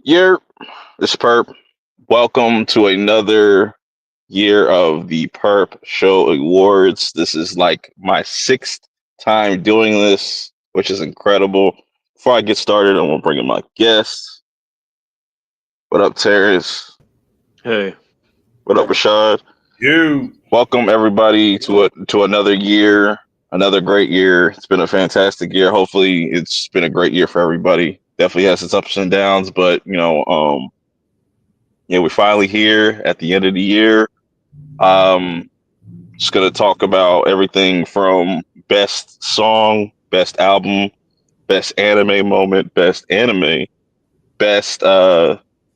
Yeah, it's Purp. Welcome to another year of the Purp Show Awards. This is like my sixth time doing this, which is incredible. Before I get started, I'm gonna bring in my guests. What up, Terrence? Hey, What up, Rashad? You. Welcome everybody to another year, another great year. It's been a fantastic year. Hopefully, it's been a great year for everybody. Definitely has its ups and downs, but yeah, we're finally here at the end of the year. Um, just gonna talk about everything from best song, best album, best anime moment, best anime, best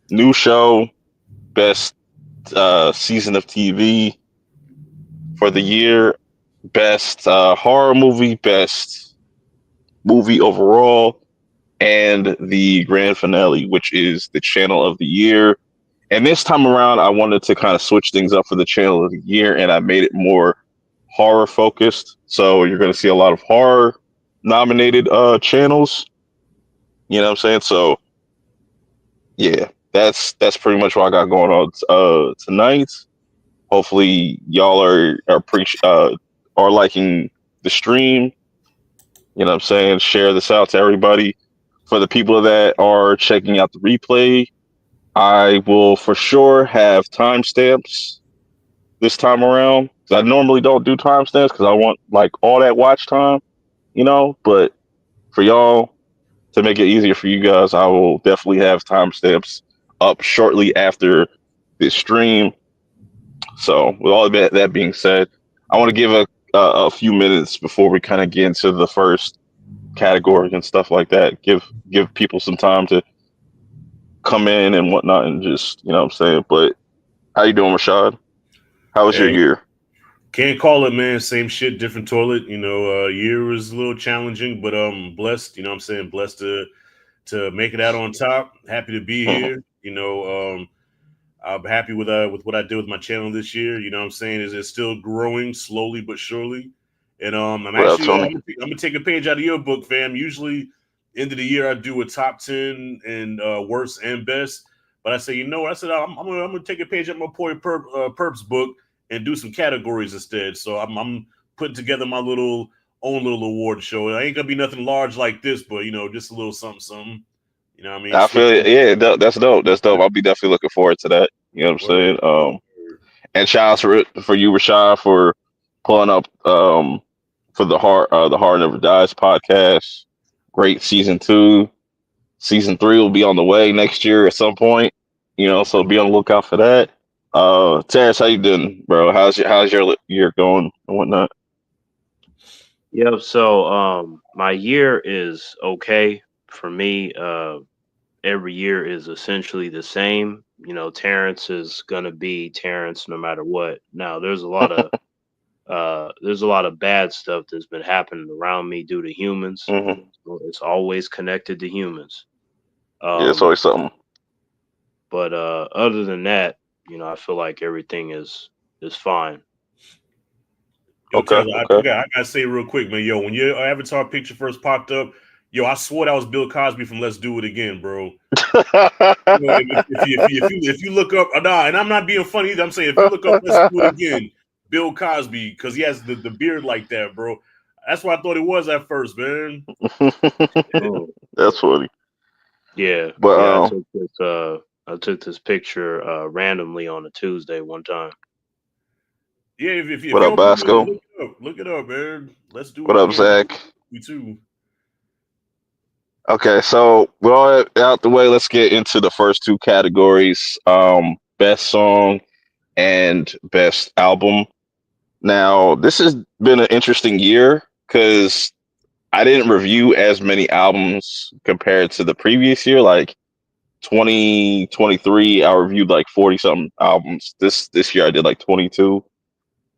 new show, best season of TV for the year, best horror movie, best movie overall, and the grand finale, which is the channel of the year. And this time around, I wanted to kind of switch things up for the channel of the year, and I made it more horror focused. So you're going to see a lot of horror nominated channels. You know what I'm saying? So yeah, that's pretty much what I got going on tonight. Hopefully, y'all are liking the stream. You know what I'm saying? Share this out to everybody. For the people that are checking out the replay, I will for sure have timestamps this time around. 'Cause I normally don't do timestamps because I want like all that watch time, But for y'all, to make it easier for you guys, I will definitely have timestamps up shortly after this stream. So, with all that being said, I want to give a few minutes before we kind of get into the first category and stuff like that. Give people some time to come in and whatnot, and just what I'm saying. But how you doing, Rashad? How was your Hey, year? can't call it, man. Same shit, different toilet. Year was a little challenging, but blessed. You know what I'm saying? Blessed to make it out on top. Happy to be Mhm. here. I'm happy with what I did with my channel this year. You know what I'm saying? Is it's still growing slowly but surely. And I'm What up, actually Tony? I'm gonna take a page out of your book, fam. Usually end of the year I do a top 10 and worst and best. But I say, you know what? I said I'm gonna take a page out of my boy Purp's book and do some categories instead. So I'm putting together my own little award show. It ain't gonna be nothing large like this, but just a little something, something. You know what I mean? I feel Switch it. Yeah, that's dope. That's dope. I'll be definitely looking forward to that. You know what I'm word. saying? And shout out for you, Rashad, for pulling up for the Heart Never Dies podcast. Great season 2. Season 3 will be on the way next year at some point. So be on the lookout for that. Terrence, how you doing, bro? How's your year going and whatnot? yep. So, my year is okay for me. Every year is essentially the same. Terrence is gonna be Terrence no matter what. Now, there's a lot of bad stuff that's been happening around me due to humans. Hmm. So it's always connected to humans. Yeah, it's Um, always something. but other than that, I feel like everything is fine. Yo, Okay, Taylor, okay. I gotta say real quick, man. Yo, when your avatar picture first popped up, yo, I swore that was Bill Cosby from Let's Do It Again, bro. If you look up, nah, and I'm not being funny either. I'm saying if you look up Let's Do It Again, Bill Cosby, because he has the beard like that, bro. That's what I thought it was at first, man. Mm, That's funny. yeah, But yeah. I took this picture randomly on a Tuesday one time. Yeah, if what you up, don't believe Bosco? me, look it up, man. Let's do it What up, again. Zach? Me too. Okay, so we're all out the way. Let's get into the first two categories: best song and best album. Now, this has been an interesting year because I didn't review as many albums compared to the previous year. Like 2023, I reviewed like 40 something albums. This year, I did like 22,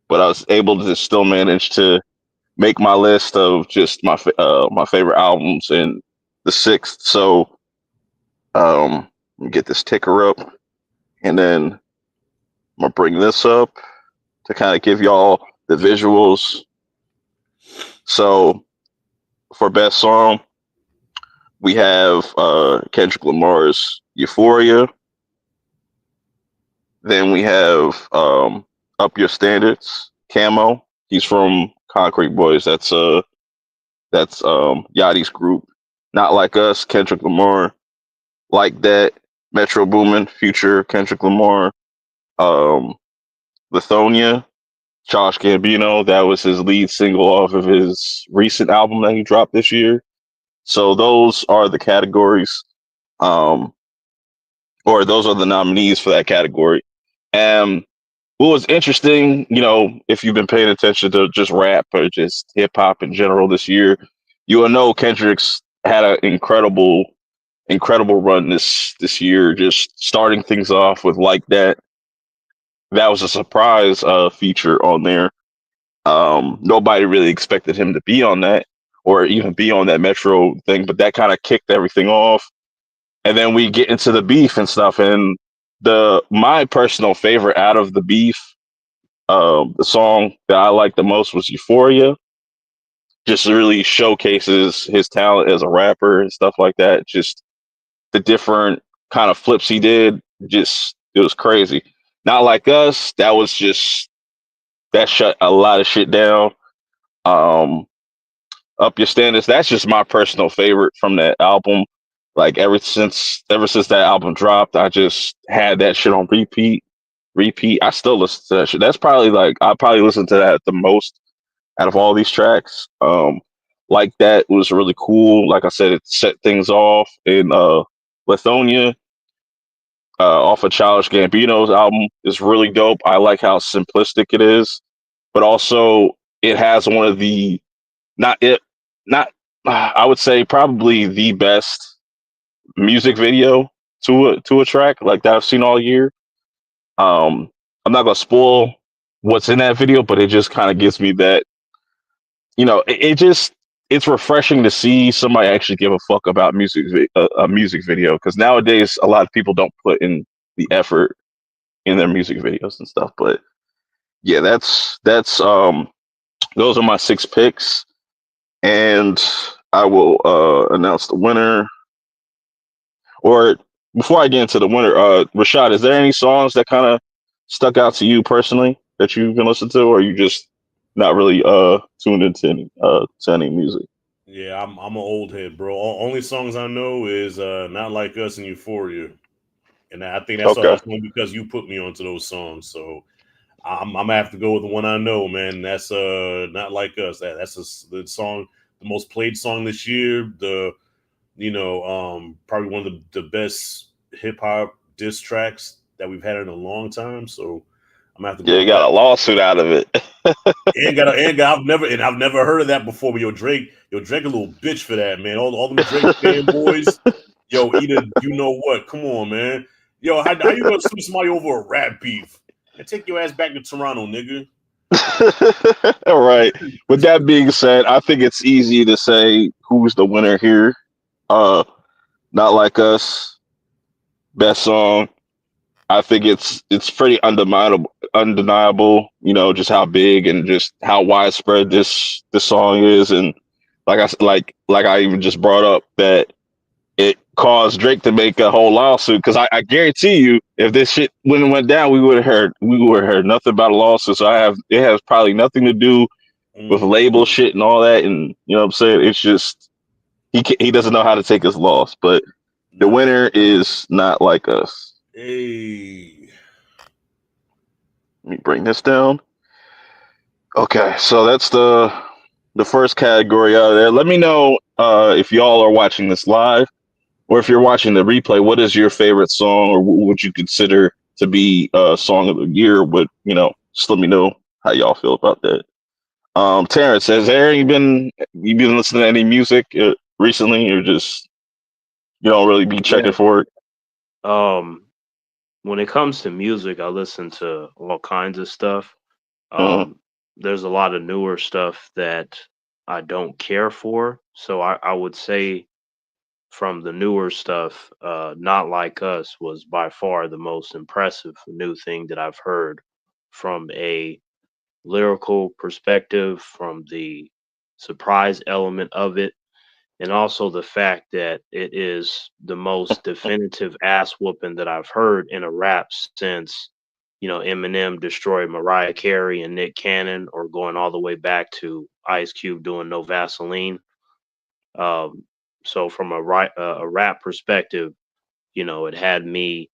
but I was able to still manage to make my list of just my favorite albums in the sixth. So let me get this ticker up, and then I'm gonna bring this up to kind of give y'all the visuals. So for best song, we have Kendrick Lamar's Euphoria. Then we have Up Your Standards, Camo. He's from Concrete Boys. That's Yachty's group. Not Like Us, Kendrick Lamar. Like That, Metro Boomin, Future, Kendrick Lamar. Um, Lithonia, Josh Gambino. That was his lead single off of his recent album that he dropped this year. So those are the categories, um, or those are the nominees for that category. And what was interesting, if you've been paying attention to just rap or just hip hop in general this year, you will know Kendrick's had an incredible run this year. Just starting things off with Like That. That was a surprise feature on there. Nobody really expected him to be on that or even be on that Metro thing, but that kind of kicked everything off. And then we get into the beef and stuff. And the my personal favorite out of the beef, the song that I liked the most was Euphoria. Just really showcases his talent as a rapper and stuff like that. Just the different kind of flips he did. Just it was crazy. Not Like Us. That was just that shut a lot of shit down. Um, Up Your Standards. That's just my personal favorite from that album. Like ever since that album dropped, I just had that shit on repeat. Repeat. I still listen to that shit. That's probably like I probably listen to that the most out of all these tracks. Like That was really cool. Like I said, it set things off in Lithonia, off of Childish Gambino's album is really dope. I like how simplistic it is, but also it has one of the not it not I would say probably the best music video to a track like that I've seen all year. Um, I'm not gonna spoil what's in that video, but it just kind of gives me that it just it's refreshing to see somebody actually give a fuck about a music video because nowadays a lot of people don't put in the effort in their music videos and stuff. But yeah, that's those are my six picks, and I will announce the winner. Or before I get into the winner, Rashad, is there any songs that kind of stuck out to you personally that you've been listening to, or you just not really tuned into any music? Yeah, I'm an old head, bro. Only songs I know is "Not Like Us" and "Euphoria," and I think Okay. that's only because you put me onto those songs. So I'm gonna have to go with the one I know, man. That's "Not Like Us." The song, the most played song this year. Probably one of the best hip hop diss tracks that we've had in a long time. So I'm gonna have to Yeah, go you with got that. a lawsuit out of it. I've never heard of that before. But Drake a little bitch for that, man. All them Drake fanboys, either you know what? Come on, man. How you gonna sue somebody over a rap beef? And take your ass back to Toronto, nigga. All right. With that being said, I think it's easy to say who's the winner here. Uh, Not Like Us, best song. I think it's pretty undeniable. Undeniable, just how big and just how widespread this song is, and like I even just brought up that it caused Drake to make a whole lawsuit because I guarantee you, if this shit went down, we would have heard nothing about a lawsuit. So it has probably nothing to do with label Mm-hmm. shit and all that, and you know what I'm saying. It's just he doesn't know how to take his loss. But the Nah. winner is Not Like Us. Hey. Let me bring this down. Okay, so that's the first category out of there. Let me know if y'all are watching this live or if you're watching the replay. What is your favorite song, or what would you consider to be song of the year? But just let me know how y'all feel about that. Terrence, has there any been you been listening to any music recently, or just you don't really be checking Yeah. for it? Um, when it comes to music, I listen to all kinds of stuff. Uh, Um, there's a lot of newer stuff that I don't care for. So I would say from the newer stuff, Not Like Us was by far the most impressive new thing that I've heard from a lyrical perspective, from the surprise element of it. and also the fact that it is the most definitive ass whooping that I've heard in a rap since, Eminem destroyed Mariah Carey and Nick Cannon, or going all the way back to Ice Cube doing No Vaseline. Um, so from a rap perspective, it had me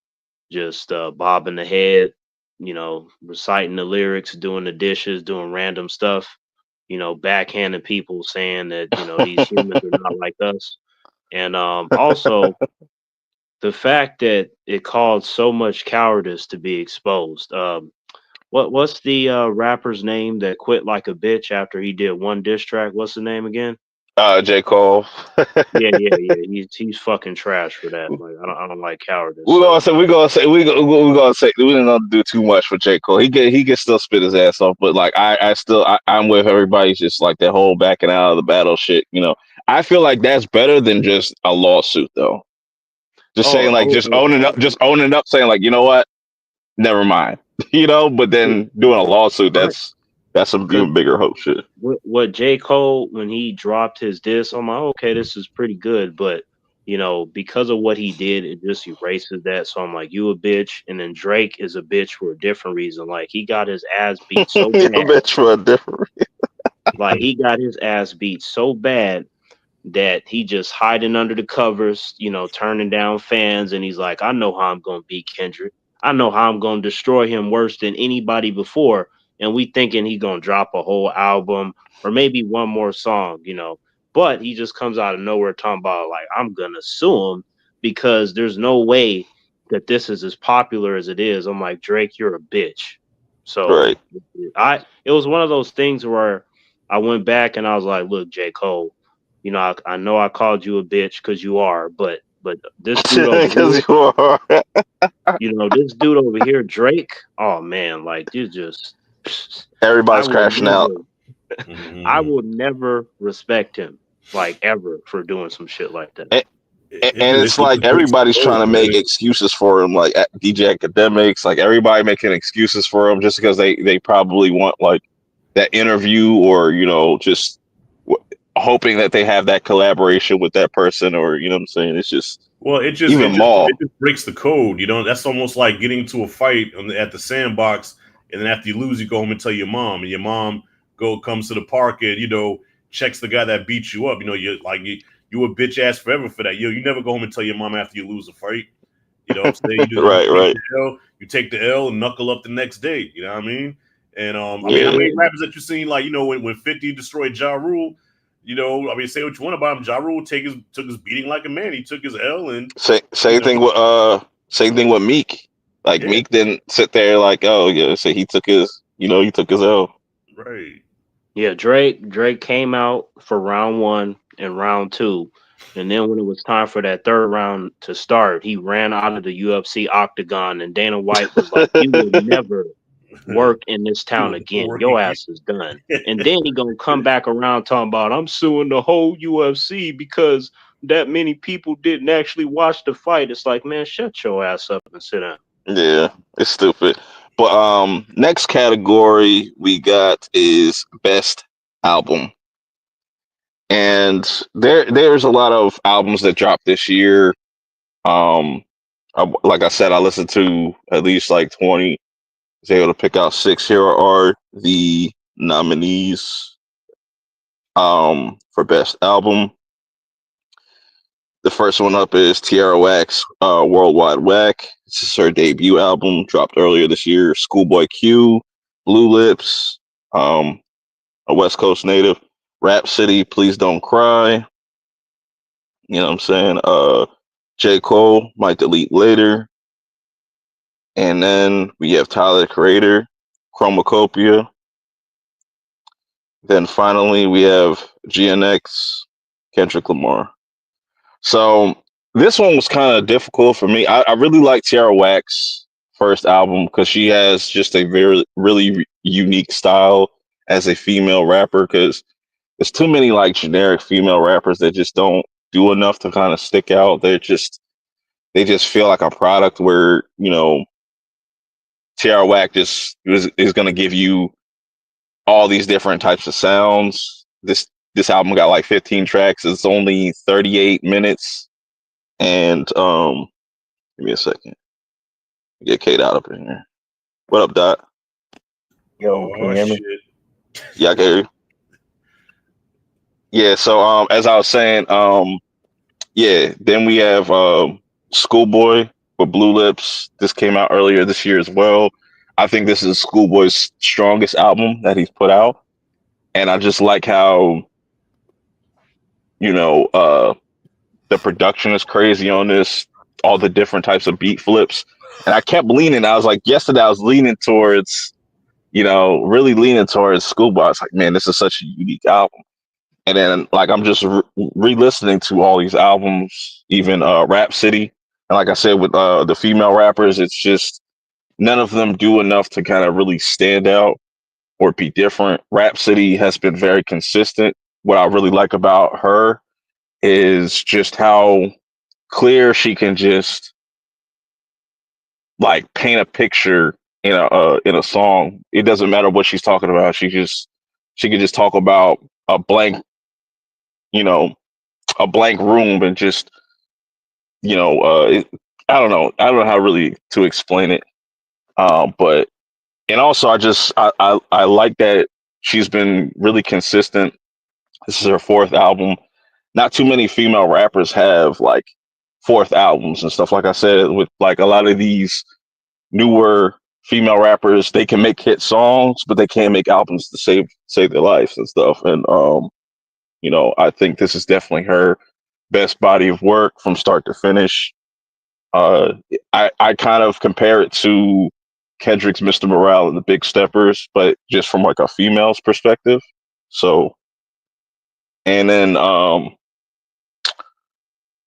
just bobbing the head, reciting the lyrics, doing the dishes, doing random stuff, backhanding people saying that, these humans are not like us. And also the fact that it caused so much cowardice to be exposed. What's the rapper's name that quit like a bitch after he did one diss track? What's the name again? J. Cole. Yeah. He's fucking trash for that. Like I don't like cowardice. We're gonna So say we're gonna say we didn't gonna do too much for J. Cole. He can still spit his ass off, but like I'm with everybody. Just like that whole backing out of the battle shit. I feel like that's better than just a lawsuit though. Just saying like just owning up, saying like, you know what, never mind. But then doing a lawsuit, right. that's some Because even bigger hope shit. what J. Cole, when he dropped his diss, I'm like, okay, this is pretty good, but because of what he did, it just erases that. So I'm like, you a bitch, and then Drake is a bitch for a different reason. Like he got his ass beat so You bad, bitch for a different. like he got his ass beat so bad that he just hiding under the covers, turning down fans, and he's like, I know how I'm gonna beat Kendrick. I know how I'm gonna destroy him worse than anybody before. And we thinking he gonna drop a whole album or maybe one more song. But he just comes out of nowhere talking about like, I'm gonna sue him because there's no way that this is as popular as it is. I'm like, Drake, you're a bitch. So Right. it was one of those things where I went back and I was like, look, J. Cole, I know I called you a bitch because you are, but this dude over Because here, you are. this dude over here, Drake. Oh man, like you just, I Everybody's will crashing out. never, I Mhm. will never respect him like ever for doing some shit like that. And, and It it's just like breaks the everybody's trying code, to make man. excuses for him, like DJ Academics, like everybody making excuses for him just because they probably want like that interview, or just hoping that they have that collaboration with that person, or what I'm saying. It's just Well, it just it even just it more. just breaks the code. That's almost like getting into a fight at the sandbox, and then after you lose, you go home and tell your mom, and your mom comes to the park and checks the guy that beat you up. You a bitch ass forever for that. You never go home and tell your mom after you lose a fight. You know what I'm saying? You Right, take right. the L, you take the L and knuckle up the next day. You know what I mean? And I mean, how Yeah. many rappers that you seen like when 50 destroyed Ja Rule? I mean, say what you want about him. Ja Rule took his beating like a man. He took his L and you Same know, thing with Meek. Like yeah, Meek didn't sit there like, oh yeah, so he took his L. right. Yeah, Drake came out for round one and round two, and then when it was time for that third round to start, he ran out of the UFC octagon, and Dana White was like, "You will never work in this You town will never again. work Your again. ass is done." And then he gonna come back around talking about I'm suing the whole UFC because that many people didn't actually watch the fight. It's like, man, shut your ass up and sit down. Yeah, it's stupid. But next category we got is best album. And there's a lot of albums that dropped this year. Like I said, I listened to at least like 20. Was able to pick out six. Here are the nominees for best album. The first one up is Tierra Whack's Worldwide Whack. This is her debut album, dropped earlier this year. Schoolboy Q, Blue Lips, a West Coast native. Rap City, Please Don't Cry. You know what I'm saying? J. Cole, Might Delete Later. And then we have Tyler the Creator, Chromacopia. Then finally we have GNX, Kendrick Lamar. So this one was kind of difficult for me. I really like Tierra Whack's first album because she has just a very really unique style as a female rapper. Because there's too many like generic female rappers that just don't do enough to kind of stick out. They just feel like a product where Tierra Whack just is going to give you all these different types of sounds. This this album got like 15 tracks. It's only 38 minutes. And give me a second. Get Kate out up in here. What up, Dot? Yo, can you hear me? Shit. Yeah, I can hear you. Yeah, so as I was saying, yeah, then we have Schoolboy with Blue Lips. This came out earlier this year as well. I think this is Schoolboy's strongest album that he's put out. And I just like how, you know, the production is crazy on this, all the different types of beat flips. And I kept leaning. I was like, yesterday I was leaning towards, really leaning towards Schoolboy. I was like, man, this is such a unique album. And then, like, I'm just re-listening to all these albums, even Rap City. And like I said, with the female rappers, it's just none of them do enough to kind of really stand out or be different. Rap City has been very consistent. What I really like about her is just how clear she can just like paint a picture in a song. It doesn't matter what she's talking about. She can just talk about a blank, you know, a blank room and just I don't know how really to explain it. But and also I like that she's been really consistent. This is her fourth album. Not too many female rappers have like fourth albums and stuff. Like I said, with like a lot of these newer female rappers, they can make hit songs, but they can't make albums to save their lives and stuff. And I think this is definitely her best body of work from start to finish. I kind of compare it to Kendrick's Mr. Morale and the Big Steppers, but just from like a female's perspective. So, and then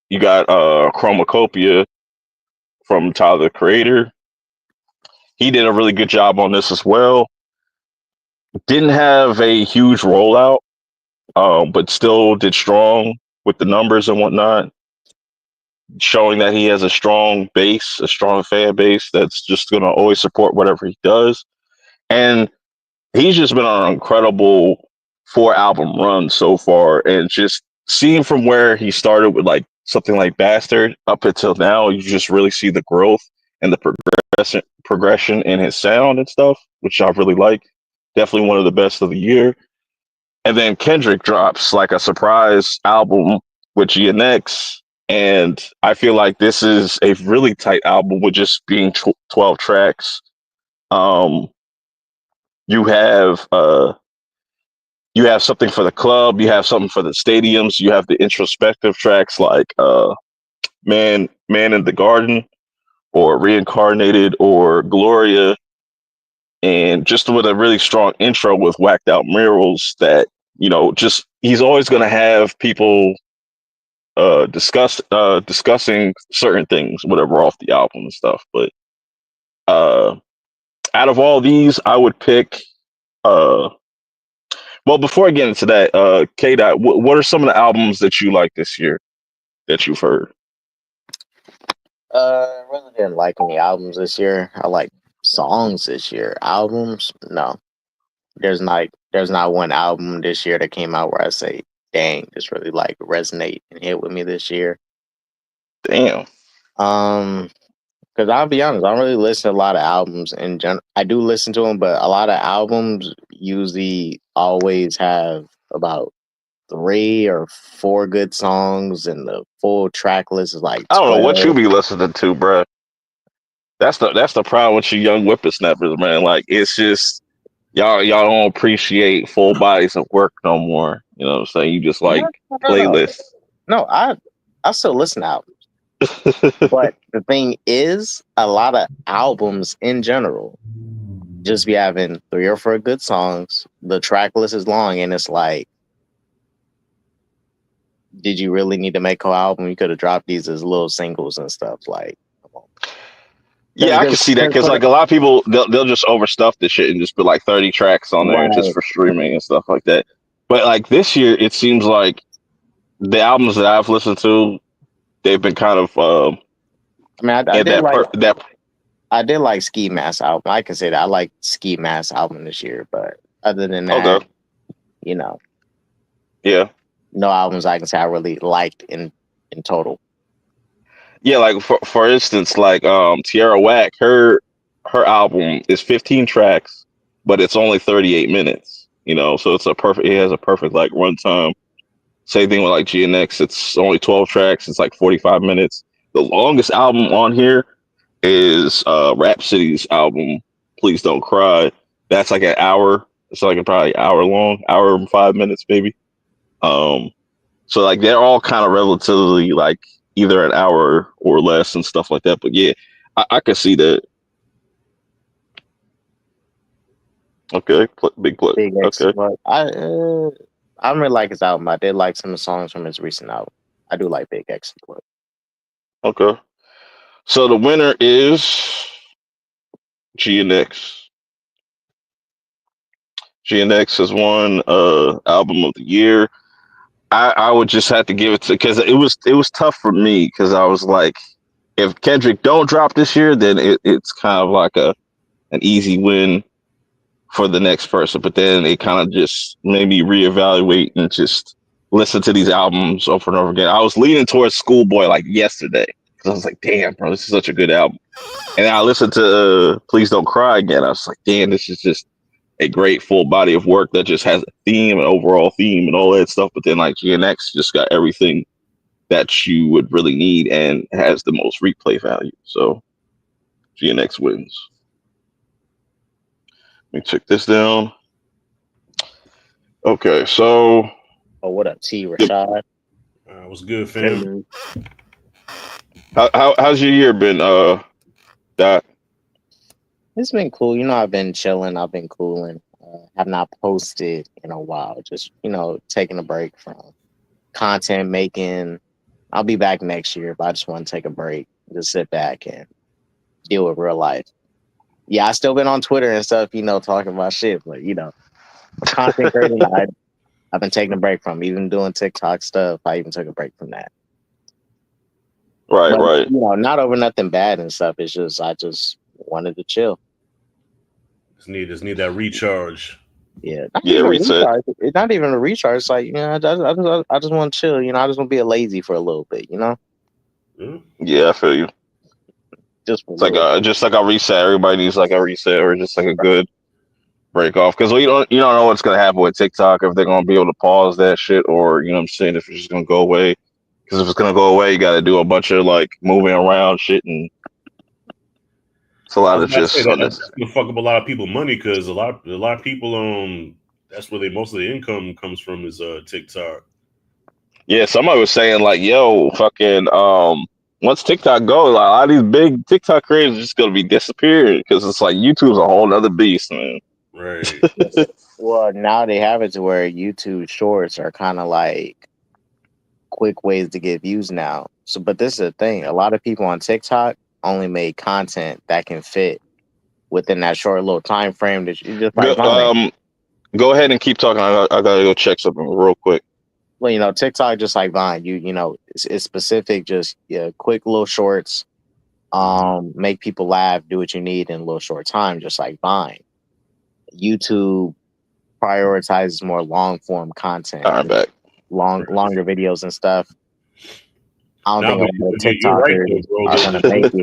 you got Chromacopia from Tyler the Creator. He did a really good job on this as well. Didn't have a huge rollout, but still did strong with the numbers and whatnot, showing that he has a strong base, a strong fan base that's just going to always support whatever he does. And he's just been on an incredible 4 album run so far. And just seeing from where he started with like something like Bastard up until now, you just really see the growth and the progression in his sound and stuff, which I really like. Definitely one of the best of the year. And then Kendrick drops like a surprise album with GNX. And I feel like this is a really tight album with just being 12 tracks. You have something for the club, you have something for the stadiums, you have the introspective tracks like Man in the Garden or Reincarnated or Gloria, and just with a really strong intro with whacked out murals that, just he's always gonna have people discussing certain things, whatever off the album and stuff. But out of all these, I would pick well, before I get into that, K Dot, what are some of the albums that you like this year that you've heard? I really didn't like any albums this year. I like songs this year. Albums, no. There's not one album this year that came out where I say, dang, this really like resonate and hit with me this year. Damn. Because I'll be honest, I don't really listen to a lot of albums in general. I do listen to them, but a lot of albums usually always have about 3 or 4 good songs, and the full track list is like 12. I don't know what you be listening to, bro. That's the problem with you young whippersnappers, man. Like, it's just y'all don't appreciate full bodies of work no more. You know what I'm saying? You just like playlists. No, I still listen to albums. But the thing is, a lot of albums in general just be having 3 or 4 good songs. The track list is long, and it's like, did you really need to make a whole album? You could have dropped these as little singles and stuff. Like, yeah, I can see that because like a lot of people they'll just overstuff this shit and just put like 30 tracks on there just for streaming and stuff like that. But like this year, it seems like the albums that I've listened to, they've been kind of. I mean, I did like Ski Mask album. I can say that I like Ski Mask album this year, but other than that, okay. Yeah. No albums I can say I really liked in total. Yeah, like for instance, like Tierra Whack, her album is 15 tracks, but it's only 38 minutes. So it has a perfect like runtime. Same thing with like GNX, it's only 12 tracks, it's like 45 minutes. The longest album on here is Rhapsody's album, Please Don't Cry. That's like an hour. It's like probably hour long, hour and 5 minutes maybe. Um, so like they're all kind of relatively like either an hour or less and stuff like that. But yeah, I can see that. Okay, big play. Big X, Okay, but I don't really like his album. I did like some of the songs from his recent album. I do like Big X. okay. So the winner is GNX. GNX has won album of the year. I would just have to give it to because it was tough for me because I was like, if Kendrick don't drop this year, then it's kind of like an easy win for the next person. But then it kind of just made me reevaluate and just listen to these albums over and over again. I was leaning towards Schoolboy like yesterday because I was like, damn, bro, this is such a good album. And I listened to Please Don't Cry again. I was like, damn, this is just a great full body of work that just has a theme, an overall theme, and all that stuff. But then like GNX just got everything that you would really need and has the most replay value. So GNX wins. Let me check this down. Okay, so Oh, what up, T Rashad? What's good, Hey, fam? man. how's your year been, Doc? It's been cool. I've been chilling. I've been cooling. Have not posted in a while. Just taking a break from content making. I'll be back next year, but I just want to take a break, just sit back and deal with real life. Yeah, I still been on Twitter and stuff, talking about shit, but content creating, I've been taking a break from. Even doing TikTok stuff, I even took a break from that. Right, But, right. not over nothing bad and stuff. It's just I just wanted to chill. Just need that recharge. Yeah, not Yeah, even a reset. recharge. It's not even a recharge. It's like I just want to chill. I just want to be a lazy for a little bit. Yeah. Yeah, I feel you. Just for a It's like little bit. just like a reset. Everybody needs like a reset or just like a good break off because you don't know what's gonna happen with TikTok if they're gonna be able to pause that shit or what I'm saying if it's just gonna go away. Because if it's gonna go away, you got to do a bunch of like moving around shit and it's a I lot was of about to say just that's gonna fuck up a lot of people money because a lot of people that's where most of the income comes from is TikTok. Yeah, somebody was saying like, yo, fucking once TikTok goes, like, a lot of these big TikTok creators are just gonna be disappearing because it's like YouTube's a whole other beast, man. Right. Well, now they have it to where YouTube Shorts are kind of like quick ways to get views now. So, but this is the thing: a lot of people on TikTok only make content that can fit within that short little time frame. That you just like Go, Vine. go ahead and keep talking. I gotta go check something real quick. Well, TikTok just like Vine. It's specific. Just quick little shorts. Make people laugh. Do what you need in a little short time, just like Vine. YouTube prioritizes more long form content, All right, back. longer videos and stuff. I don't think a But lot of you're right, though, TikTokers bro. are gonna make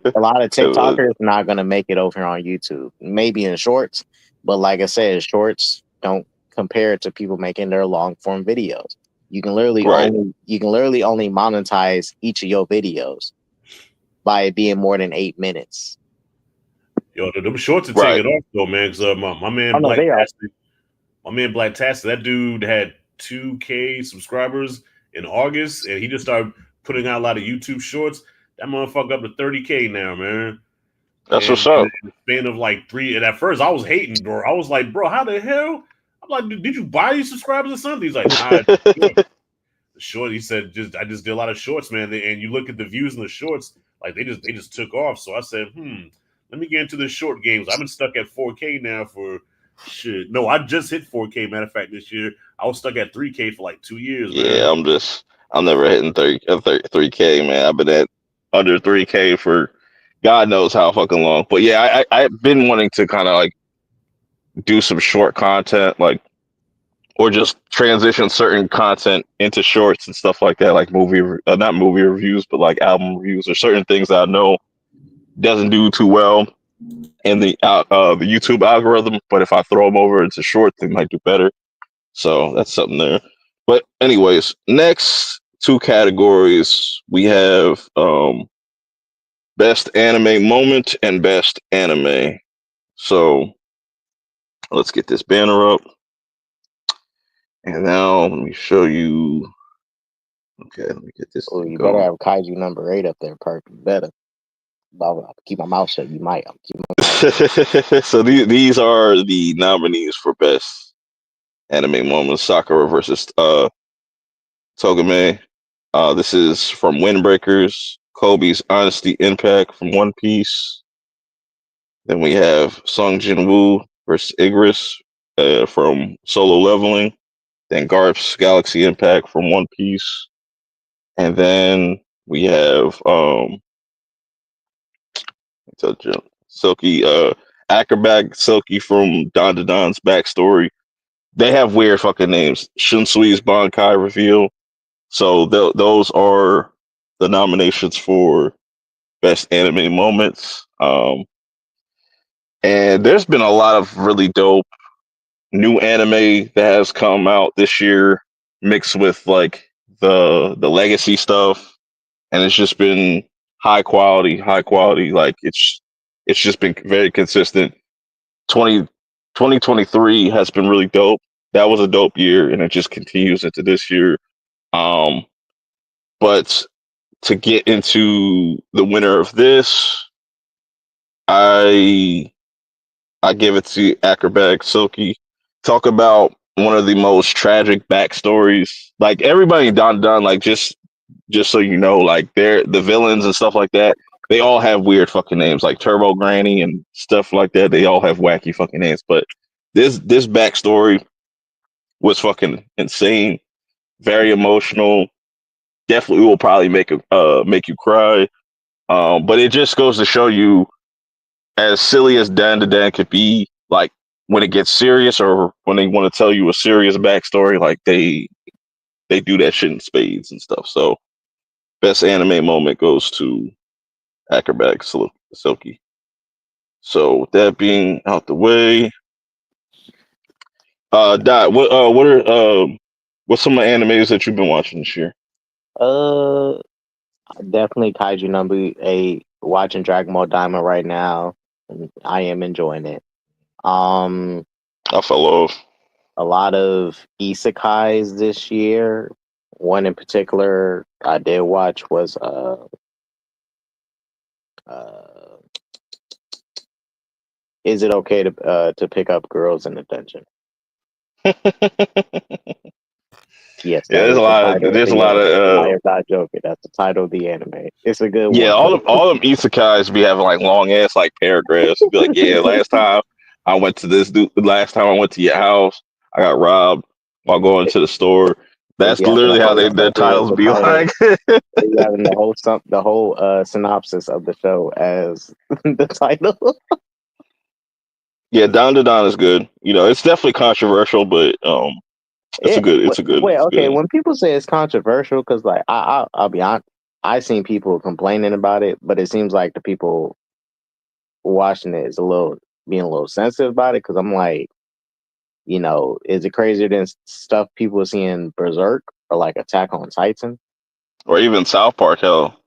it. A lot of It was- TikTokers not gonna make it over here on YouTube. Maybe in shorts, but like I said, shorts don't compare to people making their long form videos. You can literally Right. only monetize each of your videos by it being more than 8 minutes. Yo, them shorts are Right. taking off though, man. Because my man Oh, no, Black they are. Tastic, that dude had 2K subscribers in August, and he just started putting out a lot of YouTube shorts. That motherfucker up to 30K now, man. That's And what's up. in the span of like 3, and at first I was hating, bro. I was like, bro, how the hell? I'm like, did you buy these subscribers or something? He's like, nah. Short. He said, I just did a lot of shorts, man. And you look at the views in the shorts, like they just took off. So I said, let me get into the short games. I've been stuck at 4K now for shit. No, I just hit 4K. Matter of fact, this year I was stuck at 3K for like 2 years, Yeah, man. I'm never hitting 3K, man. I've been at under 3K for God knows how fucking long. But yeah, I've been wanting to kind of like do some short content, like or just transition certain content into shorts and stuff like that, like not movie reviews, but like album reviews or certain things that I know doesn't do too well in the YouTube algorithm. But if I throw them over into shorts, they might do better. So that's something there. But anyways, next two categories we have best anime moment and best anime. So let's get this banner up. And now let me show you. Okay, let me get this Oh, thing you better going. have Kaiju number 8 up there, Purp. You better. I'll keep my mouth shut. You might. I'll keep my mouth shut. So these are the nominees for best anime moments: Sakura versus Togame. This is from Windbreakers. Kobe's honesty impact from One Piece. Then we have Sung Jin Woo versus Igris from Solo Leveling. Then Garp's Galaxy Impact from One Piece. And then we have Silky Acrobat Silky from Don to Don's backstory. They have weird fucking names. Shunsui's Bankai reveal. So those are the nominations for best anime moments. And there's been a lot of really dope new anime that has come out this year, mixed with like the legacy stuff, and it's just been high quality, high quality. Like it's just been very consistent. 2023 has been really dope. That was a dope year, and it just continues into this year. Um, but to get into the winner of this, I I give it to Acrobatic Silky. Talk about one of the most tragic backstories. Like everybody done like just so you know, like they're the villains and stuff like that. They all have weird fucking names, like Turbo Granny and stuff like that. They all have wacky fucking names. But this backstory was fucking insane, very emotional. Definitely will probably make you cry. But it just goes to show you, as silly as Dan to Dan could be, like when it gets serious or when they want to tell you a serious backstory, like they do that shit in spades and stuff. So best anime moment goes to Acrobatic Silky. So with that being out the way, Dot, what are what's some of the animes that you've been watching this year? Uh, Definitely Kaiju number 8. Watching Dragon Ball Diamond right now. And I am enjoying it. Um, I fell off. a lot of isekais this year. One in particular I did watch was uh Is It Okay to Pick Up Girls in Detention? Yes, Yeah, that is the title of there's a the lot of anime. I am not joking. That's the title of the anime. It's a good yeah, one. all them isekais be having like long ass like paragraphs. Be like, yeah, last time I went to your house, I got robbed while going to the store. They That's be having a literally how whole their summary of titles the be title. like. They be having the whole synopsis of the show as the title. Yeah, Don to Don is good. You know, it's definitely controversial, but Wait, it's okay. good. When people say it's controversial, because like I'll be honest, I've seen people complaining about it, but it seems like the people watching it is being a little sensitive about it. Because I'm like, is it crazier than stuff people seeing Berserk or like Attack on Titan? Or even South Park, hell.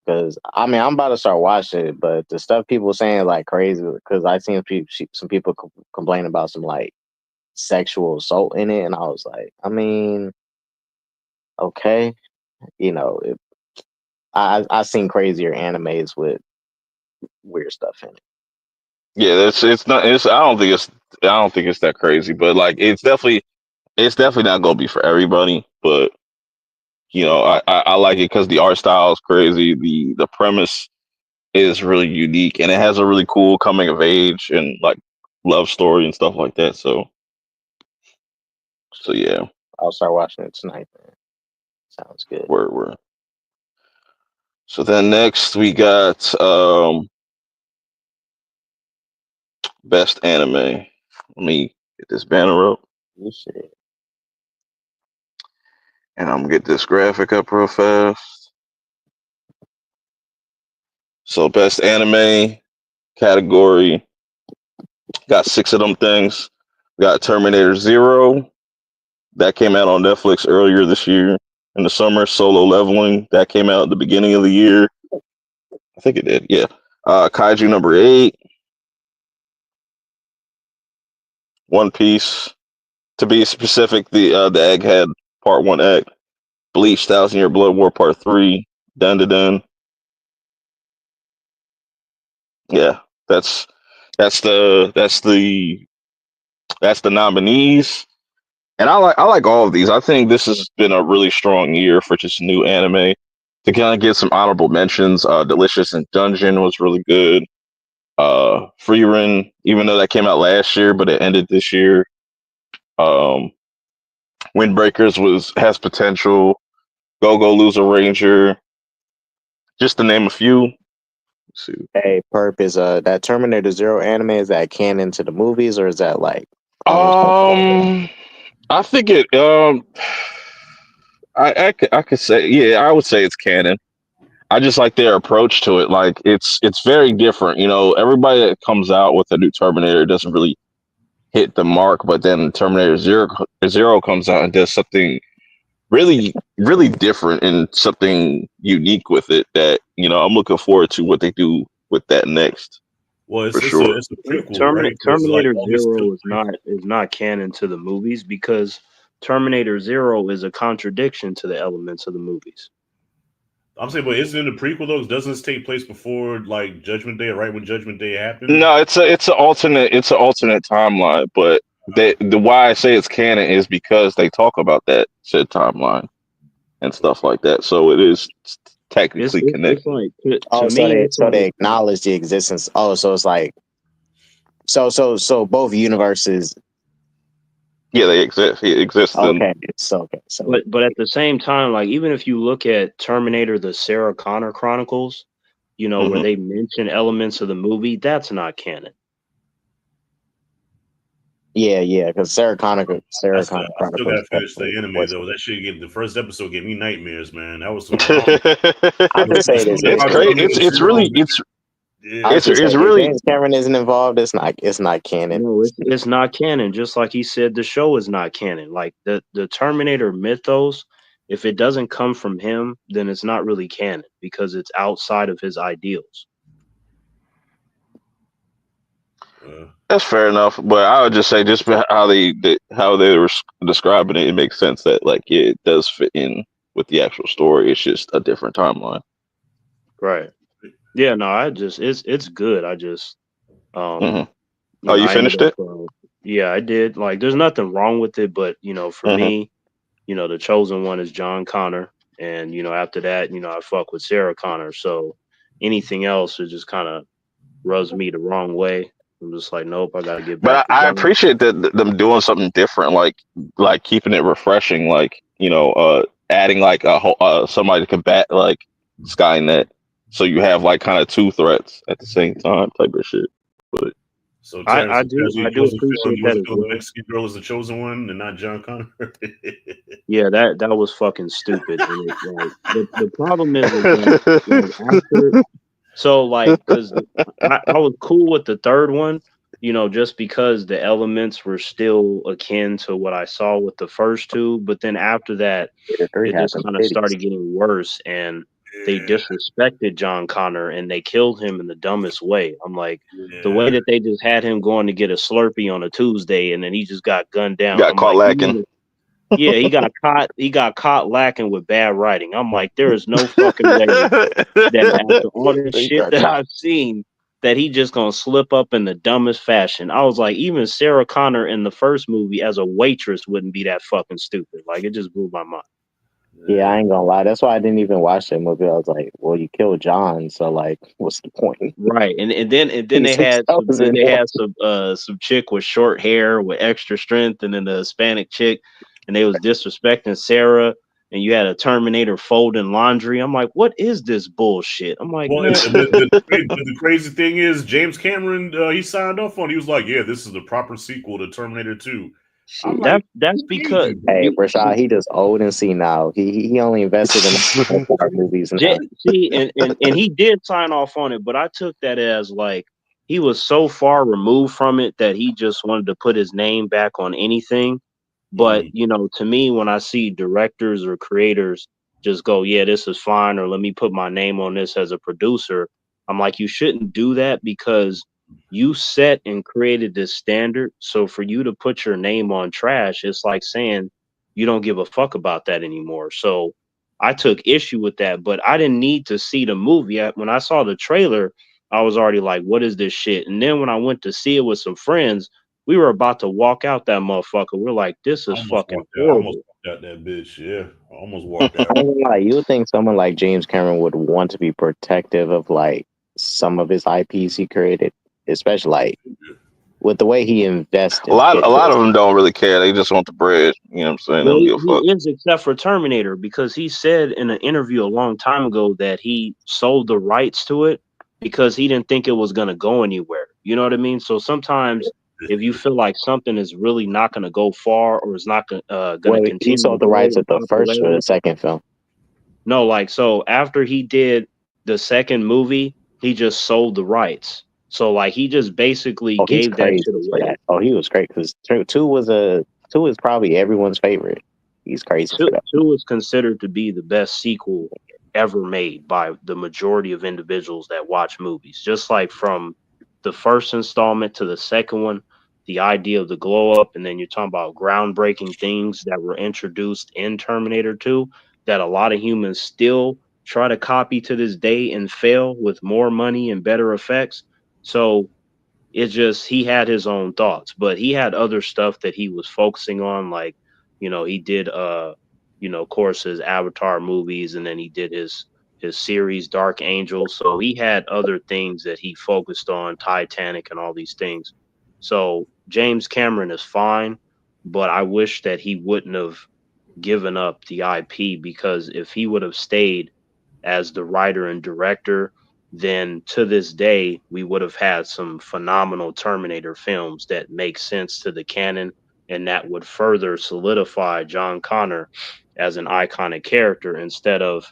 Because I mean, I'm about to start watching it, but the stuff people saying is like crazy. Because I seen some people complain about some like sexual assault in it, and I was like, I mean, okay, you know, I seen crazier animes with weird stuff in it. Yeah, it's not I don't think it's that crazy, but like it's definitely not gonna be for everybody. But you know, I like it because the art style is crazy. The premise is really unique, and it has a really cool coming of age and like love story and stuff like that. So yeah, I'll start watching it tonight. Man. Sounds good. we're so then next we got best anime. Let me get this banner up. Shit. And I'm gonna get this graphic up real fast. So best anime category got 6 of them things. Got Terminator Zero that came out on Netflix earlier this year in the summer. Solo Leveling that came out at the beginning of the year. I think it did. Yeah. Kaiju number 8. One Piece. To be specific, the Egghead Part 1 Egg. Bleach 1,000 Year Blood War Part 3. Dun dun dun. Yeah, that's that's the that's the that's the nominees. And I like all of these. I think this has been a really strong year for just new anime. To kind of get some honorable mentions, Delicious in Dungeon was really good. Freerin, even though that came out last year, but it ended this year. Um, Windbreakers has potential. Go Go Loser Ranger, just to name a few. Let's see. Hey, Purp, is that Terminator Zero anime, is that canon to the movies, or is that like I think it. I could say, yeah, I would say it's canon. I just like their approach to it. Like it's very different. You know, everybody that comes out with a new Terminator doesn't really hit the mark, but then Zero comes out and does something really different and something unique with it. That I'm looking forward to what they do with that next. Well, for sure. it's a prequel, right? Terminator Like, Zero is not canon to the movies because Terminator Zero is a contradiction to the elements of the movies. I'm saying, but isn't it a prequel though? Doesn't this take place before like Judgment Day, right when Judgment Day happened? No, it's an alternate timeline, but the why I say it's canon is because they talk about that said timeline and stuff like that. So it is technically connected. It's like to so me. they acknowledge the existence. Oh, so it's like so both universes. Yeah, they exist. It exists. Okay, so but at the same time, like even if you look at Terminator: The Sarah Connor Chronicles, where they mention elements of the movie, that's not canon. Yeah, because Sarah Connor I still Chronicles. gotta finish the anime though. That shit the first episode gave me nightmares, man. That was some I can say this. It's crazy. It's really James Cameron isn't involved. It's not canon. No, it's not canon. Just like he said, the show is not canon. Like the Terminator mythos, if it doesn't come from him, then it's not really canon because it's outside of his ideals. That's fair enough, but I would just say just how they were describing it, it makes sense that it does fit in with the actual story. It's just a different timeline. Right. Yeah. No. It's good. I just you finished it? Yeah, I did. Like, there's nothing wrong with it, but for me, the chosen one is John Connor, and after that, I fuck with Sarah Connor. So anything else, it just kind of rubs me the wrong way. I'm just like, nope, I gotta get back. But I appreciate that them doing something different, like keeping it refreshing, adding somebody to combat Skynet, so you have kind of two threats at the same time, type of shit. But so I do appreciate that as well. The Mexican girl is the chosen one and not John Connor. Yeah, that was fucking stupid. And the problem is after. So because I was cool with the third one, just because the elements were still akin to what I saw with the first two. But then after that, it just kind of started getting worse, and they disrespected John Connor and they killed him in the dumbest way. I'm like, the way that they just had him going to get a Slurpee on a Tuesday and then he just got gunned down. Got caught lacking. Yeah, he got caught. He got caught lacking with bad writing. I'm like, there is no fucking way that after all this shit that I've seen, that he just gonna slip up in the dumbest fashion. I was like, even Sarah Connor in the first movie as a waitress wouldn't be that fucking stupid. Like, it just blew my mind. Yeah, I ain't gonna lie. That's why I didn't even watch that movie. I was like, well, you killed John, so what's the point? Right, and then they had some chick with short hair with extra strength, and then the Hispanic chick. And they was disrespecting Sarah, and you had a Terminator folding laundry. I'm like, what is this bullshit? I'm like, man. The crazy thing is, James Cameron, he signed off on it. He was like, yeah, this is the proper sequel to Terminator 2. I'm like, That's because Hey, Rashad, he just old and senile. He only invested in the movies now. See, and he did sign off on it, but I took that as like he was so far removed from it that he just wanted to put his name back on anything. But to me, when I see directors or creators just go, yeah, this is fine, or let me put my name on this as a producer, I'm like, you shouldn't do that because you set and created this standard. So for you to put your name on trash, it's like saying you don't give a fuck about that anymore. So I took issue with that, but I didn't need to see the movie. When I saw the trailer, I was already like, what is this shit? And then when I went to see it with some friends, we were about to walk out that motherfucker. We're like, this is fucking I almost horrible. walked out that bitch. Yeah, I almost walked out. I ain't gonna lie, you would think someone like James Cameron would want to be protective of like some of his IPs he created, especially like with the way he invested. A lot of them don't really care. They just want the bread. You know what I'm saying? They Well, don't give a fuck. he is, except for Terminator, because he said in an interview a long time ago that he sold the rights to it because he didn't think it was going to go anywhere. You know what I mean? So sometimes if you feel like something is really not going to go far or is not going to Wait, he continue to sold the grow rights in of the first or popularity. the second film? No, like, so after he did the second movie, he just sold the rights. So like he just basically Oh, he's gave that crazy shit for away. that. Oh, he was great because two is probably everyone's favorite. He's crazy for that. Two is considered to be the best sequel ever made by the majority of individuals that watch movies. Just like from the first installment to the second one, the idea of the glow up, and then you're talking about groundbreaking things that were introduced in Terminator 2 that a lot of humans still try to copy to this day and fail with more money and better effects. So it's just he had his own thoughts, but he had other stuff that he was focusing on, like he did of course his Avatar movies, and then he did his series Dark Angel. So he had other things that he focused on, Titanic and all these things. So James Cameron is fine, but I wish that he wouldn't have given up the IP, because if he would have stayed as the writer and director, then to this day we would have had some phenomenal Terminator films that make sense to the canon, and that would further solidify John Connor as an iconic character instead of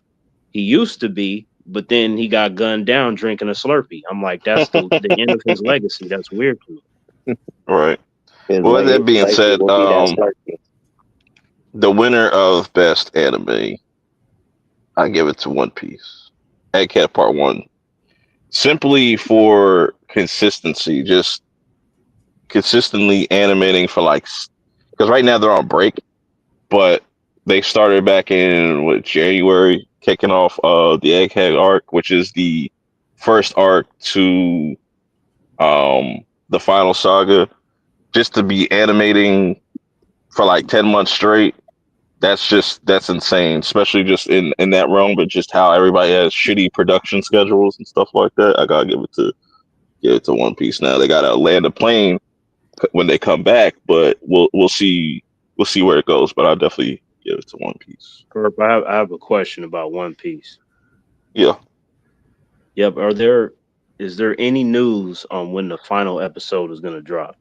he used to be, but then he got gunned down drinking a Slurpee. I'm like, that's the end of his legacy. That's weird to me. Right. His Well, with that being legacy said, will be that Slurpee. the winner of best anime, I give it to One Piece. Egghead Part One, simply for consistency, just consistently animating for because right now they're on break, but they started back in January, kicking off the Egghead arc, which is the first arc to the final saga. Just to be animating for like 10 months straight, that's insane, especially just in that realm, but just how everybody has shitty production schedules and stuff like that. I gotta give it to One Piece. Now they gotta land a plane when they come back, but we'll see where it goes. But I'll definitely give it to One Piece. Purp, I have a question about One Piece. Yeah. Yep. Is there any news on when the final episode is gonna drop?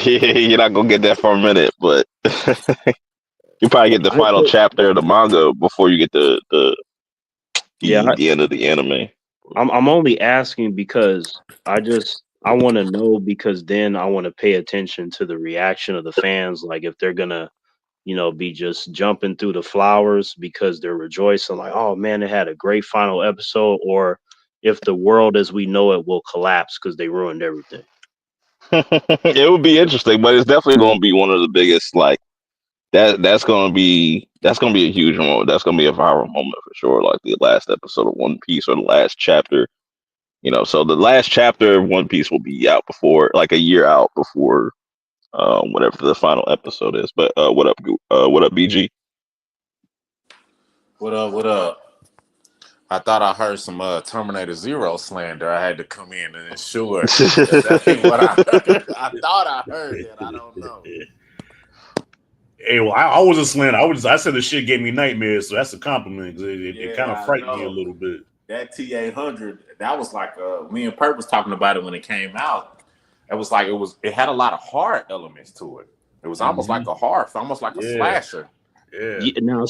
You're not gonna get that for a minute, but you probably get the I final think, chapter of the manga before you get yeah, the end of the anime. I'm only asking because I want to know, because then I want to pay attention to the reaction of the fans, like if they're gonna be just jumping through the flowers because they're rejoicing, like, oh man, it had a great final episode, or if the world as we know it will collapse because they ruined everything. It would be interesting, but it's definitely going to be one of the biggest. Like that's going to be a huge moment. That's going to be a viral moment for sure. Like the last episode of One Piece or the last chapter. So the last chapter of One Piece will be out before, like a year out before, whatever the final episode is. But what up, BG? What up? What up? I thought I heard some Terminator Zero slander. I had to come in and ensure that ain't what I heard. I thought I heard it. I don't know. Hey, well, I wasn't slanted. I said the shit gave me nightmares, so that's a compliment. It kind of frightened me a little bit. That T800, that was like me and Purp was talking about it when it came out. it had a lot of horror elements to it. It was almost like a horror, almost like a slasher. Yeah. Now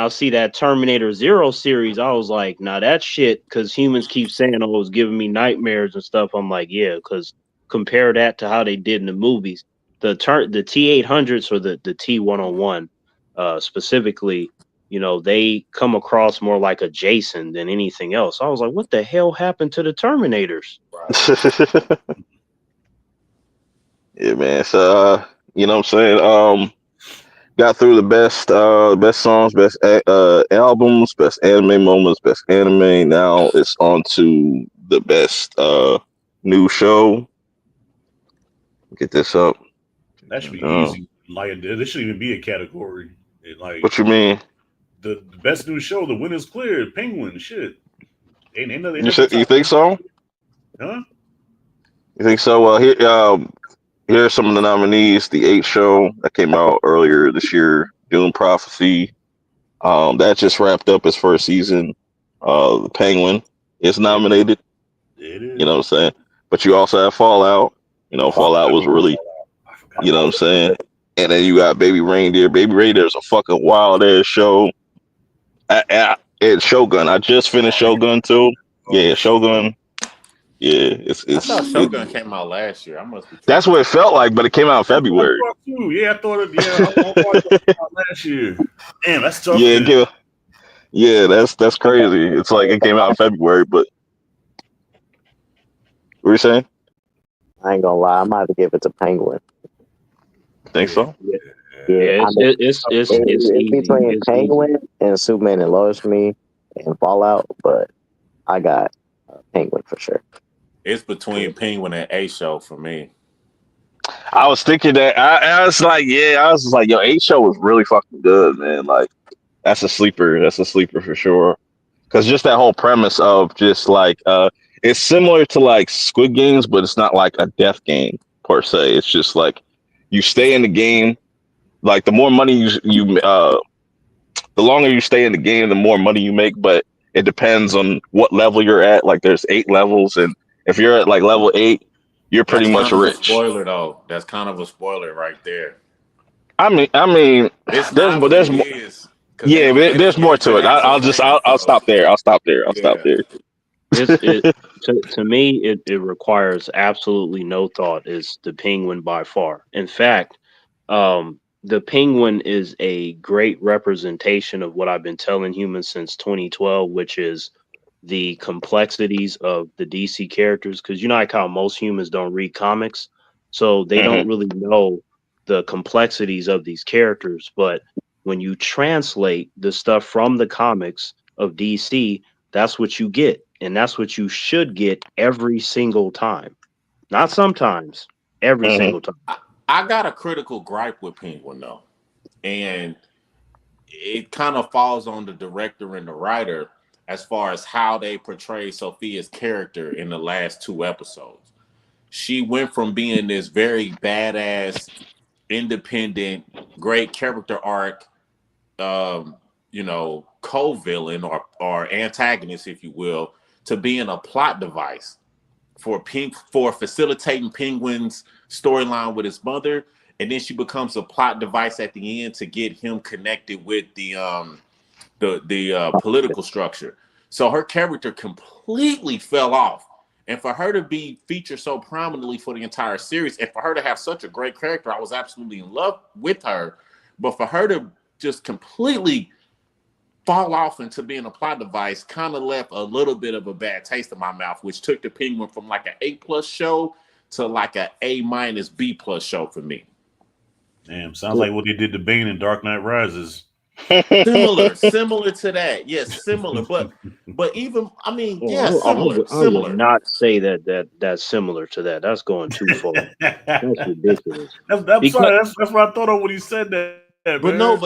see that Terminator Zero series. I was like, now that shit, because humans keep saying, oh, it's giving me nightmares and stuff. I'm like, yeah, because compare that to how they did in the movies. The T-800s or the T-101 specifically, they come across more like a Jason than anything else. I was like, what the hell happened to the Terminators? Right. Yeah, man. So you know what I'm saying? Got through the best songs, best albums, best anime moments, best anime. Now it's on to the best new show. Get this up. That should be easy. Like this shouldn't even be a category. What you mean? The best new show, the winner's clear. Penguin, shit. Ain't nothing You think so? Huh? You think so? Well, here are some of the nominees. The 8 show that came out earlier this year. Dune Prophecy. That just wrapped up its first season. The Penguin is nominated. It is. You know what I'm saying? But you also have Fallout. Fallout was really, you know what I'm saying? And then you got Baby Reindeer. Baby Reindeer is a fucking wild ass show. It's Shogun. I just finished Shogun too. Yeah, Shogun. Yeah, I thought Shogun came out last year. I must be. That's what it felt like, but it came out in February. Yeah, I thought it. Yeah, I watched it last year. Damn, that's tough. Yeah, that's crazy. It's like it came out in February, but what were you saying? I ain't gonna lie, I might have to give it to Penguin. Think so? Yeah, it's between it's Penguin and Superman and Lois Me and Fallout, but I got Penguin for sure. It's between Penguin and A Show for me. I was thinking that I was like, yo, 8 show was really fucking good, man. Like that's a sleeper. That's a sleeper for sure. Because just that whole premise of just like it's similar to like Squid Games, but it's not like a death game per se. It's just like you stay in the game. Like the more money the longer you stay in the game, the more money you make. But it depends on what level you're at. Like there's 8 levels, and if you're at like level 8, you're pretty much rich. A spoiler though. That's kind of a spoiler right there. I mean, it's not, but it is. Yeah, there's more to it. I'll stop there. I'll stop there. To me, it requires absolutely no thought. Is the Penguin by far? In fact, the Penguin is a great representation of what I've been telling humans since 2012, which is the complexities of the DC characters. Because like how most humans don't read comics, so they don't really know the complexities of these characters. But when you translate the stuff from the comics of DC, that's what you get. And that's what you should get every single time. Not sometimes, every single time. I got a critical gripe with Penguin though. And it kind of falls on the director and the writer as far as how they portray Sophia's character in the last 2 episodes. She went from being this very badass, independent, great character arc, co-villain or antagonist, if you will, to being a plot device for facilitating Penguin's storyline with his mother, and then she becomes a plot device at the end to get him connected with the political structure. So her character completely fell off. And for her to be featured so prominently for the entire series, and for her to have such a great character, I was absolutely in love with her. But for her to just completely fall off into being a plot device kind of left a little bit of a bad taste in my mouth, which took the Penguin from like an A+ show to like an A- B+ show for me. Damn, sounds like what they did to Bane in Dark Knight Rises. Similar to that. Yes, similar. But even similar. I would not say that's similar to that. That's going too far. That's ridiculous. That's what I thought of when he said that. But man. no,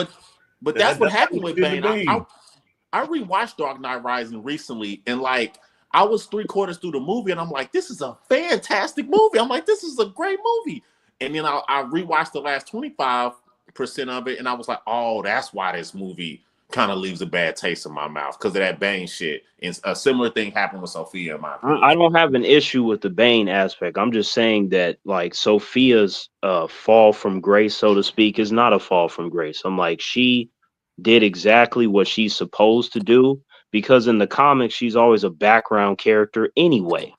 but that's what happened with Bane. I rewatched Dark Knight Rising recently, and like I was 3/4 through the movie, and I'm like, this is a fantastic movie. I'm like, this is a great movie. And then I rewatched the last 25% of it, and I was like, oh, that's why this movie kind of leaves a bad taste in my mouth because of that Bane shit. And a similar thing happened with Sophia, in my opinion. I don't have an issue with the Bane aspect. I'm just saying that like Sophia's fall from grace, so to speak, is not a fall from grace. I'm like, she did exactly what she's supposed to do because in the comics she's always a background character anyway.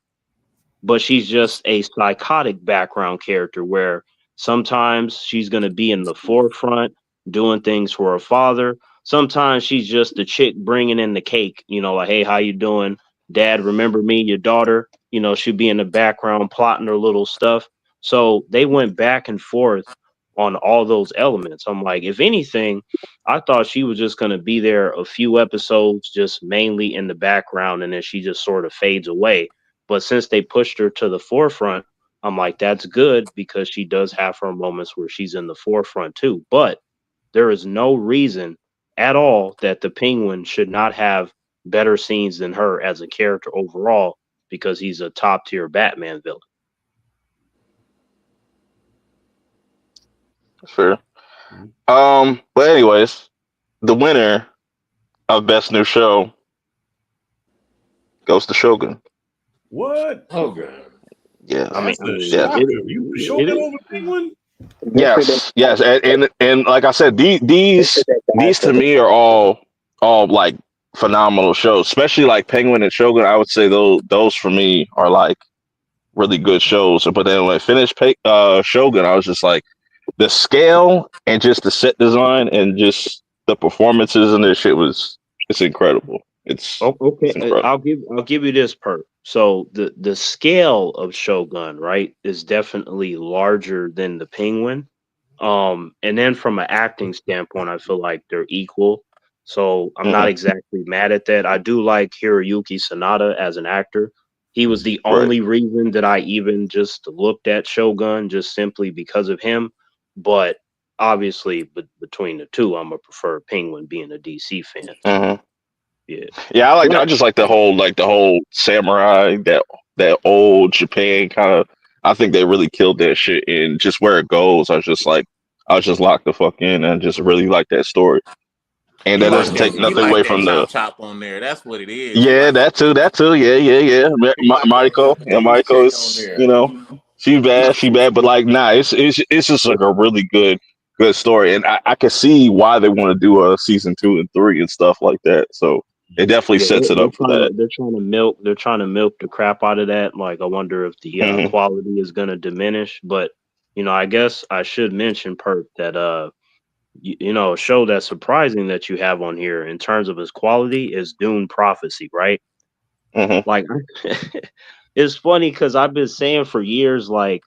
But she's just a psychotic background character where sometimes she's going to be in the forefront doing things for her father. Sometimes she's just the chick bringing in the cake, you know, like, hey, how you doing? Dad, remember me, your daughter? You know, she'd be in the background plotting her little stuff. So they went back and forth on all those elements. I'm like, if anything, I thought she was just going to be there a few episodes, just mainly in the background, and then she just sort of fades away. But since they pushed her to the forefront, I'm like, that's good because she does have her moments where she's in the forefront too. But there is no reason at all that the Penguin should not have better scenes than her as a character overall because he's a top tier Batman villain. Fair. But anyways, the winner of Best New Show goes to Shogun. What? Oh god. Yes. That's a yeah. shocker. You Shogun over Penguin? Yes, and like I said, these to me are all like phenomenal shows, especially like Penguin and Shogun. I would say those for me are like really good shows. But then when I finished Shogun, I was just like the scale and just the set design and just the performances and this shit it's incredible. It's incredible. I'll give you this, Purp. So the scale of Shogun, right, is definitely larger than the Penguin. And then from an acting standpoint, I feel like they're equal. So I'm not exactly mad at that. I do like Hiroyuki Sanada as an actor. He was the only reason that I even just looked at Shogun, just simply because of him. But obviously, between the two, I'm gonna prefer Penguin being a DC fan. Mm-hmm. Yeah, I just like the whole samurai, that old Japan kind of. I think they really killed that shit, and just where it goes, I was just locked the fuck in, and just really like that story. And that doesn't take nothing away from the chop on there. That's what it is. Yeah, that too. Yeah. Mariko is, she bad, but like, nah, it's just like a really good story, and I can see why they want to do a season 2 and 3 and stuff like that. So it definitely sets it up for that. They're trying to milk the crap out of that. Like, I wonder if the quality is going to diminish. But I guess I should mention, Perp, that a show that's surprising that you have on here in terms of its quality is Dune Prophecy, right? Like, it's funny because I've been saying for years, like,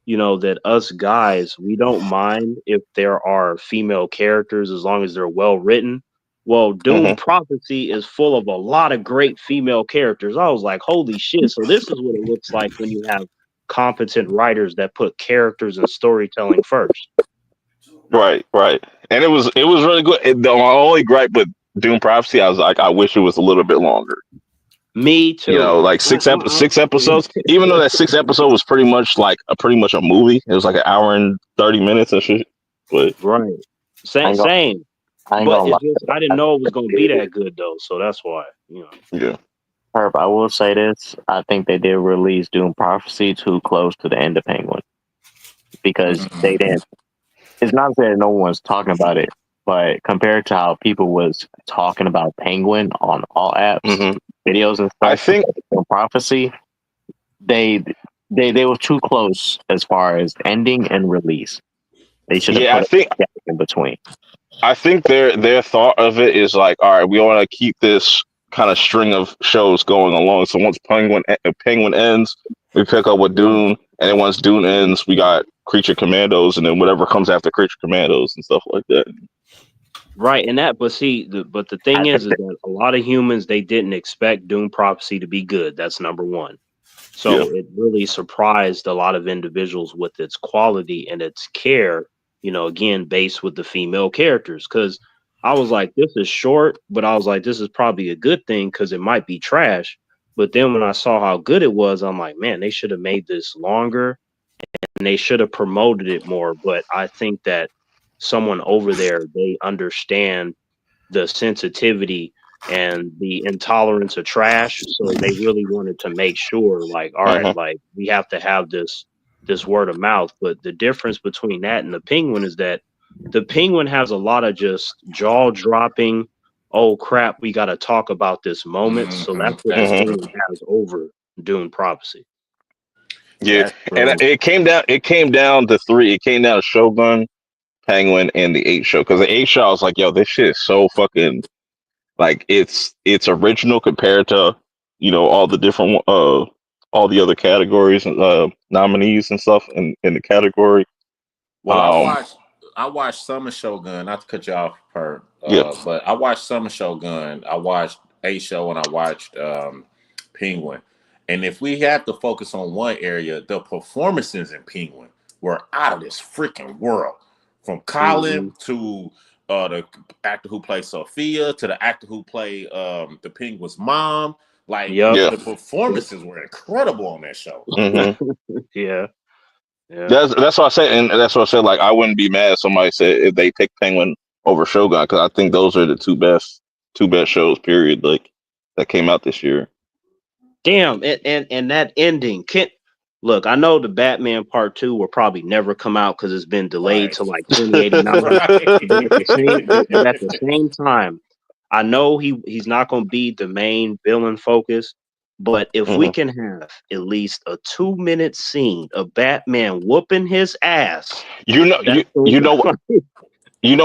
that us guys, we don't mind if there are female characters as long as they're well written. Well, Dune Prophecy is full of a lot of great female characters. I was like, holy shit. So this is what it looks like when you have competent writers that put characters and storytelling first. Right. And it was really good. The only gripe with Dune Prophecy, I was like, I wish it was a little bit longer. Me too. Like six episodes. Even though that 6th episode was pretty much a movie. It was like an hour and 30 minutes and shit. But right. Same. But I didn't know it was gonna be that good though, so that's why. Yeah. Herb, I will say this. I think they did release Doom Prophecy too close to the end of Penguin. Because they didn't. It's not that no one's talking about it, but compared to how people was talking about Penguin on all apps, videos and stuff, I think Doom Prophecy, they were too close as far as ending and release. They should have put a gap in between. I think their thought of it is like, all right, we want to keep this kind of string of shows going along. So once Penguin ends, we pick up with Dune, and then once Dune ends, we got Creature Commandos, and then whatever comes after Creature Commandos and stuff like that. Right, and but the thing is that a lot of humans, they didn't expect Dune Prophecy to be good. That's number one. So it really surprised a lot of individuals with its quality and its care. Again, based with the female characters, because I was like, this is short, but I was like, this is probably a good thing because it might be trash. But then when I saw how good it was, I'm like, man, they should have made this longer and they should have promoted it more. But I think that someone over there, they understand the sensitivity and the intolerance of trash. So they really wanted to make sure, like, all right, like we have to have this word of mouth. But the difference between that and the Penguin is that the Penguin has a lot of just jaw dropping, oh crap, we got to talk about this moment. So that's what the That's true. Penguin has over Dune Prophecy. Yeah, That's and true. it came down. It came down to three. It came down to Shogun, Penguin, and the Eight Show. Because the Eight Show, I was like, yo, this shit is so fucking like it's original compared to all the different all the other categories and nominees and stuff in the category. Well, Um, I watched Summer Shogun. Not to cut you off, per, yeah, but I watched Summer Shogun. I watched A Show, and I watched Penguin. And if we have to focus on one area, the performances in Penguin were out of this freaking world. From Colin to the actor who played Sophia to the actor who played the Penguin's mom. Like Yep. yeah. the performances were incredible on that show. Yeah. Yeah. That's what I said, and that's what I said. Like, I wouldn't be mad if somebody said if they pick Penguin over Shogun because I think those are the two best shows. Period. Like that came out this year. Damn, and that ending. Can't look. I know the Batman Part 2 will probably never come out because it's been delayed Right. to like 2089. But at the same time, I know he's not going to be the main villain focus. But if we can have at least a 2-minute scene of Batman whooping his ass, You know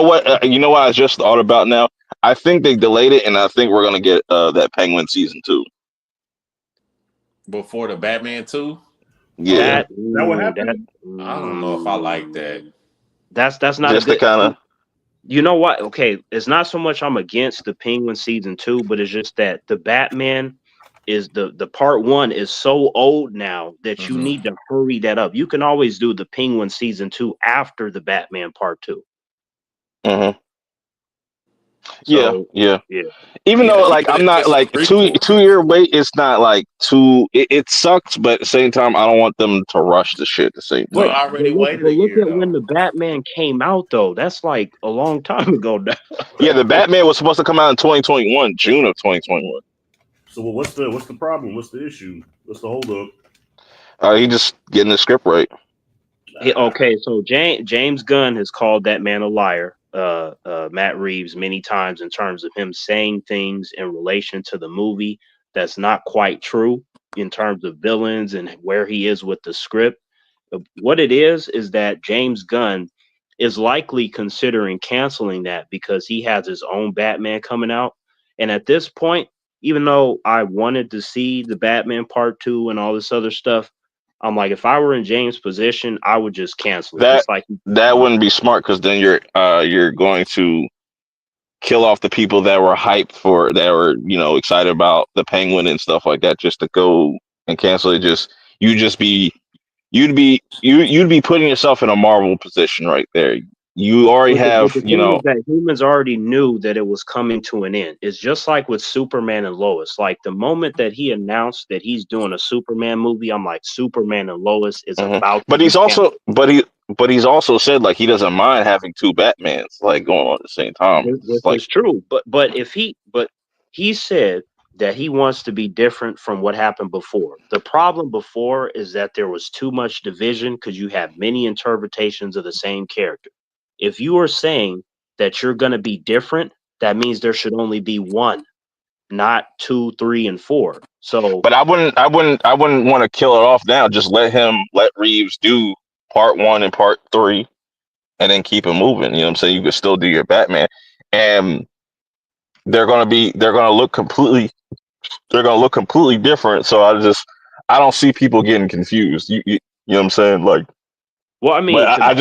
what I just thought about now. I think they delayed it, and I think we're gonna get that Penguin season 2. Before the Batman 2? Yeah, That what happened? I don't know if I like that. That's not just a good. to kind of. You know what? Okay, it's not so much I'm against the Penguin season 2, but it's just that the Batman is the part 1 is so old now that you need to hurry that up. You can always do the Penguin season 2 after the Batman part 2. Mm-hmm. So, yeah. yeah. Even though, Yeah, like, I'm it's not just a like prequel. 2 year wait. It's not like too. It sucks, but at the same time, I don't want them to rush the shit. At the same We time, already waited But a look year at when though. the Batman came out, though. That's like a long time ago now. yeah, the Batman was supposed to come out in 2021, June of 2021. So what's the problem? What's the issue? What's the holdup? He just getting the script right. Okay, so James Gunn has called that man a liar, Matt Reeves, many times in terms of him saying things in relation to the movie that's not quite true in terms of villains and where he is with the script. What it is that James Gunn is likely considering canceling that because he has his own Batman coming out. And at this point, even though I wanted to see the Batman Part 2 and all this other stuff, I'm like, if I were in James' position, I would just cancel it. That Just like that wouldn't be smart because then you're going to kill off the people that were hyped for that were excited about the Penguin and stuff like that just to go and cancel it. You'd be putting yourself in a Marvel position right there. You already but have the thing is that humans already knew that it was coming to an end. It's just like with Superman and Lois. Like the moment that he announced that he's doing a Superman movie, I'm like, Superman and Lois is about to but be canceled. he's also said like he doesn't mind having two Batmans like going on at the same time. This It's like is true. But he said that he wants to be different from what happened before. The problem before is that there was too much division because you have many interpretations of the same character. If you are saying that you're going to be different, that means there should only be one, not 2, 3, and 4. So, but I wouldn't want to kill it off now. Just let Reeves do part 1 and part 3 and then keep it moving. You know what I'm saying? You could still do your Batman. And they're gonna look completely different. So I don't see people getting confused. You know what I'm saying? Like, well, I but mean, I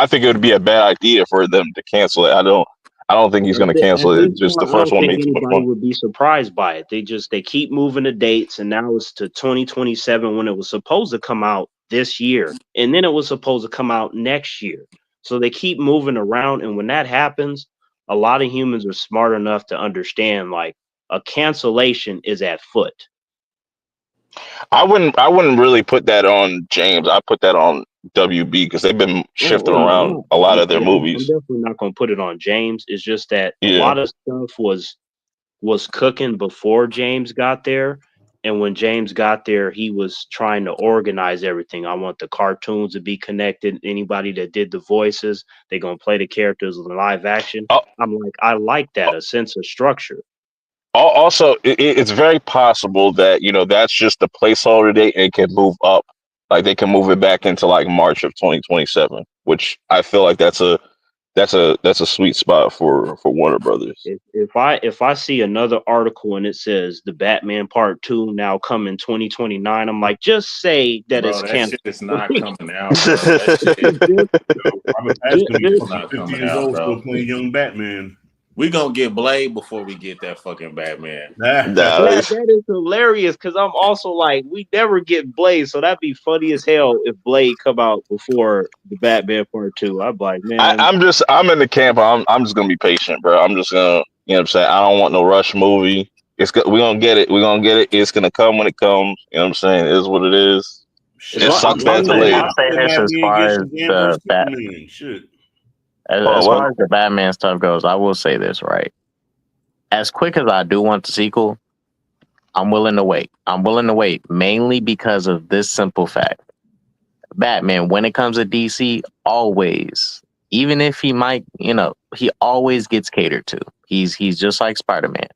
think it would be a bad idea for them to cancel it. I don't think he's gonna at cancel this it. Just the point, I first don't one think made too much anybody money. would be surprised by it. They keep moving the dates, and now it's to 2027 when it was supposed to come out this year, and then it was supposed to come out next year. So they keep moving around, and when that happens, a lot of humans are smart enough to understand like a cancellation is at foot. I wouldn't really put that on James. I put that on WB because they've been shifting Oh, around a lot of their I'm movies. definitely not gonna put it on James. It's just that a Yeah. lot of stuff was cooking before James got there. And when James got there, he was trying to organize everything. I want the cartoons to be connected. Anybody that did the voices, they're gonna play the characters in live action. Oh, I'm like, I like that, a sense of structure. also, it's very possible that that's just the placeholder date and it can move up. Like they can move it back into like March of 2027, which I feel like that's a sweet spot for Warner Brothers. If I see another article and it says the Batman Part 2 now coming 2029, I'm like, just say that Bro, it's that canceled. shit is not coming out, bro. That shit, Robert Just, Pattinson be it's just, not 50 coming years out, old, still bro. playing young Batman. We gonna get Blade before we get that fucking Batman. Nah, that is hilarious because I'm also like, we never get Blade, so that'd be funny as hell if Blade come out before the Batman Part 2. I'm like, man, I'm in the camp. I'm just gonna be patient, bro. I'm just gonna what I'm saying. I don't want no rush movie. We're gonna get it. We're gonna get it. It's gonna come when it comes. You know what I'm saying? It is what it is. as It long, sucks as that I'll it's long as say they delayed. I'll say this as Batman far gets as Shazam the versus Superman. Shit. Oh, far as the Batman stuff goes. I will say this right. As quick as I do want the sequel, I'm willing to wait. I'm willing to wait mainly because of this simple fact. Batman, when it comes to DC, always, even if he might, he always gets catered to. He's just like Spider-Man.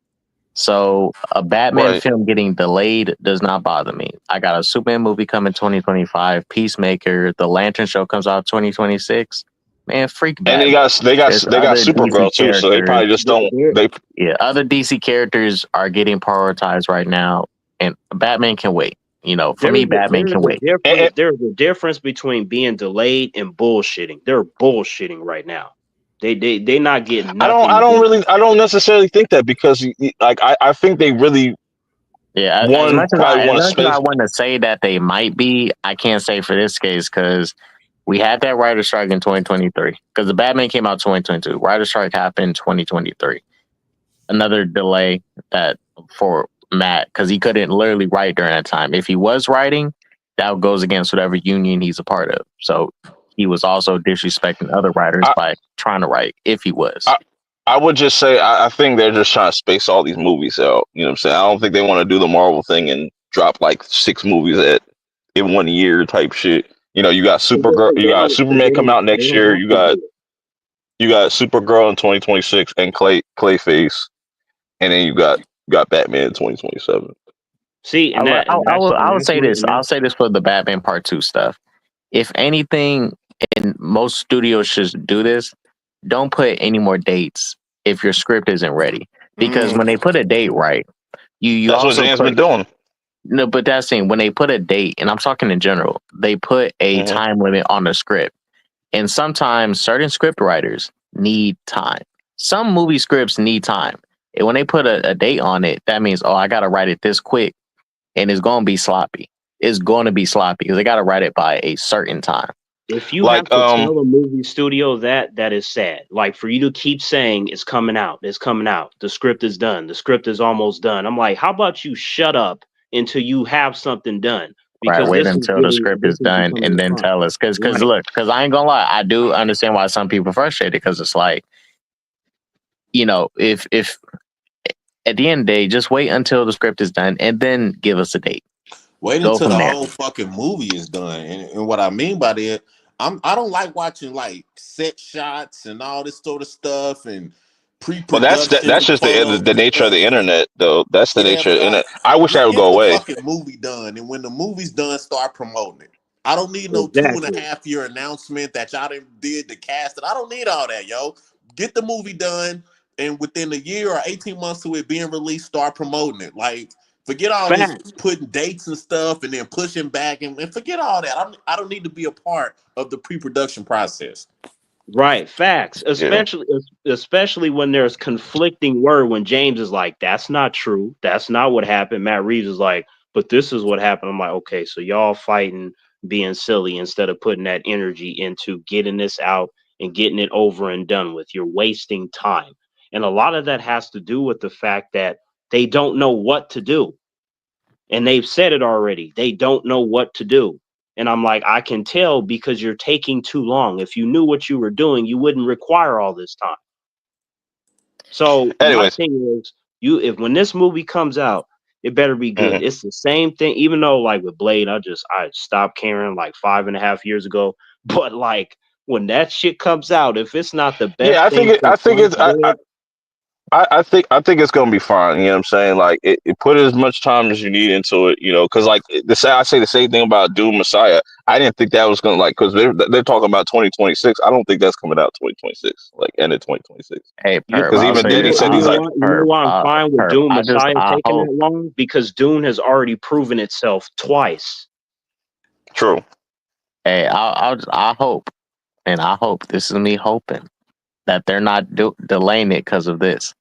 So a Batman right. film getting delayed does not bother me. I got a Superman movie coming 2025, Peacemaker, The Lantern Show comes out 2026. Man, freak And Batman. There's they got other DC Supergirl too, so they characters. probably just don't. they're, They Yeah, other DC characters are getting prioritized right now, and Batman can wait. For me, Batman can wait. and, there's a difference between being delayed and bullshitting. They're bullshitting right now. They not getting nothing done. I don't necessarily think that because like I think they really Yeah, as one much as probably I as want to much as I space. want to say that they might be, I can't say for this case because we had that writer strike in 2023. Because the Batman came out 2022, writer strike happened 2023. Another delay that for Matt because he couldn't literally write during that time. If he was writing, that goes against whatever union he's a part of. So he was also disrespecting other writers I, by trying to write if he was. I would just say I think they're just trying to space all these movies out. You know what I'm saying? I don't think they want to do the Marvel thing and drop like 6 movies in 1 year type shit. You got Supergirl, you got Superman coming out They next don't year. have to do it. You got Supergirl in 2026 and Clayface, and then you got Batman in 2027. See, I will, I will say this. and I'll that's say this for the Batman Part 2 stuff. If anything, and most studios should do this, don't put any more dates if your script isn't ready. Because when they put a date right, you That's what also Zan's put been doing. no, but that's the thing. When they put a date, and I'm talking in general, they put a Hmm. time limit on the script. And sometimes certain script writers need time. Some movie scripts need time. And when they put a date on it, that means, oh, I got to write it this quick and it's going to be sloppy. It's going to be sloppy because they got to write it by a certain time. if you have Like to tell a movie studio that is sad. Like for you to keep saying it's coming out, the script is done, the script is almost done. I'm like, how about you shut up until you have something done? Right, Because wait until the script is done and becoming a then problem. tell us. Because Right. look, because I ain't gonna lie, I do understand why some people are frustrated because it's like, if at the end of the day, just wait until the script is done and then give us a date. Wait Go until from the there. whole fucking movie is done. And what I mean by that, I don't like watching like set shots and all this sort of stuff and But that's pre-production just photos. the nature of the internet, though. That's the Yeah, nature of but the internet. like, I wish that just would get go the away. fucking movie done, and when the movie's done, start promoting it. I don't need no Exactly. 2.5 year announcement that y'all did the cast. I don't need all that, yo. Get the movie done, and within a year or 18 months to it being released, start promoting it. Like, forget all this Fact. putting dates and stuff, and then pushing back, and forget all that. I don't need to be a part of the pre-production process. Right, facts. Yeah. Especially when there's conflicting word. When James is like, "That's not true. That's not what happened." Matt Reeves is like, "But this is what happened." I'm like, "Okay, so y'all fighting, being silly instead of putting that energy into getting this out and getting it over and done with. You're wasting time." And a lot of that has to do with the fact that they don't know what to do, and they've said it already. They don't know what to do. And I'm like, I can tell because you're taking too long. If you knew what you were doing, you wouldn't require all this time. So my Anyways, thing is, if when this movie comes out, it better be good. mhm. It's the same thing, even though like with Blade, I stopped caring like 5.5 years ago. But like when that shit comes out, if it's not the Yeah, best thing I since think sliced it's bread, I think it's gonna be fine. You know what I'm saying? Like it put as much time as you need into it. You know, because like I say the same thing about Doom Messiah. I didn't think that was gonna like because they're talking about 2026. I don't think that's coming out 2026, like end of 2026. Hey, you Perp, Because I'll even say then he this. said you he's know like, what? You know Perp, why I'm fine with Perp. Doom Messiah I taking hope. that long? Because Dune has already proven itself twice. true. Hey, I hope, and I hope this is me hoping that they're not delaying it because of this.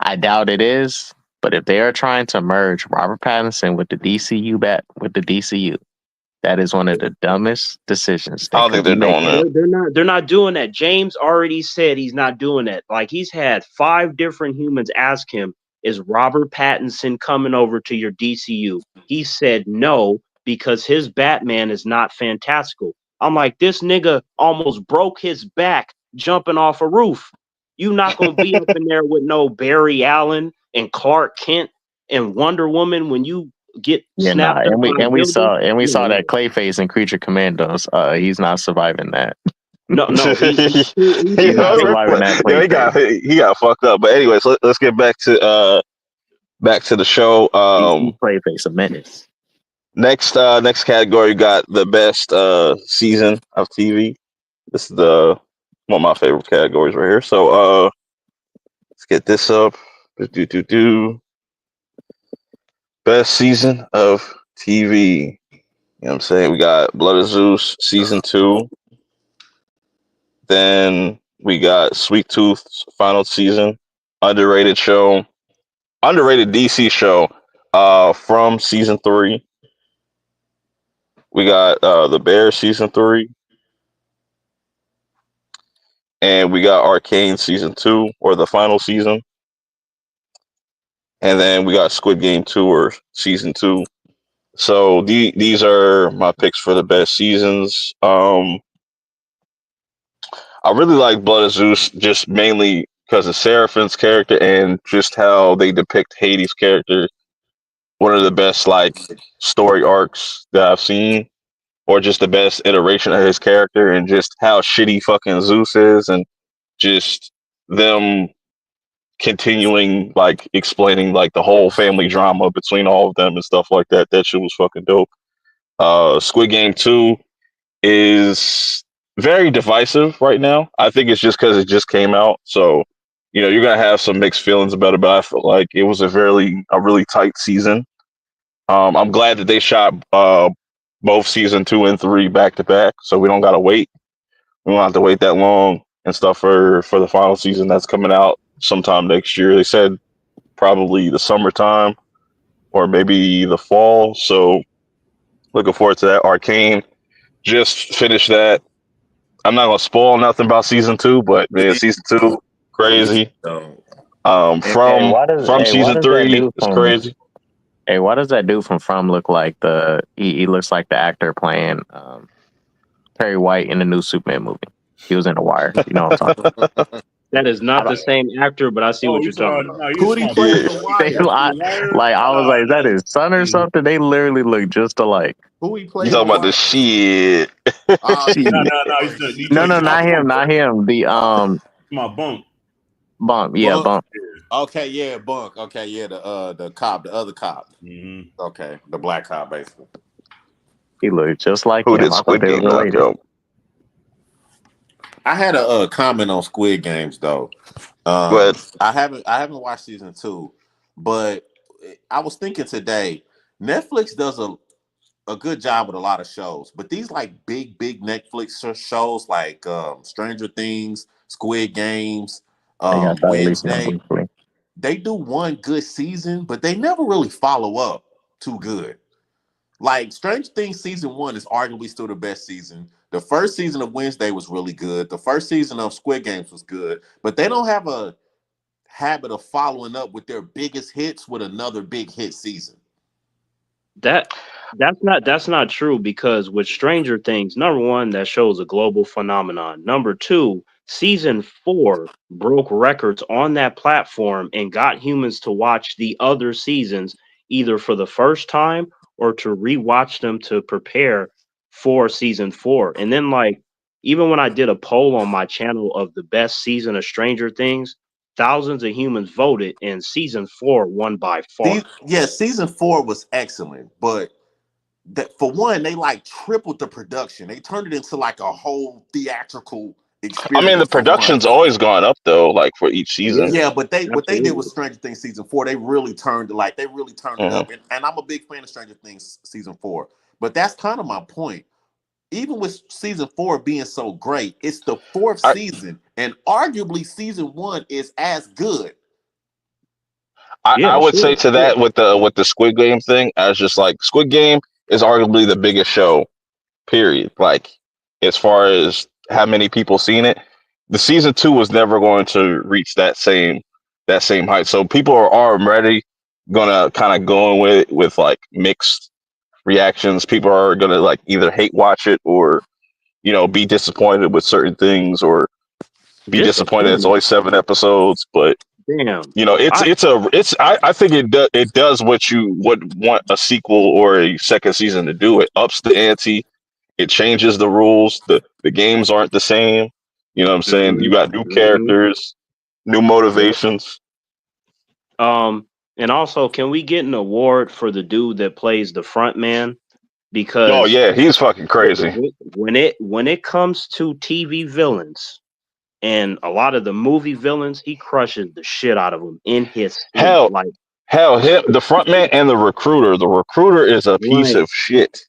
I doubt it is, but if they are trying to merge Robert Pattinson with the DCU, that is one of the dumbest decisions I they don't think could they're be doing making. that. They're not doing that. James already said he's not doing that. Like he's had 5 different humans ask him, "Is Robert Pattinson coming over to your DCU?" He said no because his Batman is not fantastical. I'm like, this nigga almost broke his back jumping off a roof. You not gonna be up in there with no Barry Allen and Clark Kent and Wonder Woman when you get Yeah, nah, snapped up by a building. we No, saw no. that Clayface and Creature Commandos. He's not surviving that. No, he's You He's too not know, big. surviving that yeah, Clayface. he got fucked up. But anyways, let's get back to the show. He's Clayface a menace. Next category, you got the best season of TV. This is the one of my favorite categories right here. So let's get this up. Do best season of TV. You know what I'm saying? We got Blood of Zeus season 2. Then we got Sweet Tooth's final season. Underrated show. Underrated DC show from season 3. We got The Bear season 3. And we got Arcane season 2 or the final season. And then we got Squid Game 2 or season 2. So these are my picks for the best seasons. I really like Blood of Zeus just mainly because of Seraphine's character and just how they depict Hades' character. One of the best like story arcs that I've seen, or just the best iteration of his character, and just how shitty fucking Zeus is, and just them continuing like explaining like the whole family drama between all of them and stuff like that. That shit was fucking dope. Squid Game 2 is very divisive right now. I think it's just because it just came out, so you know you're gonna have some mixed feelings about it. But I feel like it was a really tight season. I'm glad that they shot both season 2 and 3 back to back, so we don't gotta wait. We don't have to wait that long and stuff for the final season that's coming out sometime next year. They said probably the summertime or maybe the fall. So looking forward to that. Arcane just finished that. I'm not gonna spoil nothing about season 2, but man, season 2 crazy. So, From Why season does that 3 dude is from crazy. why does that dude from look like he looks like the actor playing Perry White in the new Superman movie? He was in The Wire. You know what I'm talking about? That is I not the don't, same actor, but I see what You you're talking talking about. no, you who did he talking play about in Yeah, The they, Wire? The I, Wire? like I was like, is that his son or Mm. something? They literally look just alike. Who he you played in talking The about the Wire? shit? Oh Shit. yeah, No. of He's course. No, you no, talking not about him, Bunk, not right? him. The Come on, Bunk. bump, yeah, Bunk. bump. Okay, yeah, Bunk. Okay, yeah, the cop, the other cop. Mm-hmm. Okay, the black cop, basically. He looked just like Who him. did I thought Squid they were Game knock related. out? I had a comment on Squid Games though. But I haven't watched season 2, but I was thinking today, Netflix does a good job with a lot of shows, but these like big Netflix shows like Stranger Things, Squid Games, They got that releasing them Wednesday, weekly. they do one good season, but they never really follow up too good. Like Stranger Things season 1 is arguably still the best season. The first season of Wednesday was really good. The first season of Squid Games was good, but they don't have a habit of following up with their biggest hits with another big hit season. That That's not true because with Stranger Things, number one, that shows a global phenomenon. Number two, season 4 broke records on that platform and got humans to watch the other seasons either for the first time or to rewatch them to prepare for season 4. And then like even when I did a poll on my channel of the best season of Stranger Things, thousands of humans voted and season 4 won by far. Yeah, season 4 was excellent, but that for one, they like tripled the production. They turned it into like a whole theatrical I mean, the experience for one. production's always gone up though, like for each season. Yeah, Yeah, but what they did with absolutely. Stranger Things season 4, they really turned it Hmm. up. And I'm a big fan of Stranger Things season 4. But that's kind of my point. Even with season 4 being so great, it's the fourth I, season, and arguably season 1 is as good. I Yeah, would say sure, to sure. that with the Squid Game thing, I was just like Squid Game is arguably the biggest show. Period. Like as far as how many people seen it, the season 2 was never going to reach that same height. So people are already gonna kind of go in with like mixed reactions. People are gonna like either hate watch it or be disappointed with certain things or be disappointed it's Disappointed. only 7 episodes. But Damn. it's I I think it does what you would want a sequel or a second season to do. It ups the ante. It changes the rules. The games aren't the same. You know what I'm saying? You mhm, got new mhm. characters, new Yep. motivations. And also, can we get an award for the dude that plays the front man? Oh Because yeah, he's fucking crazy. when it comes to TV villains and a lot of the movie villains, he crushes the shit out of them in his sleep. Hell, Like, him, the front man and the recruiter. The recruiter is a piece right. of shit.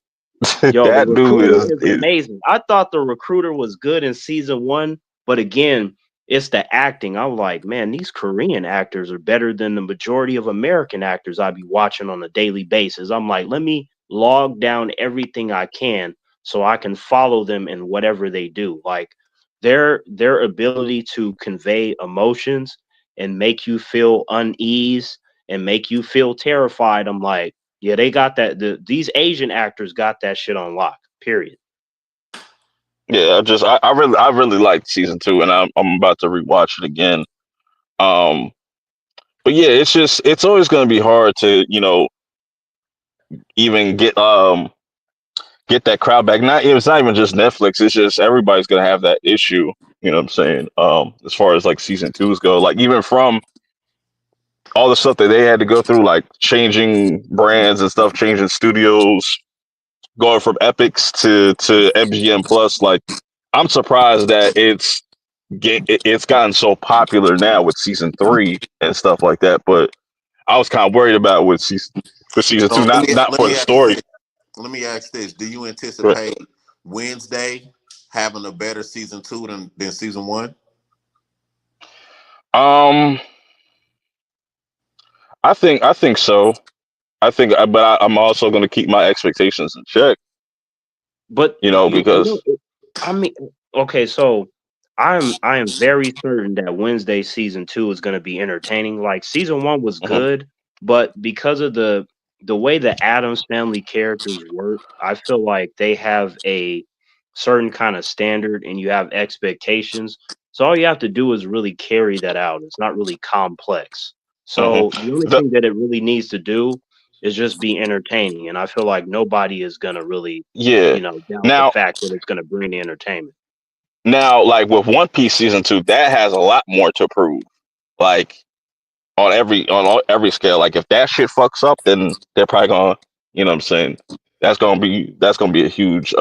Yo, the That dude recruiter is is amazing. I thought the recruiter was good in season 1, but again, it's the acting. I'm like, man, these Korean actors are better than the majority of American actors I be watching on a daily basis. I'm like, let me log down everything I can so I can follow them in whatever they do. Like their ability to convey emotions and make you feel unease and make you feel terrified. I'm like, yeah, they got that. These Asian actors got that shit on lock. Period. yeah. I really liked season 2, and I'm about to rewatch it again. Um, but yeah, it's always going to be hard to even get that crowd back. It's not even just Netflix. It's just everybody's gonna have that issue. You know what I'm saying? As far as like season twos go, like even from all the stuff that they had to go through, like changing brands and stuff, changing studios, going from Epics to MGM Plus. Like I'm surprised that it's gotten so popular now with season 3 and stuff like that. But I was kind of worried about with season So 2, not let for the me ask you story. this. Let me ask this. Do you But anticipate Wednesday having a better season 2 than season 1? um, I think so. I'm also going to keep my expectations in check, But you know, because I mean, okay, so I am very certain that Wednesday season 2 is going to be entertaining. Like season 1 was mhm, good, but because of the way the Adams family characters work, I feel like they have a certain kind of standard and you have expectations. So all you have to do is really carry that out. It's not really complex. mhm. So the only The, thing that it really needs to do is just be entertaining. And I feel like nobody is gonna really, yeah. doubt the Now, fact that it's gonna bring the entertainment. like with One Piece season 2, that has a lot more to prove. Like every scale. Like if that shit fucks up, then they're probably gonna, what I'm saying, that's gonna be a huge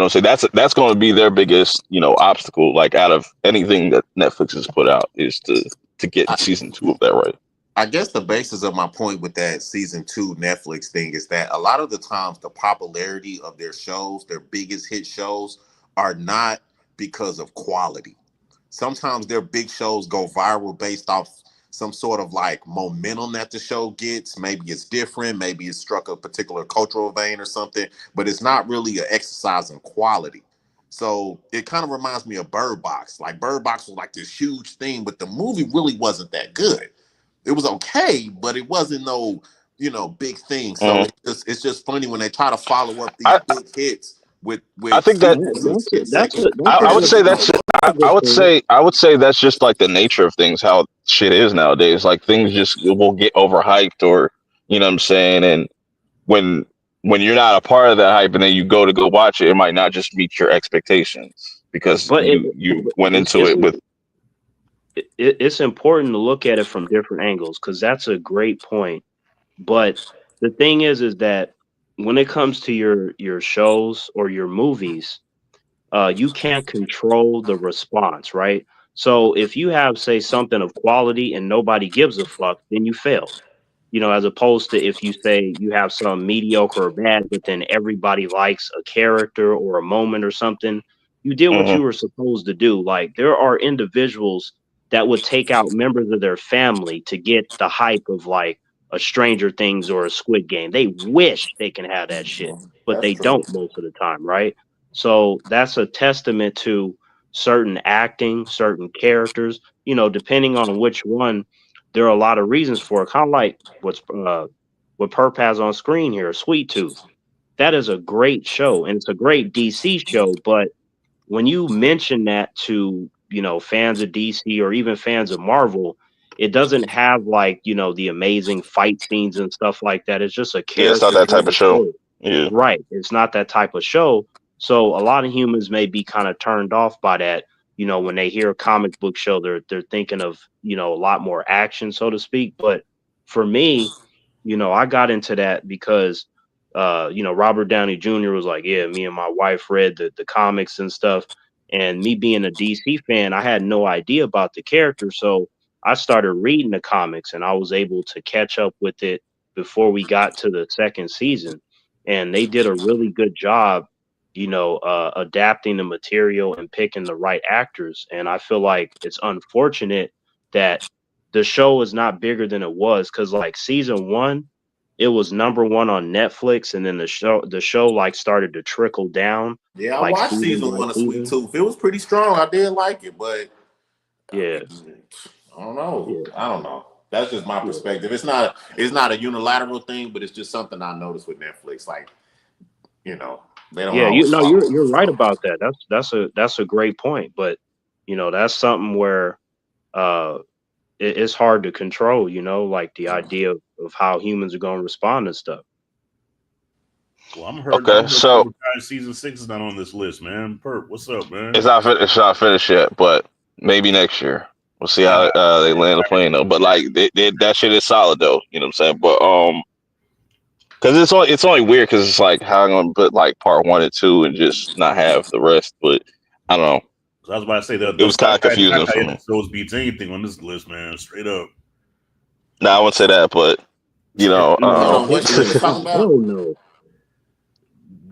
so that's going to be their biggest, obstacle. Like out of anything that Netflix has put out, is to get season 2 of that right. I guess the basis of my point with that season 2 Netflix thing is that a lot of the times the popularity of their shows, their biggest hit shows, are not because of quality. Sometimes their big shows go viral based off some sort of like momentum that the show gets. Maybe it's different, maybe it struck a particular cultural vein or something, but it's not really an exercise in quality. So it kind of reminds me of Bird Box. Like Bird Box was like this huge thing, but the movie really wasn't that good. It was okay, but it wasn't no big things. So Mhm. it's just funny when they try to follow up these I big hits I with think that sequels in 6 seconds. I And would it's say just like, that's what? I would say that's just like the nature of things, how shit is nowadays. Like things just will get overhyped, or you know what I'm saying. And when when you're not a part of that hype, and then you go watch it, it might not just meet your expectations because But you went into it's it with. it's important to look at it from different angles because that's a great point. But the thing is that when it comes to your shows or your movies, you can't control the response, right? So if you have, say, something of quality and nobody gives a fuck, then you failed. As opposed to if you say you have some mediocre or bad, but then everybody likes a character or a moment or something, you did what Mhm. you were supposed to do. Like there are individuals that would take out members of their family to get the hype of like a Stranger Things or a Squid Game. They wish they can have that shit, but That's they true. don't most of the time, right? So that's a testament to certain acting, certain characters, depending on which one, there are a lot of reasons for it. Kind of like what Perp has on screen here, Sweet Tooth. That is a great show, and it's a great DC show. But when you mention that to fans of DC or even fans of Marvel, it doesn't have like the amazing fight scenes and stuff like that. It's just a Yeah, it's not that type character-driven of show. story. Yeah. Right. It's not that type of show. So a lot of humans may be kind of turned off by that. When they hear a comic book show, they're thinking of, a lot more action, so to speak. But for me, I got into that because Robert Downey Jr. was like, yeah, me and my wife read the comics and stuff. And me being a DC fan, I had no idea about the character. So I started reading the comics and I was able to catch up with it before we got to the second season, and they did a really good job, adapting the material and picking the right actors. And I feel like it's unfortunate that the show is not bigger than it was because, like season one, it was number one on Netflix, and then the show like started to trickle down, Yeah, I like watched season season by one of Sweet season. Tooth. It was pretty strong. I did like it, but I Yeah, mean, I don't know. yeah, I don't know. That's just my yeah, perspective. It's not a unilateral thing, but it's just something I noticed with Netflix. Like, you know, they don't yeah. always follow You're rules. right about that. That's a great point, but that's something where uh it's hard to control, like the idea of how humans are going to respond to stuff. Well, I'm heard. Okay, I'm heard so Cobra Kai season 6 is not on this list, man. Perp, what's up, man? it's not finished yet, but maybe next year. We'll see I how got they land the plane though. But like that shit is solid though. You know what I'm saying? But because it's only weird because it's like how I'm gonna put like part one and two and just not have the rest. But I don't know. I was about to say It the was kind of Sakai confusing for Takai me. episodes beats anything on this list, man. Straight up. No, I wouldn't say that, but you know, Hold No, on, what you talking about? hell no.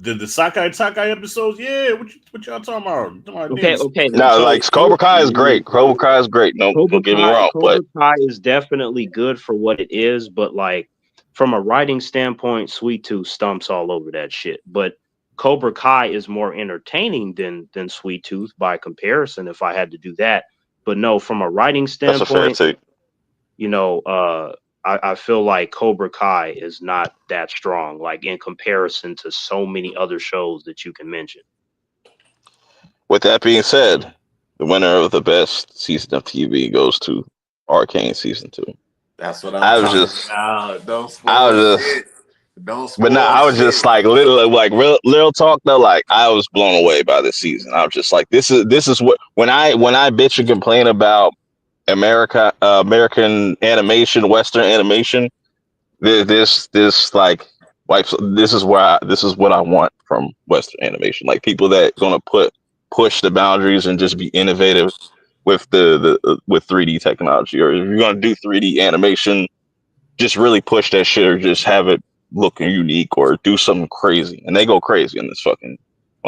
The Sakai Takai episodes, yeah. What y'all talking about? You talking about Okay, dance? okay. no, So like Cobra Kai is great. Cobra so Kai is great. No, Cobra don't get me Kai, wrong, but Cobra Kai is definitely good for what it is, but like from a writing standpoint, Sweet Tooth stumps all over that shit. But Cobra Kai is more entertaining than Sweet Tooth by comparison, if I had to do that. But no, from a writing that's a fair standpoint, take. you know, uh, I feel like Cobra Kai is not that strong, like in comparison to so many other shows that you can mention. With that being said, the winner of the best season of TV goes to Arcane season two. That's what I'm I was talking just, about. Don't I spoil was just, shit. Don't but nah, spoil I was just shit. like literally like real talk though. Like I was blown away by this season. I was just like, this is what when I bitch and complain about American animation, Western animation. This like this is what I want from Western animation. Like people that gonna push the boundaries and just be innovative with the with 3D technology, or if you're gonna do 3D animation, just really push that shit, or just have it looking unique, or do something crazy. And they go crazy on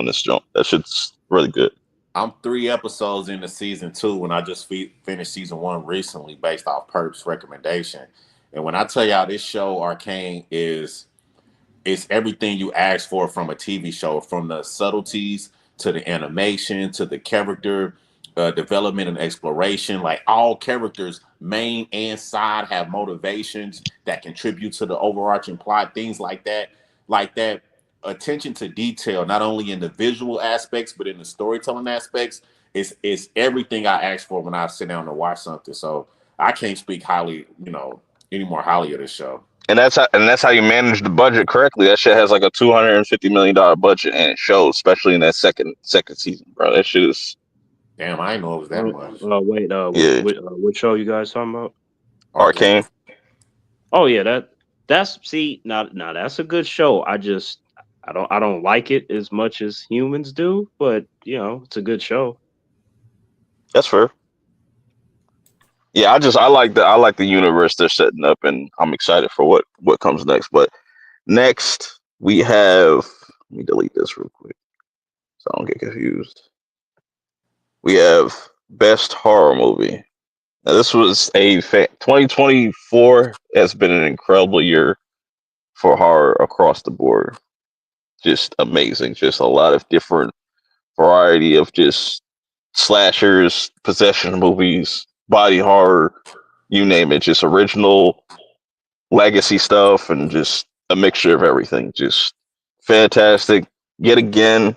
this jump. That shit's really good. I'm 3 episodes into season 2 when I just finished season 1 recently based off Perp's recommendation. And when I tell y'all this show, Arcane, it's everything you ask for from a TV show, from the subtleties to the animation to the character development and exploration. Like all characters, main and side, have motivations that contribute to the overarching plot. Things like that, attention to detail, not only in the visual aspects but in the storytelling aspects, is everything I ask for when I sit down to watch something. So I can't speak highly, any more highly of this show. And that's how you manage the budget correctly. That shit has like a $250 million budget, and it shows, especially in that second season, bro. That shit is Damn, I didn't know it was that much. Wait, yeah. what show you guys talking about? Arcane. Oh yeah, that's see now that's a good show. I don't like it as much as humans do, but it's a good show. That's fair. Yeah, I like the universe they're setting up, and I'm excited for what comes next. But next we have, let me delete this real quick so I don't get confused. We have best horror movie. Now this was 2024 has been an incredible year for horror across the board. Just amazing. Just a lot of different variety of just slashers, possession movies, body horror, you name it. Just original legacy stuff and just a mixture of everything. Just fantastic. Yet again,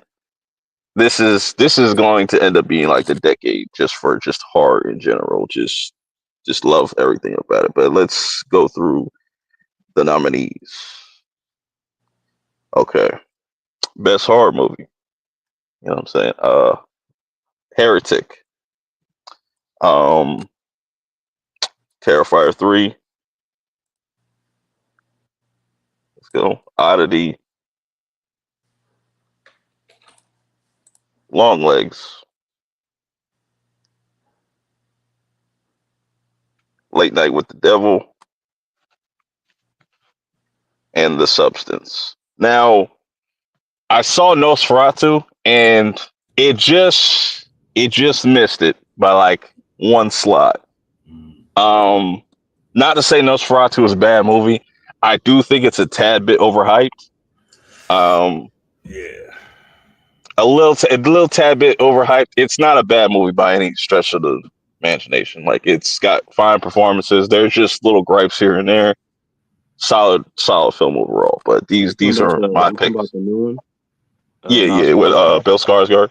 this is going to end up being like the decade just for just horror in general. Just love everything about it. But let's go through the nominees. Okay. Best horror movie. You know what I'm saying? Heretic. Um Terrifier 3. Let's go. Oddity. Long Legs. Late Night with the Devil. And The Substance. Now, I saw Nosferatu and it just missed it by like one slot. Not to say Nosferatu is a bad movie. I do think it's a tad bit overhyped. Yeah. A little tad bit overhyped. It's not a bad movie by any stretch of the imagination. Like it's got fine performances. There's just little gripes here and there. Solid film overall. But these are my You talking about picks. the new one? Yeah, with Bill Skarsgård.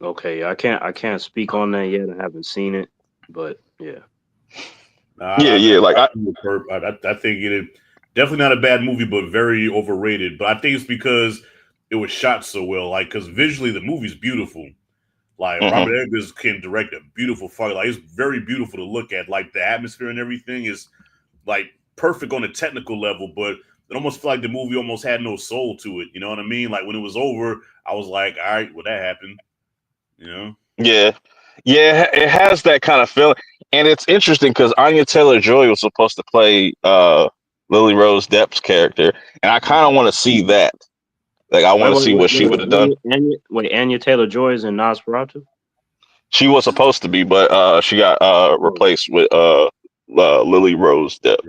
Okay, I can't speak on that yet. I haven't seen it, but yeah. Yeah. Like I think it is definitely not a bad movie, but very overrated. But I think it's because it was shot so well. Like, because visually the movie's beautiful. Like Robert Eggers can direct a beautiful fight. Like it's very beautiful to look at. Like the atmosphere and everything is like perfect on a technical level, but it almost felt like the movie almost had no soul to it. You know what I mean? Like when it was over, I was like, all right, well that happened. You know? Yeah, it has that kind of feeling, and it's interesting because Anya Taylor-Joy was supposed to play Lily Rose Depp's character, and I kind of want to see that. Like, I want to see what she would have done. Anya Taylor-Joy is in Nosferatu? She was supposed to be, but she got replaced with Lily Rose Depp.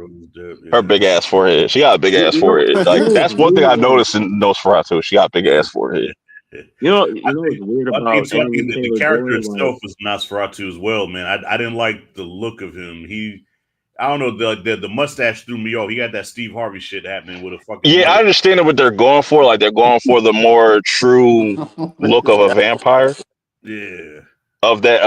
Her big ass forehead. She got a big ass forehead. Like that's one thing I noticed in Nosferatu. She got a big ass forehead. You know what's weird about Anya the character Taylor-Joy? itself was Nosferatu as well, man. I didn't like the look of him. I don't know, the mustache threw me off. He got that Steve Harvey shit happening with a fucking. Yeah, I understand what they're going for. Like they're going for the more true look of a vampire. Yeah. Of that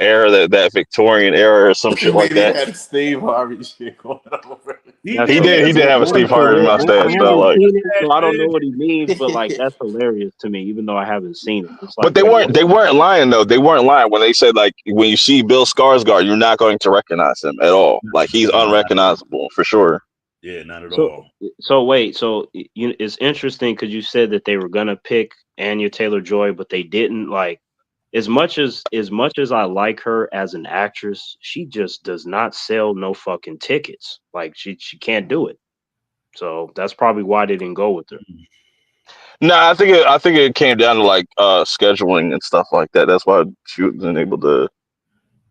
era, that Victorian era or some shit like that. He had Steve Harvey shit going over. He did have a Steve Harvey mustache though. Like, seen it, so I don't know what he means, but like that's hilarious to me, even though I haven't seen it. It's like, but they weren't lying though. They weren't lying when they said like when you see Bill Skarsgård, you're not going to recognize him at all. Like he's unrecognizable for sure. Yeah, not at all. So wait, it's interesting because you said that they were gonna pick Anya Taylor-Joy, but they didn't. Like as much as I like her as an actress, she just does not sell no fucking tickets. Like she can't do it. So that's probably why they didn't go with her. No, I think it came down to like scheduling and stuff like that. That's why she wasn't able to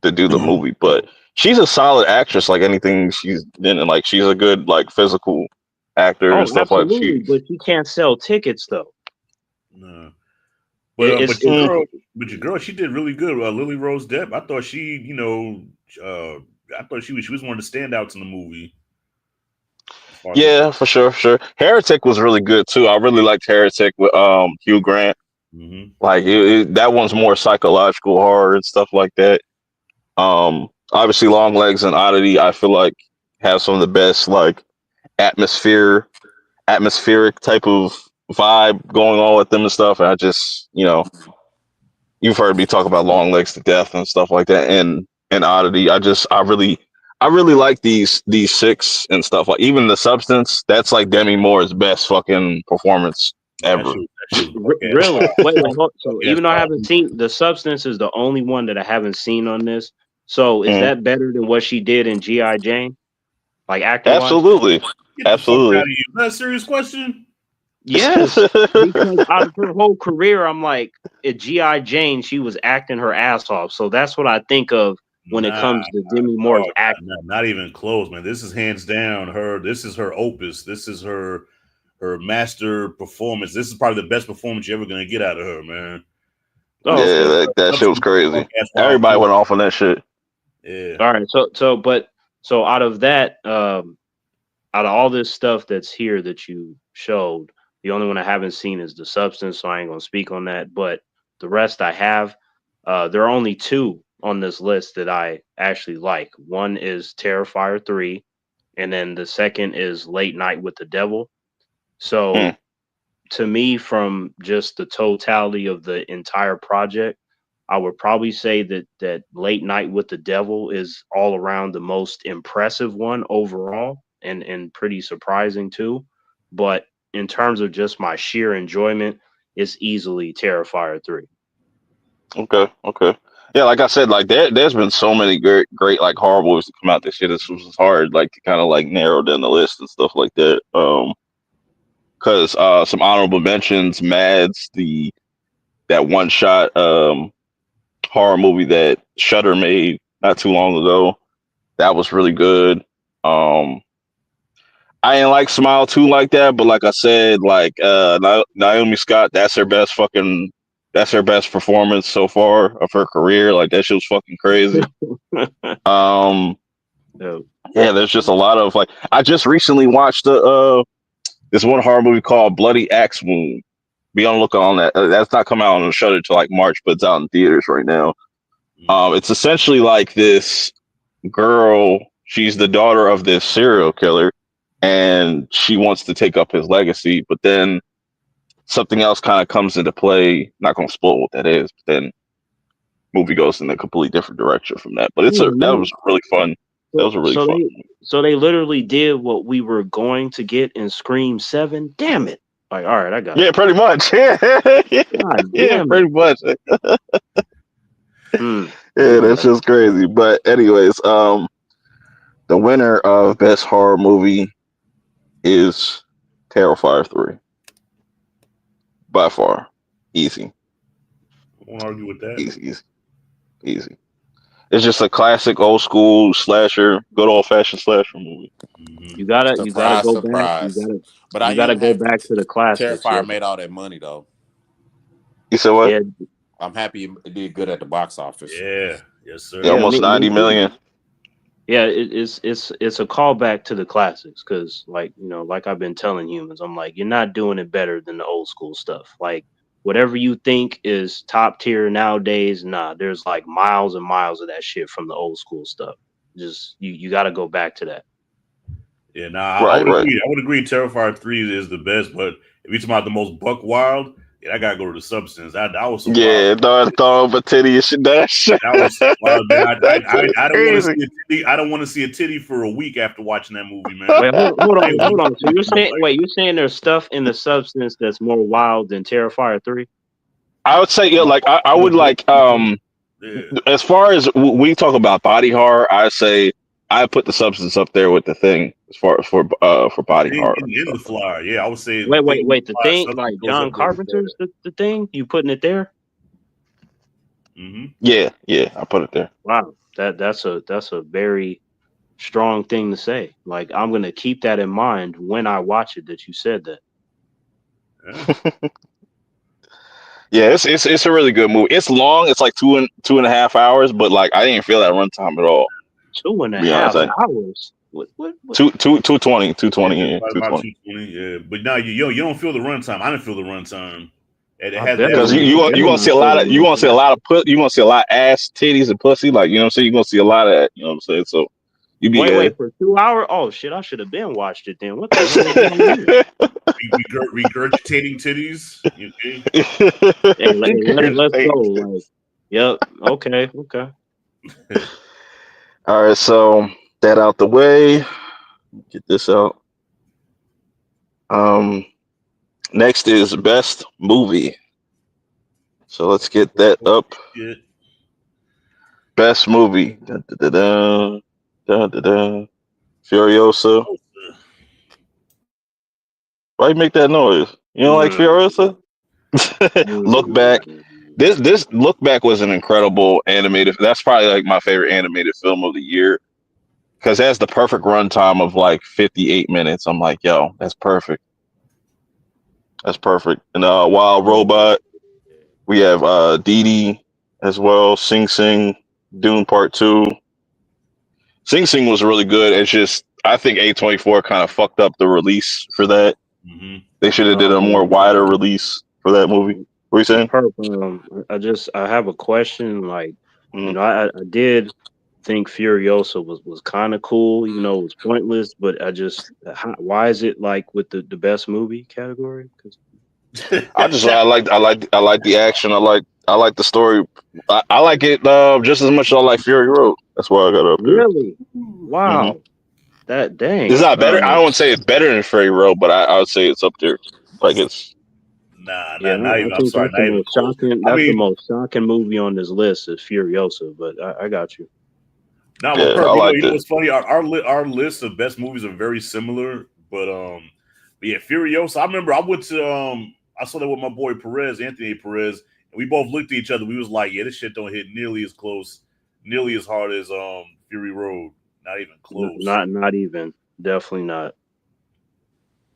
do the movie. But she's a solid actress, like anything she's been in. Like she's a good like physical actor and stuff absolutely, like that. But you can't sell tickets though. No. But It's your girl, she did really good. Lily Rose Depp. I thought she, I thought she was one of the standouts in the movie. As far as Yeah, for sure. Heretic was really good too. I really liked Heretic with Hugh Grant. mm-hmm. Like that one's more psychological horror and stuff like that. Obviously, Long Legs and Oddity, I feel like have some of the best like atmospheric type of vibe going on with them and stuff. And I just, you've heard me talk about Long Legs to death and stuff like that, and Oddity. I really like these six and stuff. Like even The Substance, that's like Demi Moore's best fucking performance That ever. shit was really wait. So Yes, even though I haven't seen The Substance, is the only one that I haven't seen on this. So is Mm. that better than what she did in G.I. Jane, like acting wise? Absolutely, Get the fuck out of you. Is that a serious question? Yes, because out of her whole career, I'm like, at G.I. Jane, she was acting her ass off. So that's what I think of when it Nah, comes to Demi Moore's oh, acting. not even close, man. This is hands down her. This is her opus. This is her master performance. This is probably the best performance you're ever gonna get out of her, man. Oh, Yeah, okay. that shit was crazy. Everybody went off on that shit. Yeah. All right. So out of that, out of all this stuff that's here that you showed, the only one I haven't seen is The Substance, so I ain't gonna speak on that. But the rest I have. There are only two on this list that I actually like. One is Terrifier 3, and then the second is Late Night with the Devil. So to me, from just the totality of the entire project, I would probably say that Late Night with the Devil is all around the most impressive one overall, and pretty surprising too. But in terms of just my sheer enjoyment, it's easily Terrifier 3. Okay. Yeah, like I said, like there's been so many great like horror movies to come out this year. This was hard, like to kind of like narrow down the list and stuff like that. Because some honorable mentions, Mads, that one shot horror movie that Shudder made not too long ago. That was really good. I ain't like Smile 2 like that, but like I said, like Naomi Scott, that's her best performance so far of her career. Like that shit was fucking crazy. Um So, yeah, there's just a lot of like I just recently watched this one horror movie called Bloody Axe Wound. Be on the lookout on that. That's not coming out on the Shudder until like March, but it's out in theaters right now. It's essentially like this girl, she's the daughter of this serial killer, and she wants to take up his legacy, but then something else kind of comes into play. Not gonna spoil what that is, but then movie goes in a completely different direction from that. But that was really fun. That was a really fun. So they literally did what we were going to get in Scream 7. Damn it! Like, all right, I got Yeah, it. pretty much. Yeah, pretty much. Yeah, that's just crazy. But anyways, the winner of best horror movie is Terrifier 3. By far. Easy. I won't argue with that. Easy. It's just a classic old school slasher, good old fashioned slasher movie. You gotta go back. But you gotta go back to the classics. Terrifier made all that money though. You said what? Yeah, I'm happy it did good at the box office. Yeah, yes, sir. Yeah, almost 90 million. Yeah, it's a callback to the classics because, like like I've been telling humans, I'm like, you're not doing it better than the old school stuff. Like whatever you think is top tier nowadays, nah, there's like miles and miles of that shit from the old school stuff. Just you got to go back to that. Yeah, I would agree. I would agree. Terrifier 3 is the best, but if you're talking about the most buck wild, yeah, I gotta go to The Substance. That was some wild. Throw a titty and shit. That was some wild, man. I don't want to see a titty. I don't want to see a titty for a week after watching that movie, man. Wait, hold on. So you're saying there's stuff in The Substance that's more wild than Terrifier 3? I would say, like I would like as far as we talk about body horror, I say I put The Substance up there with The Thing as far as for body horror. In The Fly, yeah, I would say. Wait, The Thing, like John Carpenter's the Thing. You putting it there? Mm-hmm. Yeah, I put it there. Wow, that's a very strong thing to say. Like I'm gonna keep that in mind when I watch it. That you said that. Yeah, it's a really good movie. It's long. It's like 2.5 hours, but like I didn't feel that runtime at all. Two and To a be honest, half like hours. What? 220, Yeah, yeah, about 220. 220. Yeah, but now you don't feel the runtime. I didn't feel the runtime. It I has better Because a not. little you bit. Better gonna see not a feel lot the of you gonna see a runtime. lot of you gonna see a lot of ass, titties, and pussy. Like you know what I'm saying. You are gonna see a lot of that. You know what I'm saying. So you be Wait, for 2 hours? Oh shit! I should have been watched it then. What the hell is wrong with me? Regurgitating titties. Okay. Let's go. Like, yep. Okay. All right, so that out the way. Get this out. Um, Next is best movie. So let's get that up. Yeah. Best movie. Dun, dun, dun, dun, dun, dun. Furiosa. Why you make that noise? You don't like Mm, Furiosa? Look Back. mm. This Look Back was an incredible animated. That's probably like my favorite animated film of the year because it has the perfect runtime of like 58 minutes. I'm like, yo, that's perfect. That's perfect. And Wild Robot. We have Dee Dee as well. Sing Sing. Dune Part Two. Sing Sing was really good. It's just I think A24 kind of fucked up the release for that. Mm-hmm. They should have did a more wider release for that movie. What are you saying? Purp, I have a question. Like, Mm. I did think Furiosa was kind of cool, even though it was pointless. But why is it like with the best movie category? 'Cause I like the action. I like the story. I like it just as much as I like Fury Road. That's why I got up there. really, Hmm wow, that It's dang. not better. I wouldn't say it's better than Fury Road, but I would say it's up there. Like it's Yeah, not I even. I'm think sorry, that's the not even most close. shocking. I That's the mean, most shocking movie on this list is Furiosa. But I got you. nah, but yeah, Perp, I you liked know it. what's funny? Our list of best movies are very similar, but yeah, Furiosa. I remember I went to I saw that with my boy Perez, Anthony Perez, and we both looked at each other. We was like, yeah, this shit don't hit nearly as close, nearly as hard as Fury Road. Not even close. Not even. Definitely not.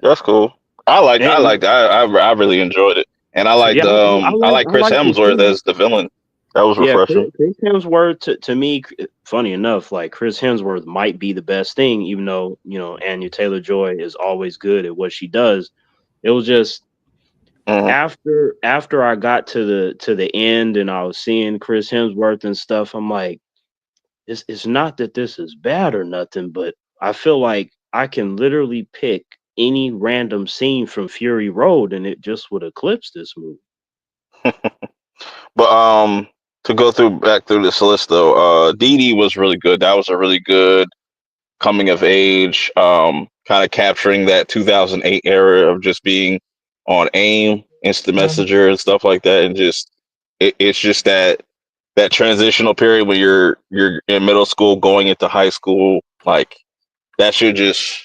That's cool. And I really enjoyed it, and yeah, I like I Chris liked it Hemsworth too. as the villain. That was Yeah, refreshing. Chris Hemsworth to me, funny enough, like Chris Hemsworth might be the best thing, even though Anya Taylor Joy is always good at what she does. It was just Hmm after I got to the end and I was seeing Chris Hemsworth and stuff. I'm like, it's not that this is bad or nothing, but I feel like I can literally pick any random scene from Fury Road and it just would eclipse this movie. But to go back through this list though, Dee Dee was really good. That was a really good coming of age, kind of capturing that 2008 era of just being on AIM, instant messenger, and stuff like that, and just it's just that transitional period when you're in middle school going into high school, like that should just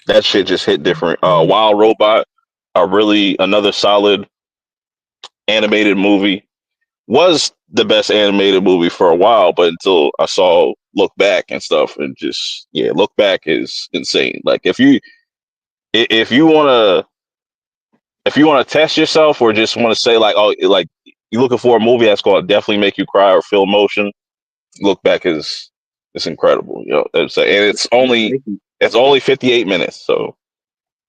that shit just hit different. Wild Robot, really another solid animated movie. Was the best animated movie for a while, but until I saw Look Back and stuff, and just yeah, Look Back is insane. Like if you want to test yourself or just want to say like oh like you're looking for a movie that's going to definitely make you cry or feel emotion, Look Back is it's incredible. You know, and Make you it's only 58 minutes, so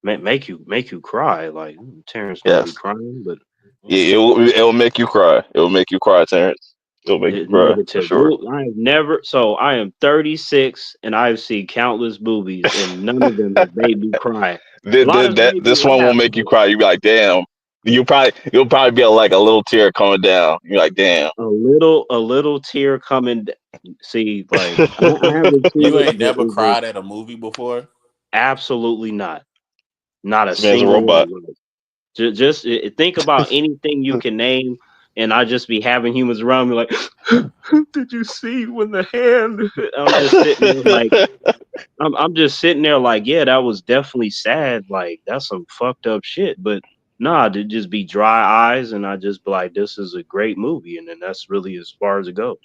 make you cry. Like Terrence gonna be yes, crying, but yeah, it will make you cry. It will make you cry, Terrence. It'll make you cry for negative. sure. I have never. So I am 36 and I've seen countless movies and none of them have made me cry. A lot of them made me This one laugh, won't make you but cry. You be like, damn. You'll probably be like a little tear coming down. You're like, damn. a little tear coming. See, like I haven't seen You it, ain't but never it was cried at a movie before? absolutely not a This man's a single robot. one. Like, just think about anything you can name, and I just be having humans around me like, did you see when the hand? I'm just sitting there like, I'm just sitting there like, yeah, that was definitely sad. Like that's some fucked up shit. But nah, to just be dry eyes, and I just be like, this is a great movie, and then that's really as far as it goes.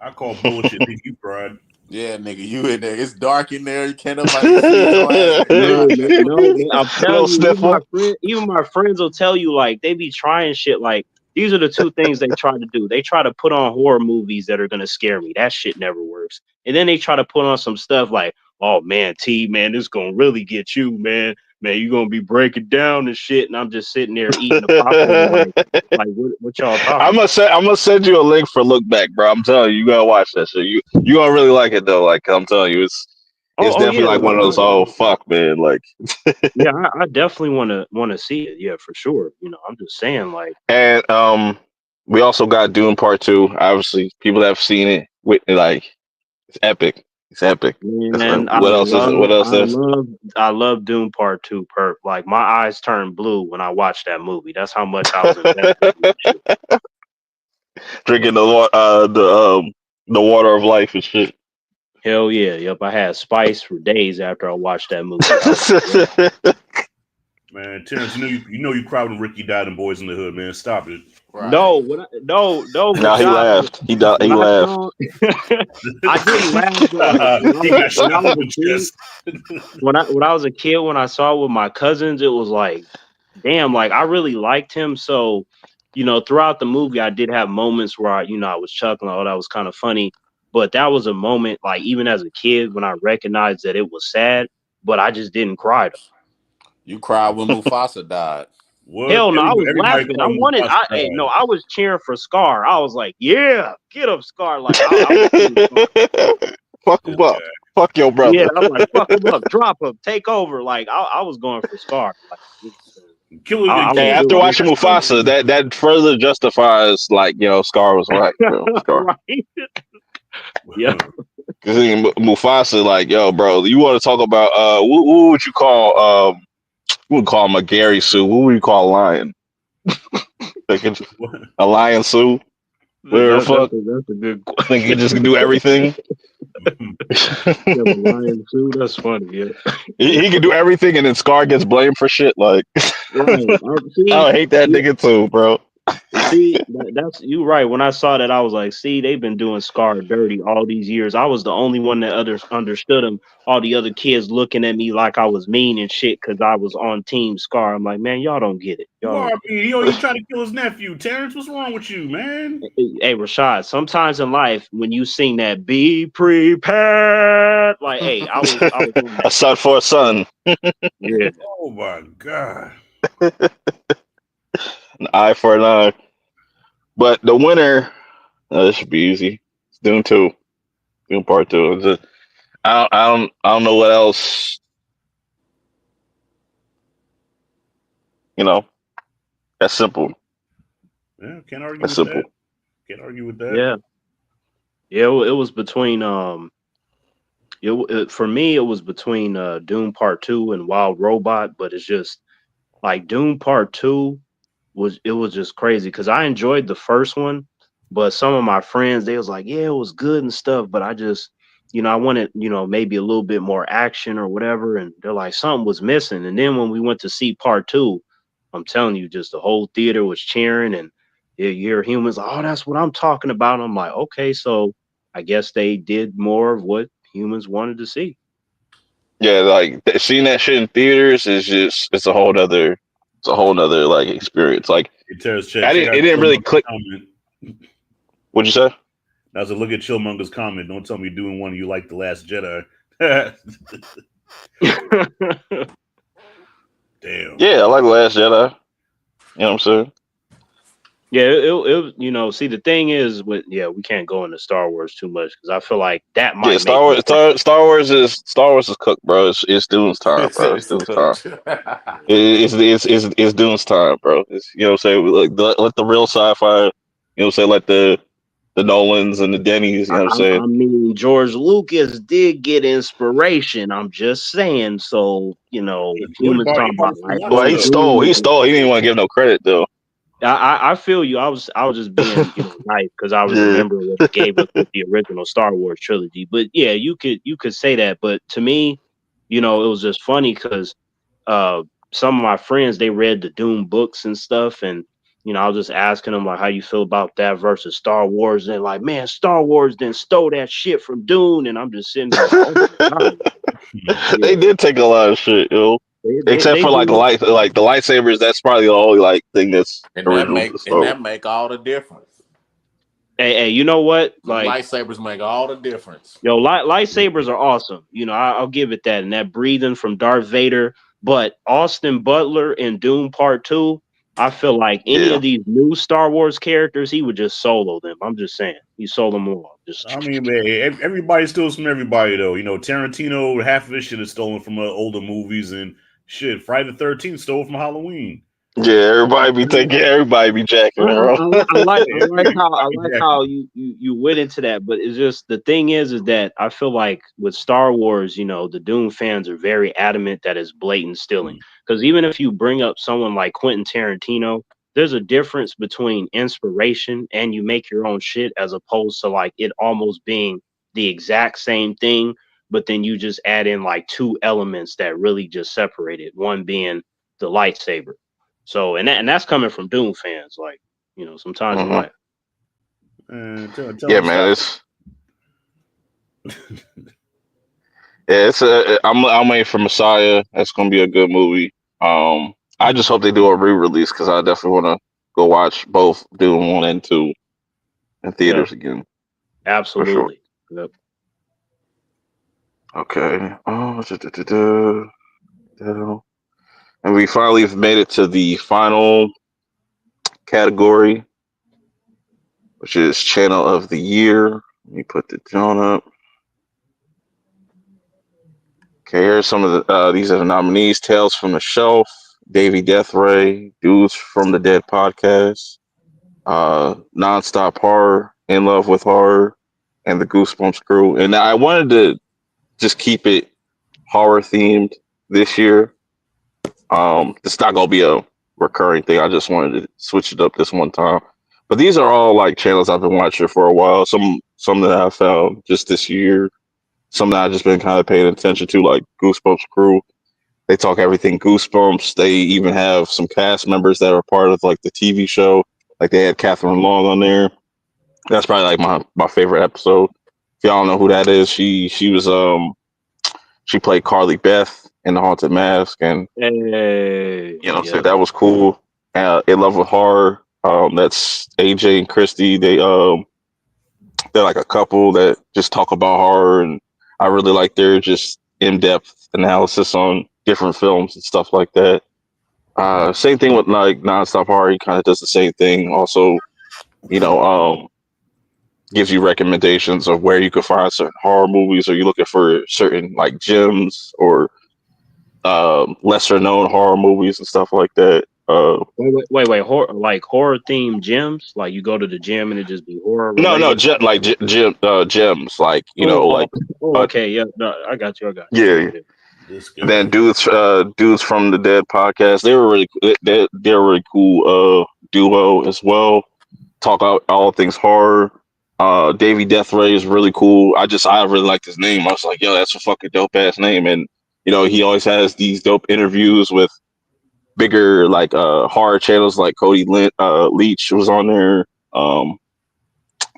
I call bullshit. Think you cried. Yeah, nigga, you in there. It's dark in there. Can't nobody see your ass, No, nigga. man, no, man. I'm telling Little you, sniffle. even my friends will tell you like they be trying shit like These are the two things they try to do. They try to put on horror movies that are gonna scare me. That shit never works. And then they try to put on some stuff like, oh man, T man, this gonna really get you, man. Man, you're gonna be breaking down and shit. And I'm just sitting there eating the popcorn like what y'all talking I'm gonna send you a link for Look Back, bro. I'm telling you, you gotta watch that shit. You gonna really like it though. Like I'm telling you, it's Oh definitely yeah, like one of those. Oh fuck, man. Like, yeah, I definitely wanna see it. Yeah, for sure. I'm just saying, like, and we also got Dune Part 2. Obviously, people that have seen it with like it's epic. It's epic. man, What else is it? What else is? I love Doom Part 2, Perp. Like my eyes turned blue when I watched that movie. That's how much I was invested in that shit. Drinking the water of life and shit. Hell yeah, yep. I had spice for days after I watched that movie. I was like, yeah. Man, Terrence, you cried when Ricky died in Boys in the Hood, man. Stop it. Right. No, No, he Rashad, laughed. He when I laughed. saw, I didn't laugh, but like He got shot when I in was the a kid, chest. when I was a kid, when I saw it with my cousins, it was like, damn, like I really liked him. So, throughout the movie, I did have moments where I was chuckling, oh, that was kind of funny. But that was a moment, like even as a kid, when I recognized that it was sad, but I just didn't cry. You cried when Mufasa died. What? Hell no, I was Everybody laughing. called him Foster Hey, Dog. no, I was cheering for Scar. I was like, yeah, get him, Scar. Like I was cheering Scar. Fuck This him up. guy. Fuck your Yeah, brother. I'm like, fuck him up, drop him, take over. Like I was going for Scar. Like Killer, I Hey, was Killer, after feeling watching Mufasa, that further justifies like Scar was right, bro. Scar. right. Yeah. Cause Mufasa, like, yo, bro, you want to talk about what would you call we would call him a Gary Sue. What would you call a lion? A lion Sue? Whatever the fuck. That's a good question. Think he just can do everything. Yeah, the lion too. That's funny. Yeah. He can do everything, and then Scar gets blamed for shit. Like, Right. I hate that nigga too, bro. See, that's you right. When I saw that, I was like, see, they've been doing Scar dirty all these years. I was the only one that understood him. All the other kids looking at me like I was mean and shit because I was on Team Scar. I'm like, man, y'all don't get it. You Y'all are don't mean. He tried to kill his nephew. Terrence, what's wrong with you, man? Hey, Rashad, sometimes in life, when you sing that "Be Prepared," like, hey, I was on A that. son for a son. Yeah. Oh my god. An eye for an eye. But the winner, this should be easy. It's Dune 2. Dune Part 2. I don't know what else. That's simple. Yeah, can't argue That's with simple. that. Can't argue with that. Yeah. Yeah, it was between for me it was between Doom Part 2 and Wild Robot, but it's just like Doom Part 2 was just crazy cuz I enjoyed the first one, but some of my friends they was like, "Yeah, it was good and stuff, but I just I wanted, maybe a little bit more action or whatever." And they're like something was missing. And then when we went to see Part 2, I'm telling you just the whole theater was cheering and you hear humans, "Oh, that's what I'm talking about." And I'm like, "Okay, so I guess they did more of what humans wanted to see." Yeah, like seeing that shit in theaters is just it's a whole nother like experience. Like Hey, Terrence, it didn't really Chillmonger's click. comment. What'd you say? I was like, look at Chillmonger's comment. Don't tell me you're doing one you like The Last Jedi. Damn. Yeah, I like Last Jedi. You know what I'm saying? Yeah, it see the thing is we can't go into Star Wars too much because I feel like that Yeah, might make it. Star Wars is cooked, bro. It's Dune's time, bro. It's Dune's time. It's Dune's time, bro. It's, you know what I'm saying? Like, let the real sci-fi, you know what I'm saying? Like the Nolans and the Dennys, you know what I'm saying? I mean, George Lucas did get inspiration. I'm just saying. So humans talking about like, Well, he stole. He didn't want to give no credit though. I feel you. I was just being nice because I was remembering what he gave us with the original Star Wars trilogy. But yeah, you could say that. But to me, it was just funny because some of my friends they read the Doom books and stuff, and I was just asking them like how you feel about that versus Star Wars, and they're like, man, Star Wars then stole that shit from Dune, and I'm just sitting there like, oh my god. They did take a lot of shit, yo. Except they for like do. the lightsabers, that's probably the only like thing that's And that original make to Star Wars. all the difference. Hey, you know what? Them Like, lightsabers make all the difference. yo, lightsabers are awesome. You know, I'll give it that. And that breathing from Darth Vader. But Austin Butler in Doom Part 2, I feel like any Yeah. of these new Star Wars characters, he would just solo them. I'm just saying. He solo them all. Just I mean, man, everybody steals from everybody, though. You know, Tarantino, half of his shit is stolen from older movies, and shit, Friday the 13th stole from Halloween. Yeah, everybody be jacking her up. I like how you went into that, but it's just the thing is that I feel like with Star Wars, you know, the Doom fans are very adamant that it's blatant stealing. Because even if you bring up someone like Quentin Tarantino, there's a difference between inspiration and you make your own shit as opposed to like it almost being the exact same thing, but then you just add in like two elements that really just separate it. One being the lightsaber. So and that's coming from Doom fans, like, you know, sometimes in Mhm. life. Tell Yeah, him man, stop. I'm waiting for Messiah. That's gonna be a good movie. I just hope they do a re-release because I definitely want to go watch both Doom 1 and 2 in Yeah, theaters again for sure. absolutely. Yep. Okay. And we finally have made it to the final category, which is Channel of the Year. Let me put the John up. Okay, here's some of the these are the nominees: Tales from the Shelf, Davy Death Ray, Dudes from the Dead podcast, Nonstop Horror, In Love with Horror, and the Goosebumps Crew. And I wanted to just keep it horror themed this year. It's not gonna be a recurring thing. I just wanted to switch it up this one time. But these are all like channels I've been watching for a while. Some that I found just this year. Some that I've just been kind of paying attention to, like Goosebumps Crew. They talk everything Goosebumps. They even have some cast members that are part of like the TV show. Like they had Catherine Long on there. That's probably like my favorite episode. If y'all don't know who that is, she was she played Carly Beth in The Haunted Mask, and Hey, you know, so yep. that was cool. In Love with Horror, that's AJ and Christy. They're like a couple that just talk about horror, and I really like their just in depth analysis on different films and stuff like that. Same thing with like Nonstop Horror. He kind of does the same thing. Also, you know, gives you recommendations of where you could find certain horror movies, or you're looking for certain like gems or lesser known horror movies and stuff like that. Wait, like horror themed gyms? Like you go to the gym and it just be horror No, related? gems, like you Oh, know, oh, like oh, uh, okay, yeah, no, I got you, yeah. Yeah. This And then guy. dudes from the Dead podcast, they're a really cool duo as well. Talk out all things horror. Davy Death Ray is really cool. I really liked his name. I was like, yo, that's a fucking dope ass name. And you know, he always has these dope interviews with bigger like horror channels like Leach was on there.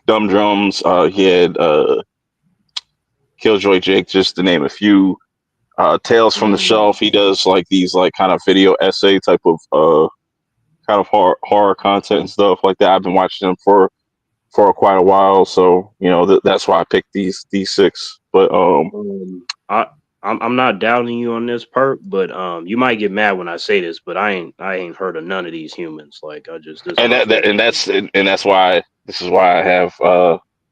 Dumb Drums. He had Killjoy Jake, just to name a few. Tales from the Mm, Shelf. He does like these like kind of video essay type of kind of horror content and stuff like that. I've been watching them for quite a while, so you know that's why I picked these six. But I I'm not doubting you on this part, but you might get mad when I say this, but I ain't heard of none of these humans. Like I just this is and my first. that's why this is why I have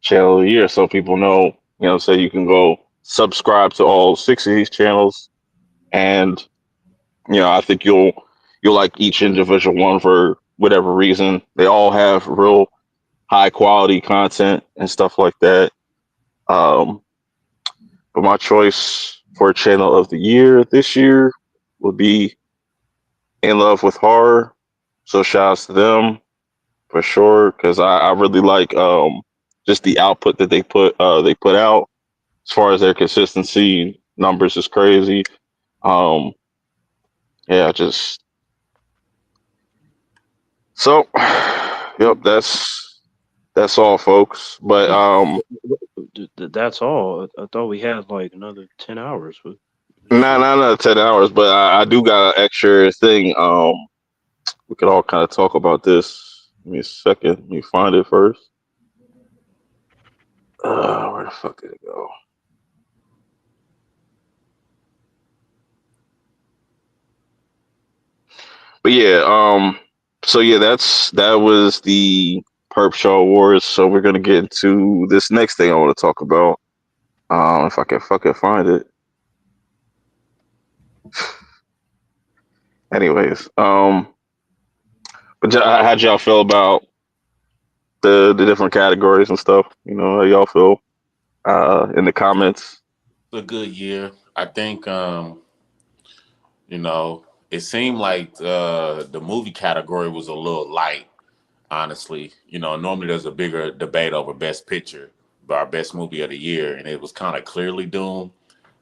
channel of the year, so people know, you know, so you can go subscribe to all six of these channels, and you know I think you'll like each individual one for whatever reason. They all have real high quality content and stuff like that. Um, but my choice for channel of the year this year would be In Love with Horror. So shouts to them for sure, because I really like just the output that they put out as far as their consistency numbers is crazy. Um, yeah, just so yep, that's all, folks. But That's all. I thought we had like another 10 hours. Not 10 hours, but I do got an extra thing. We could all kind of talk about this. Give me a second. Let me find it first. Where the fuck did it go? But yeah, so yeah, that was the Perp Show Awards. So we're gonna get into this next thing I want to talk about. If I can fucking find it. Anyways, but how'd y'all feel about the different categories and stuff? You know, how y'all feel in the comments. It's a good year. I think you know, it seemed like the movie category was a little light, honestly. You know, normally there's a bigger debate over best picture, our best movie of the year, and it was kind of clearly Doom.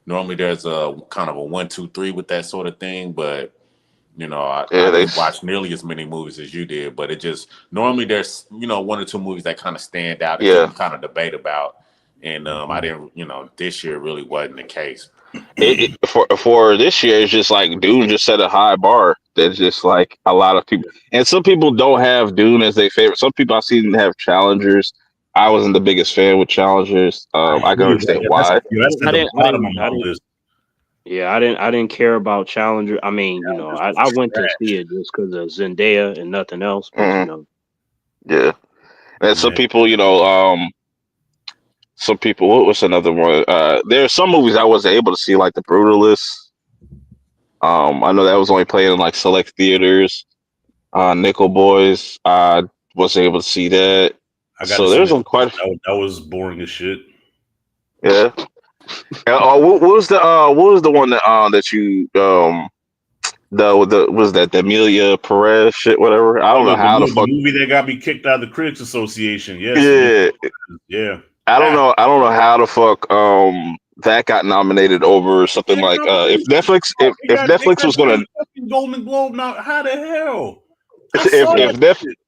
Normally there's a kind of a 1, 2, 3 with that sort of thing, but you know, I Yeah, didn't watch nearly as many movies as you did, but it just normally there's, you know, 1 or 2 movies that kind of stand out that you yeah. can kind of debate about. And I didn't, you know, this year really wasn't the case. For this year, it's just like Dune just set a high bar. That's just like a lot of people, and some people don't have Dune as their favorite. Some people I've seen have Challengers. I wasn't the biggest fan with Challengers. I I can agree with understand that. why. That's at the bottom of my list. Yeah, I didn't care about Challenger. I mean, you know, I went to Trash. see it just because of Zendaya and nothing else. But you Mhm. know, Yeah, and some Yeah. people, you know, some people. What was another one? There are some movies I wasn't able to see, like The Brutalist. I know that was only playing in like select theaters. Nickel Boys. I wasn't able to see that. I got to So see there's that. quite. That was boring as shit. Yeah. What was the one that you the was that the Amelia Perez shit, whatever? I Oh, don't know how the the fuck. movie that got me kicked out of the Critics Association. Yes, Yeah, yeah. I don't know how the fuck that got nominated over something like if They Netflix got was gonna 3 fucking Golden Globe now. How the hell? I if saw if that Nef, shit.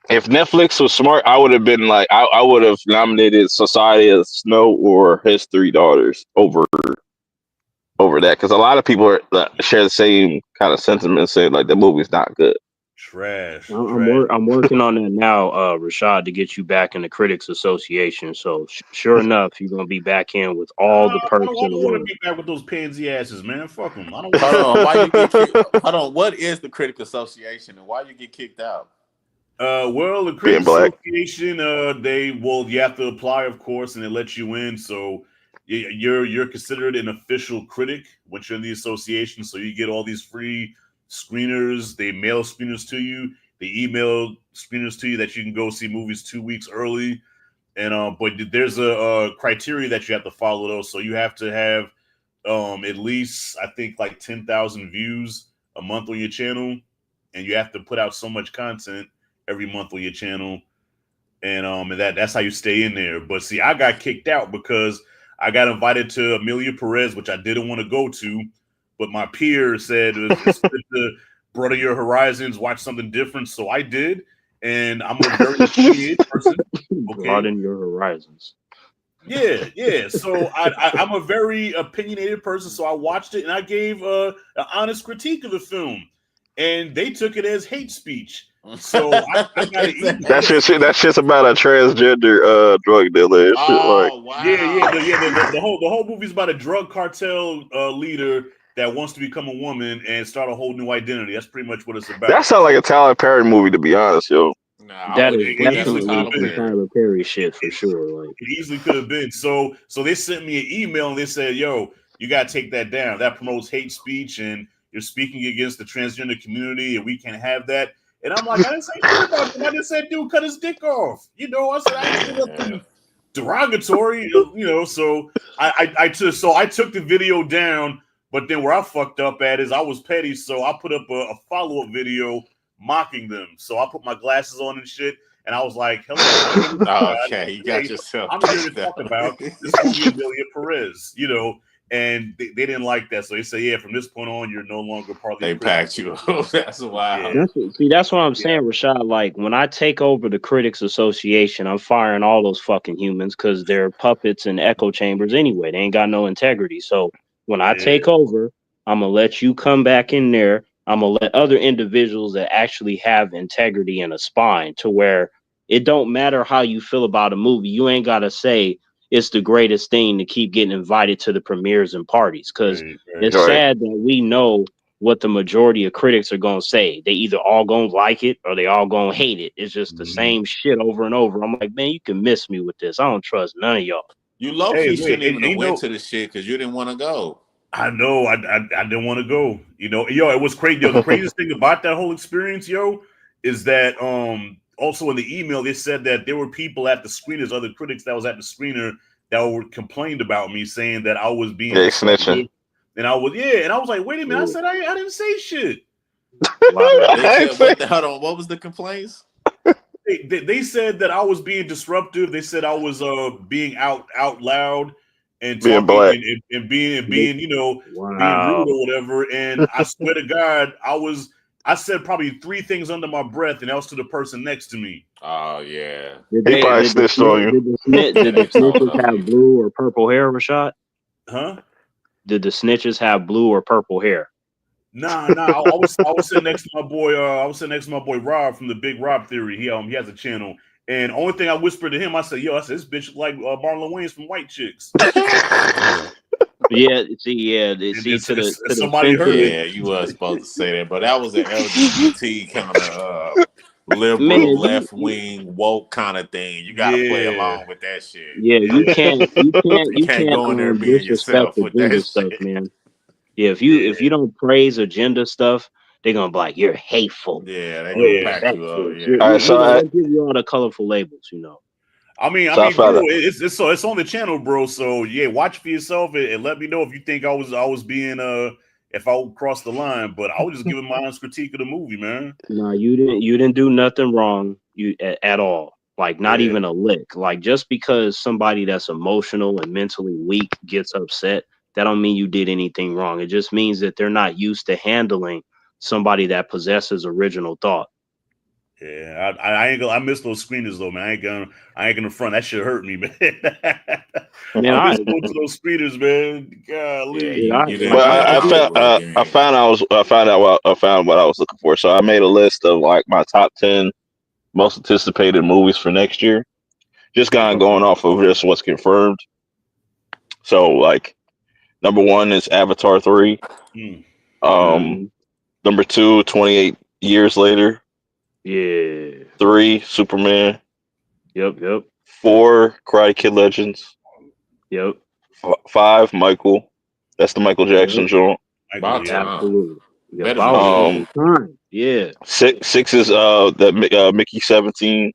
if Netflix was smart, I would have been like I would have nominated Society of Snow or His Three Daughters over that because a lot of people share the same kind of sentiment, saying like the movie's not good. Trash, I'm trash. I'm working on that now, Rashad, to get you back in the Critics Association. So sure enough, you're gonna be back in with all the I perks in the don't want to world. be back with those pansy asses, man. Fuck them. I don't Hold on, why you get kicked? want. Hold on, what is the Critic Association and why you get kicked out? Well, the Being Critics black. Association, you have to apply, of course, and they let you in. So you're considered an official critic once you're in the association. So you get all these free screeners. They mail screeners to you. They email screeners to you that you can go see movies 2 weeks early. And but there's a criteria that you have to follow though. So you have to have at least I think like 10,000 views a month on your channel, and you have to put out so much content every month on your channel, and that's how you stay in there. But see, I got kicked out because I got invited to Amelia Perez, which I didn't want to go to, but my peer said it's good to broaden your horizons, watch something different, so I did, and I'm a very opinionated person. Okay, Broaden your horizons. yeah. So I'm a very opinionated person, so I watched it and I gave an honest critique of the film, and they took it as hate speech. So I got an email. That shit's about a transgender drug dealer and shit. Like, Oh wow! The whole movie's about a drug cartel leader that wants to become a woman and start a whole new identity. That's pretty much what it's that about. sounds like a Tyler Perry movie, to be honest, yo. Nah, I That wouldn't is even It put that on easily could definitely have Tyler some been. Perry. Tyler Perry shit for sure. Like, It easily could have been. So they sent me an email and they said, "Yo, you got to take that down. That promotes hate speech and you're speaking against the transgender community, and we can't have that." And I'm like, I didn't say shit about him. I just said, dude, cut his dick off. You know, I said I ain't saying nothing derogatory. You know, so I took the video down. But then where I fucked up at is I was petty, so I put up a follow up video mocking them. So I put my glasses on and shit. And I was like, hello, Okay, you got yourself. I'm here to talk about this movie, Amelia Perez, you know, and they didn't like that. So they say, yeah, from this point on, you're no longer part of the They packed you up. That's wild. Yeah. that's what I'm saying, Rashad. Like, when I take over the Critics Association, I'm firing all those fucking humans because they're puppets and echo chambers anyway. They ain't got no integrity. So When I take over, I'm gonna let you come back in there. I'm gonna let other individuals that actually have integrity and a spine to where it don't matter how you feel about a movie. You ain't gotta say it's the greatest thing to keep getting invited to the premieres and parties because it's Right. sad that we know what the majority of critics are gonna say. They either all gonna like it or they all gonna hate it. It's just the same shit over and over. I'm like, man, you can miss me with this. I don't trust none of y'all. You low Hey, key wait, shouldn't even have you went know, to the shit because you didn't want to go. I know, I didn't want to go. You know, yo, it was crazy. Yo, the craziest thing about that whole experience, yo, is that also in the email they said that there were people at the screeners, other critics that was at the screener that were complained about me saying that I was being snitching. and I was and I was like, wait a minute, I said I didn't say shit. Wow. They said, what the hell? What was the complaints? They said that I was being disruptive. They said I was being out loud and Being talking black. and being you know being Wow. rude or whatever. And I swear to God, I said probably 3 things under my breath, and that was to the person next to me. Oh yeah. He probably snitched on you. Did the snitches have blue or purple hair, Rashad? Huh? Did the snitches have blue or purple hair? Nah. I was sitting next to my boy. I was sitting next to my boy Rob from the Big Rob Theory. He has a channel. And only thing I whispered to him, I said, this bitch like Marlon Wayans from White Chicks. Yeah, see to the somebody heard it. Yeah, you were supposed to say that, but that was an LGBT kind of liberal, man, left wing, woke kind of thing. You got to play along with that shit. Yeah, you can't You can't go in there being disrespect yourself with that agenda stuff, shit. man. Yeah, if you don't praise agenda stuff, they're gonna be like, you're hateful. Yeah, they're gonna pack you up. Yeah. All right, so They'll give you all the colorful labels, you know. I mean, bro, it's on the channel, bro. So yeah, watch for yourself and let me know if you think I was being if I crossed the line. But I was just giving my honest critique of the movie, man. No, you didn't do nothing wrong at all. Like not even a lick. Like just because somebody that's emotional and mentally weak gets upset, that don't mean you did anything wrong. It just means that they're not used to handling somebody that possesses original thought. Yeah, I miss those screeners though, man. I ain't gonna front. That shit hurt me, man. I miss going to those screeners, man. Golly. I found what I was looking for. So I made a list of like my top 10 most anticipated movies for next year. Just kind of going off of just what's confirmed. So like number 1 is Avatar 3. Number 2, 28 Years Later. Yeah. 3, Superman. Yep. 4, Karate Kid Legends. Yep. 5, Michael. That's the Michael Jackson joint. About time. Absolutely. Yeah. 6 is that Mickey 17.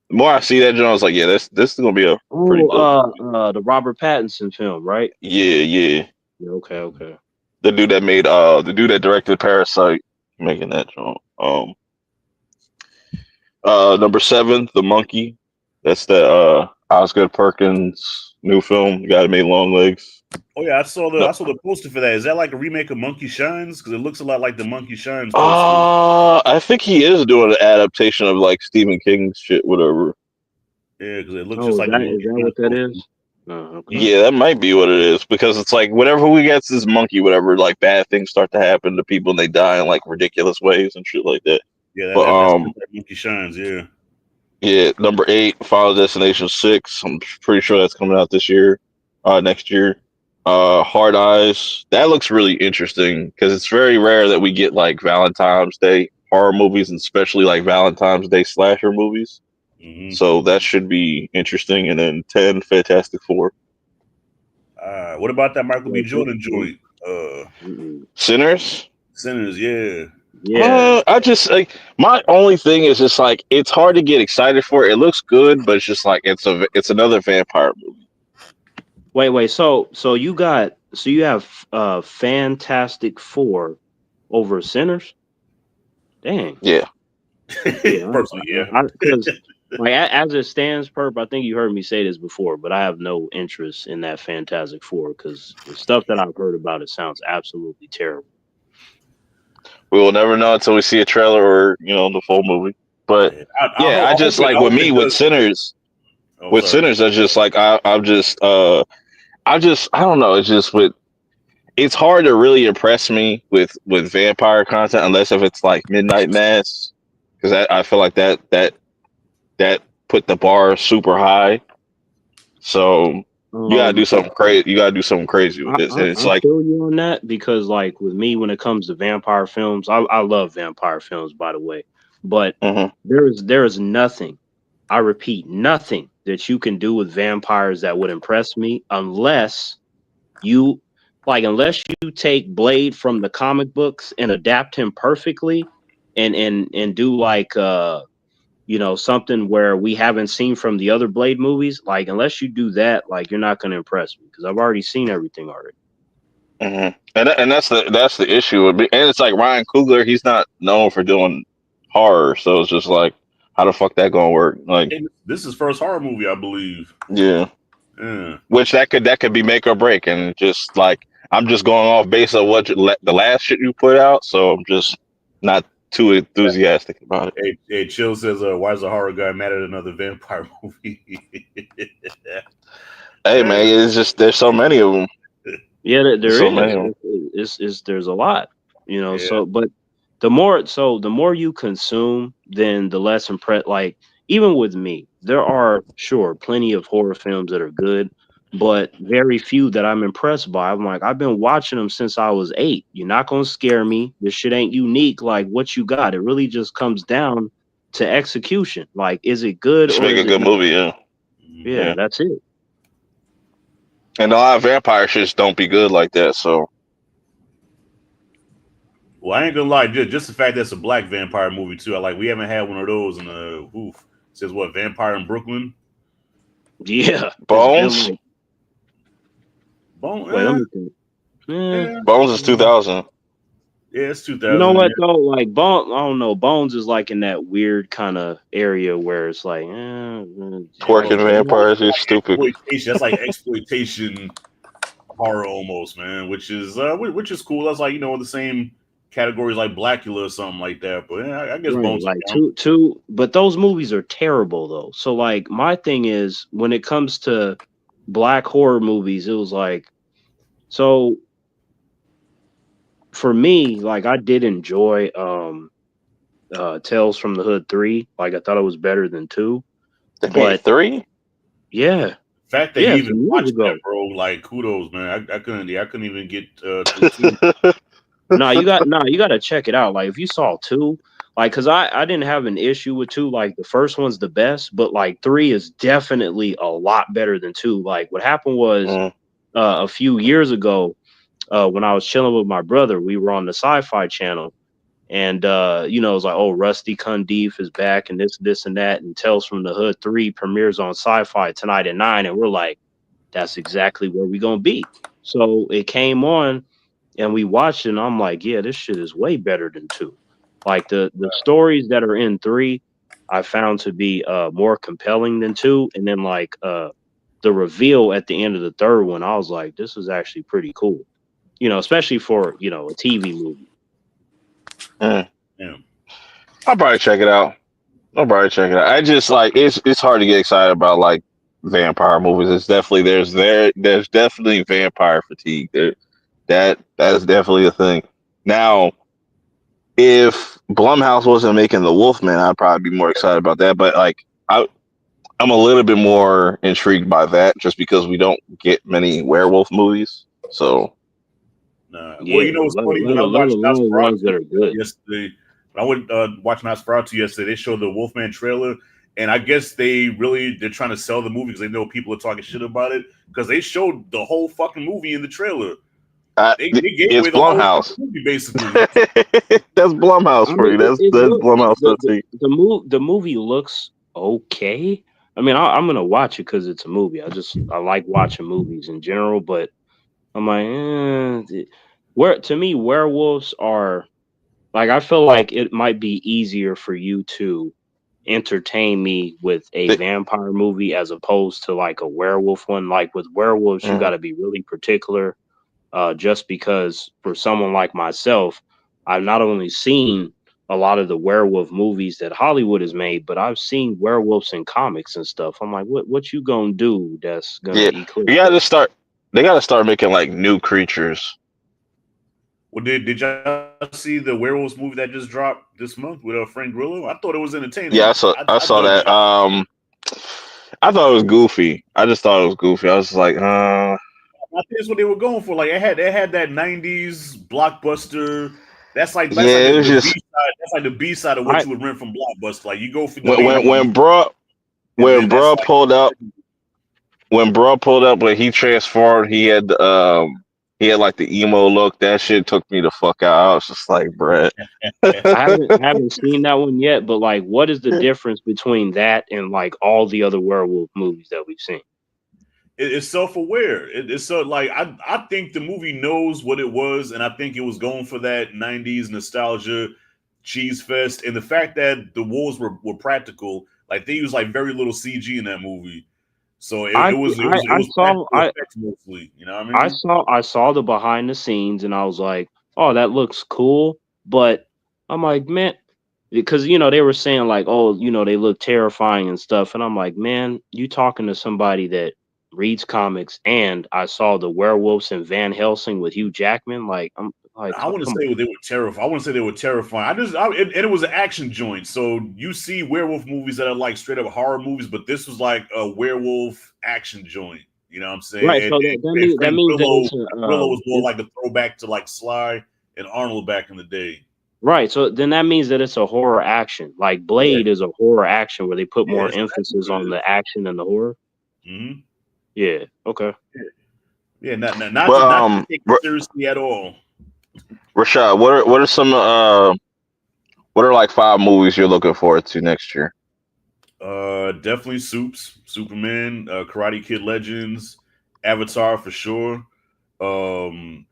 The more I see that joint, I was like, yeah, this is gonna be a pretty dope. The Robert Pattinson film, right? Yeah. Okay. The dude that directed Parasite, making that joint. Number 7, The Monkey. That's the Osgood Perkins new film. The guy that made Long Legs. Oh yeah, I saw the poster for that. Is that like a remake of Monkey Shines? Because it looks a lot like the Monkey Shines poster. I think he is doing an adaptation of like Stephen King's shit, whatever. Yeah, because it looks just like is that what that is? Okay. Yeah, that might be what it is because it's like whenever we get this monkey, whatever, like bad things start to happen to people and they die in like ridiculous ways and shit like that. Yeah, that's Monkey Shines. Yeah. Yeah, number 8, Final Destination 6. I'm pretty sure that's coming out next year. Hard Eyes. That looks really interesting because it's very rare that we get like Valentine's Day horror movies, and especially like Valentine's Day slasher movies. So that should be interesting. And then 10, Fantastic Four. What about that Michael B. Jordan joint? Sinners? Sinners, yeah. Yeah. I just like my only thing is just like it's hard to get excited for. It looks good, but it's just like it's another vampire movie. Wait. So you have Fantastic Four over Sinners? Dang. Yeah. Personally, yeah. Because like as it stands, Purp, I think you heard me say this before, but I have no interest in that Fantastic Four because the stuff that I've heard about it sounds absolutely terrible. We will never know until we see a trailer or the full movie. But I just like with me with Sinners. Sinners, I just like I don't know. It's just with it's hard to really impress me with vampire content unless if it's like Midnight Mass, because I feel like that put the bar super high. So you gotta do Um, something crazy. You gotta do something crazy with this, and it's I like, feel you on that because, like, with me, when it comes to vampire films, I love vampire films, by the way. But mhm. there is nothing, I repeat, nothing that you can do with vampires that would impress me you, unless you take Blade from the comic books and adapt him perfectly, and do something where we haven't seen from the other Blade movies. Like, unless you do that, like, you're not going to impress me because I've already seen everything already. And that's the issue with me. And it's like Ryan Coogler, he's not known for doing horror, so it's just like, how the fuck that gonna work? Like, Hey, this is his first horror movie, I believe. yeah, Yeah. which that could be make or break, and just like I'm just going off based on what the last shit you put out, so I'm just not too enthusiastic about it. Hey, Chill says, "Why is a horror guy mad at another vampire movie?" Hey man, it's just there's so many of them. Yeah, There's there so many is. of them. There's a lot, Yeah. So, but the more you consume, then the less impressed. Like, even with me, there are, sure, plenty of horror films that are good, but very few that I'm impressed by. I'm like, I've been watching them since I was 8. You're not gonna scare me. This shit ain't unique. Like, what you got? It really just comes down to execution. Like, is it good Just or make a is it good not? movie, yeah, Mhm. Yeah, yeah. that's it. And a lot of vampire shits don't be good like that. So Well, I ain't gonna lie, just the fact that it's a black vampire movie too. We haven't had one of those in oof. It says what, Vampire in Brooklyn? Yeah, it's been Bones, like. Bone, Wait, let me think. Eh, yeah, Bones is 2000. yeah, it's You know 2000. what though? Like Bone, I don't know. Bones is like in that weird kind of area where it's like, Yeah, well, Twerking vampires is stupid. exploitation. That's like exploitation horror almost, man. Which is cool. That's like in the same categories like Blackula or something like that. But yeah, I guess right, Bones like count. two. But those movies are terrible though. So like, my thing is, when it comes to black horror movies, it was like, so for me, like, I did enjoy Tales from the Hood 3. Like, I thought it was better than 2. They made But 3. yeah, The fact that yeah, you even some years watched that, ago. bro, like kudos, man. I couldn't even get through two. You got to check it out. Like, if you saw 2, like, cause I didn't have an issue with 2. Like, the first one's the best, but like 3 is definitely a lot better than 2. Like, what happened was, Mm. a few years ago, when I was chilling with my brother, we were on the Sci-Fi Channel, and it was like, oh, Rusty Cundiff is back, and this and that, and Tales from the Hood 3 premieres on Sci-Fi tonight at 9, and we're like, that's exactly where we gonna be. So it came on, and we watched it, and I'm like, yeah, this shit is way better than 2. Like, the stories that are in 3, I found to be more compelling than 2, and then like the reveal at the end of the third one, I was like, this is actually pretty cool. Especially for a TV movie. Mm. Yeah. I'll probably check it out. I just like it's hard to get excited about like vampire movies. It's definitely there's definitely vampire fatigue. That is definitely a thing. Now, if Blumhouse wasn't making The Wolfman, I'd probably be more excited about that. But like I'm a little bit more intrigued by that just because we don't get many werewolf movies. So Nah. Well, Yeah, what's funny? When I let watched alone ones that Nosferatu are good. yesterday, when I went watch Nosferatu yesterday, they showed the Wolfman trailer, and I guess they're trying to sell the movie because they know people are talking shit about it because they showed the whole fucking movie in the trailer. They gave it's away the whole Blumhouse. fucking movie basically. That's Blumhouse I for mean, you. it That's look Blumhouse fatigue. the movie looks okay. I mean, I'm gonna watch it because it's a movie. I like watching movies in general, but I'm like, where to me werewolves are like, I feel like it might be easier for you to entertain me with a They- vampire movie as opposed to like a werewolf one. Like, with werewolves, you got mhm. to be really particular. Just because for someone like myself, I've not only seen a lot of the werewolf movies that Hollywood has made, but I've seen werewolves in comics and stuff. I'm like, what you gonna do that's gonna Yeah, eclipse you gotta that? start. They gotta start making like new creatures. Well, did y'all see the werewolves movie that just dropped this month with Frank Grillo? I thought it was Yeah, entertaining. I I saw dug that. it. I thought it was goofy. I just thought it was goofy. I was like, I think that's what they were going for. Like it had that '90s blockbuster. That's like yeah, it was the B just side. That's like the B side of what I you would rent from Blockbuster. Like you go for the when when ladies, when bruh and when then that's bruh like pulled up when he transformed, he had like the emo look. That shit took me the fuck out. I was just like, bruh. haven't seen that one yet, but like, what is the difference between that and like all the other werewolf movies that we've seen? it's self-aware. It's so like I think the movie knows what it was, and I think it was going for that '90s nostalgia cheese fest, and the fact that the wolves were practical. Like they used like very little CG in that movie, so I it I was saw practical effects mostly. You know what I I mean? saw I saw the behind the scenes and I was like, oh, that looks cool. But I'm like, man, because they were saying like, oh, they look terrifying and stuff. And I'm like, man, you talking to somebody that reads comics and I saw the werewolves in Van Helsing with Hugh Jackman. Like, I'm like, I want to come say they were terrifying. I want to say they were terrifying. And it was an action joint. So you see werewolf movies that are like straight up horror movies, but this was like a werewolf action joint. You know what I'm on. saying? Right. So And that Frank means that Grillo, it's a Grillo was more like a throwback to like Sly and Arnold back in the day. right. So then that means that it's a horror action. Like Yeah, Blade is a horror action where they put yeah, more that's exactly emphasis what on it the is. action than the horror. Mm-hmm. Yeah. Okay. Yeah, But not to take it seriously at all. Rashad, what are some what are like 5 movies you're looking forward to next year? Definitely Soups, Superman, Karate Kid Legends, Avatar for sure. Um,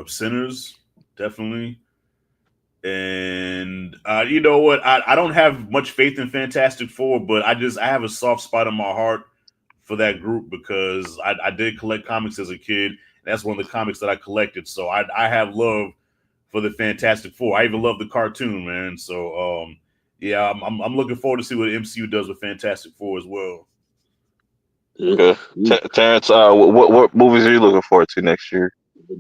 Sinners, definitely. And you know what? I don't have much faith in Fantastic Four, but I have a soft spot in my heart for that group because I did collect comics as a kid. That's one of the comics that I collected, so I have love for the Fantastic Four. I even love the cartoon, man. So yeah, I'm looking forward to see what MCU does with Fantastic Four as well. Okay, Ugh. Terrence, what movies are you looking forward to next year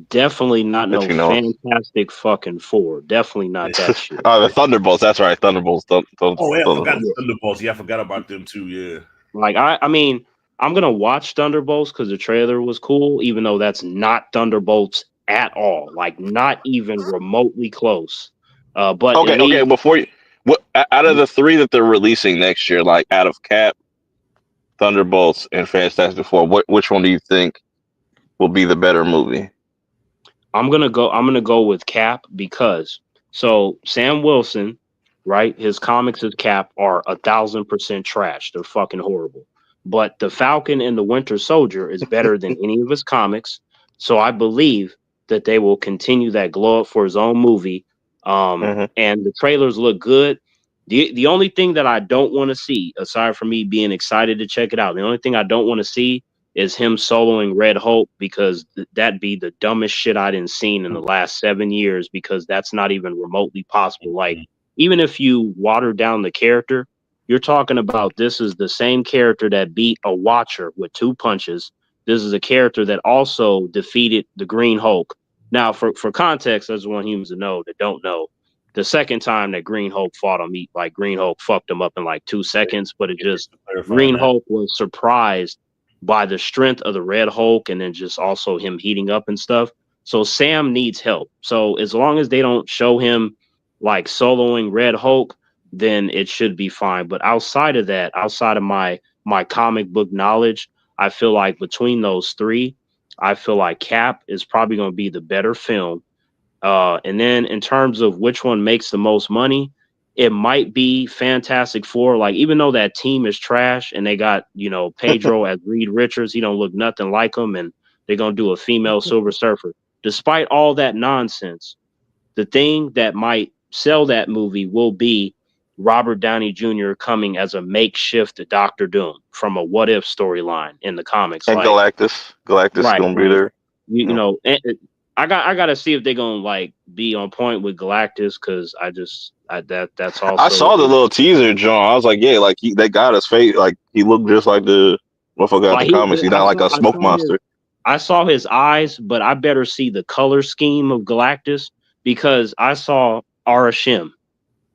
Definitely not that no you know of? Fantastic fucking Four. Definitely not that shit. The Thunderbolts. That's right, Thunderbolts. Oh yeah, I forgot Thunderbolts. the Thunderbolts. Yeah, I forgot about them too. Yeah. Like I mean, I'm gonna watch Thunderbolts because the trailer was cool, even though that's not Thunderbolts at all. Like not even remotely close. But at Okay. least Before you, what out of the 3 that they're releasing next year, like out of Cap, Thunderbolts, and Fantastic Four, which one do you think will be the better movie? I'm gonna go with Cap because so Sam Wilson, right? His comics as Cap are 1,000% trash. They're fucking horrible. But the Falcon and the Winter Soldier is better than any of his comics. So I believe that they will continue that glow up for his own movie. Hmm. And the trailers look good. The only thing that I don't want to see, aside from me being excited to check it out, the only thing I don't want to see is him soloing Red Hulk because that'd be the dumbest shit I didn't seen in the last 7 years because that's not even remotely possible. Like even if you water down the character, you're talking about this is the same character that beat a Watcher with 2 punches. This is a character that also defeated the Green Hulk. Now, for context, I just want humans to know that don't know. The second time that Green Hulk fought him, like Green Hulk fucked him up in like 2 seconds, but it just Clarifying Green that. Hulk was surprised by the strength of the Red Hulk and then just also him heating up and stuff. So Sam needs help. So as long as they don't show him like soloing Red Hulk, then it should be fine. But outside of that, outside of my comic book knowledge, I feel like between those 3, I feel like Cap is probably going to be the better film. And then in terms of which one makes the most money, it might be Fantastic Four. Like even though that team is trash and they got Pedro as Reed Richards, he don't look nothing like him, and they're gonna do a female Silver Surfer. Despite all that nonsense, the thing that might sell that movie will be Robert Downey Jr. coming as a makeshift Doctor Doom from a What If storyline in the comics. And Like Galactus is right, gonna be like there. you, you Yeah. know, I gotta see if they're gonna like be on point with Galactus because that's I also saw the little teaser, John. I was like, yeah, they got his face. Like he looked just like the motherfucker out the like comics. He's not like a I smoke saw his monster. I saw his eyes, but I better see the color scheme of Galactus because I saw Arashim.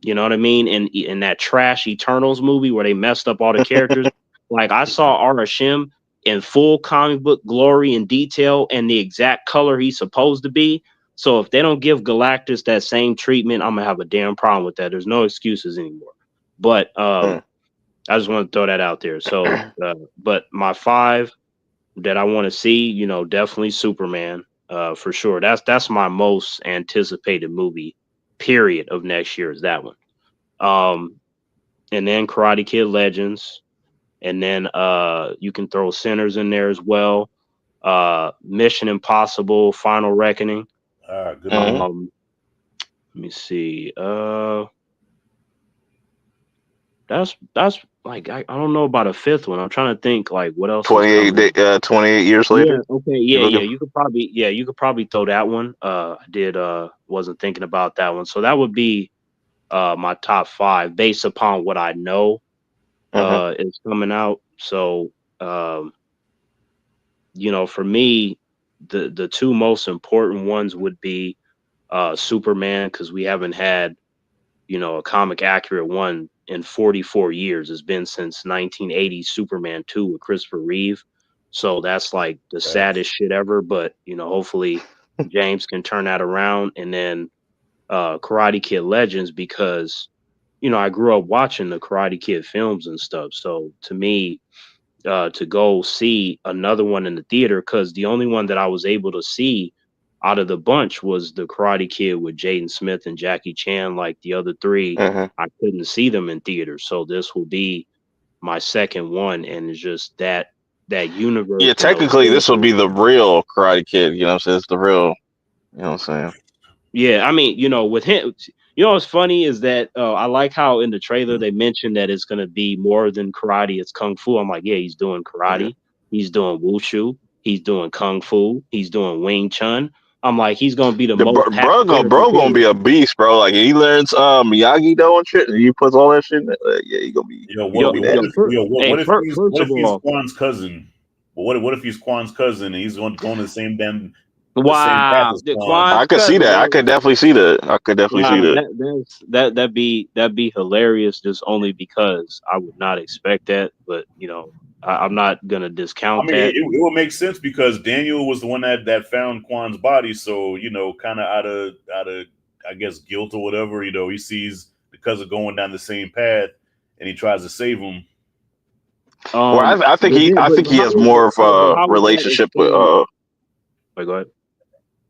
You know what I mean? In that trash Eternals movie where they messed up all the characters. Like I saw Arashim in full comic book glory and detail and the exact color he's supposed to be. So if they don't give Galactus that same treatment, I'm gonna have a damn problem with that. There's no excuses anymore. But I just want to throw that out there. So, but my 5 that I want to see, you know, definitely Superman, for sure. That's my most anticipated movie, period, of next year is that one. And then Karate Kid Legends, and then you can throw Sinners in there as well. Mission Impossible, Final Reckoning. Good. Let me see. That's like I don't know about a 5th one. I'm trying to think like what else. 28 years later. Yeah. Okay. Yeah. You could probably throw that one. I did. Wasn't thinking about that one. So that would be my top 5 based upon what I know is coming out. So you know, for me, the 2 most important ones would be Superman, because we haven't had, you know, a comic accurate one in 44 years. It's been since 1980 Superman 2 with Christopher Reeve. So that's like the saddest shit ever. But, you know, hopefully James can turn that around. And then Karate Kid Legends, because, you know, I grew up watching the Karate Kid films and stuff. So to me, to go see another one in the theater, because the only one that I was able to see out of the bunch was the Karate Kid with Jaden Smith and Jackie Chan. Like the other 3, I couldn't see them in theaters. So this will be my second one, and it's just that universe. Yeah, technically this will be the real Karate Kid. You know what I'm saying? It's the real. You know what I'm saying? Yeah, I mean, you know, with him, you know, what's funny is that I like how in the trailer they mentioned that it's going to be more than karate. It's kung fu. I'm like, yeah, he's doing karate. He's doing wushu. He's doing kung fu. He's doing Wing Chun. I'm like, he's going to be the most bro gonna be a beast, bro. Like he learns Miyagi Do and shit, and he puts all that shit in there. Yeah, he gonna be. What if he's Quan's cousin? What if he's Quan's cousin and he's going to the same damn. Wow, I could see that. I could definitely see that. That'd be hilarious. Just only because I would not expect that, but you know, I'm not gonna discount that. It will make sense because Daniel was the one that found Quan's body. So you know, kind of out of I guess guilt or whatever. You know, he sees the cousin going down the same path, and he tries to save him. Well, I think he has more of a relationship with. Wait, go ahead.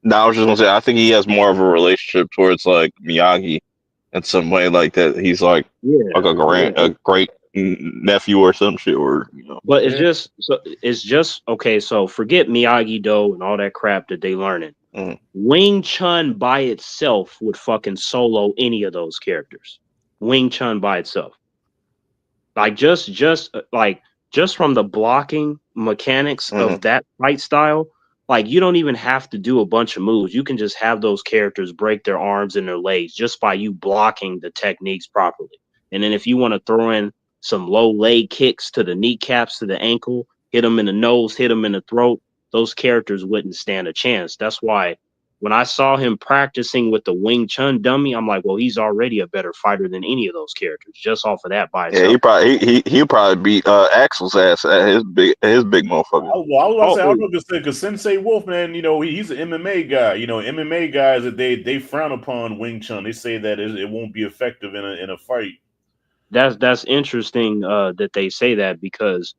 No, I was just gonna say I think he has more of a relationship towards like Miyagi in some way, like that. He's like a great nephew or some shit, or you know. But it's just okay. So forget Miyagi Do and all that crap that they learning. Wing Chun by itself would fucking solo any of those characters. Wing Chun by itself, like just from the blocking mechanics of that fight style. Like, you don't even have to do a bunch of moves. You can just have those characters break their arms and their legs just by you blocking the techniques properly. And then if you want to throw in some low leg kicks to the kneecaps, to the ankle, hit them in the nose, hit them in the throat, those characters wouldn't stand a chance. That's why when I saw him practicing with the Wing Chun dummy, I'm like, well, he's already a better fighter than any of those characters just off of that by itself. Yeah, he'll probably beat Axel's ass at his big motherfucker. I was going to say because Sensei Wolf, man, you know, he's an MMA guy. You know, MMA guys that they frown upon Wing Chun. They say that it won't be effective in a fight. That's interesting that they say that because,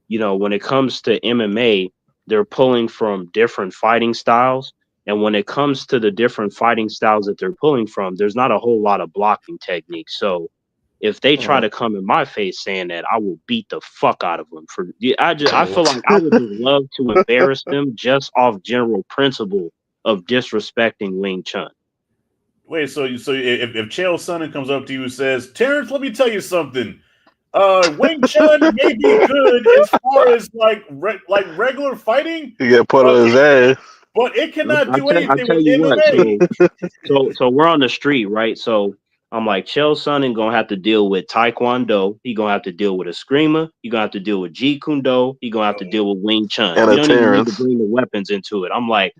you know, when it comes to MMA, they're pulling from different fighting styles. And when it comes to the different fighting styles that they're pulling from, there's not a whole lot of blocking techniques. So if they try to come in my face saying that, I will beat the fuck out of them. I feel like I would just love to embarrass them just off general principle of disrespecting Wing Chun. Wait, so if Chael Sonnen comes up to you and says, Terrence, let me tell you something. Wing Chun may be good as far as like regular fighting. You get put on his ass. But it cannot do anything I'll tell with you MMA. What, so we're on the street, right? So I'm like, Chael Sonnen gonna have to deal with Taekwondo. He gonna have to deal with Eskrima. He gonna have to deal with Jeet Kune Do. He gonna have to deal with Wing Chun. And We a don't even need to Terrence. bring the weapons into it. I'm like,